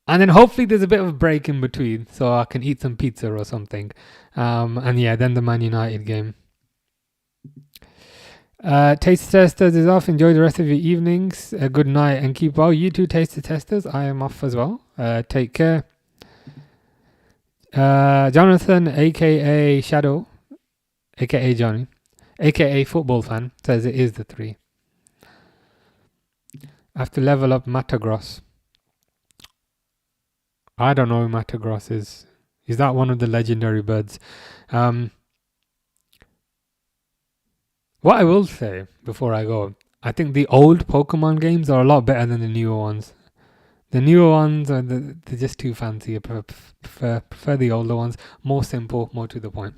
[SPEAKER 1] and then hopefully there's a bit of a break in between, so I can eat some pizza or something. And yeah, then the Man United game. Taste Testers is off. Enjoy the rest of your evenings. Good night and keep well. You too, Taste Testers. I am off as well. Take care. Jonathan, aka Shadow, aka Johnny, aka Football Fan, says it is the 3. I have to level up Matagross. I don't know who Matagross is. Is that one of the legendary birds? What I will say before I go, I think the old Pokemon games are a lot better than the newer ones. The newer ones they're just too fancy. I prefer the older ones. More simple, more to the point.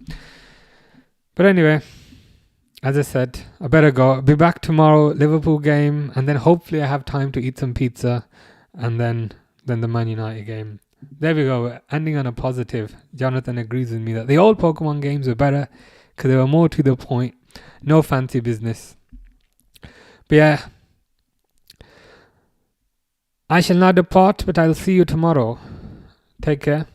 [SPEAKER 1] But anyway, as I said, I better go. I'll be back tomorrow, Liverpool game, and then hopefully I have time to eat some pizza, and then the Man United game. There we go. Ending on a positive. Jonathan agrees with me that the old Pokemon games were better because they were more to the point. No fancy business. But yeah, I shall now depart, but I'll see you tomorrow. Take care.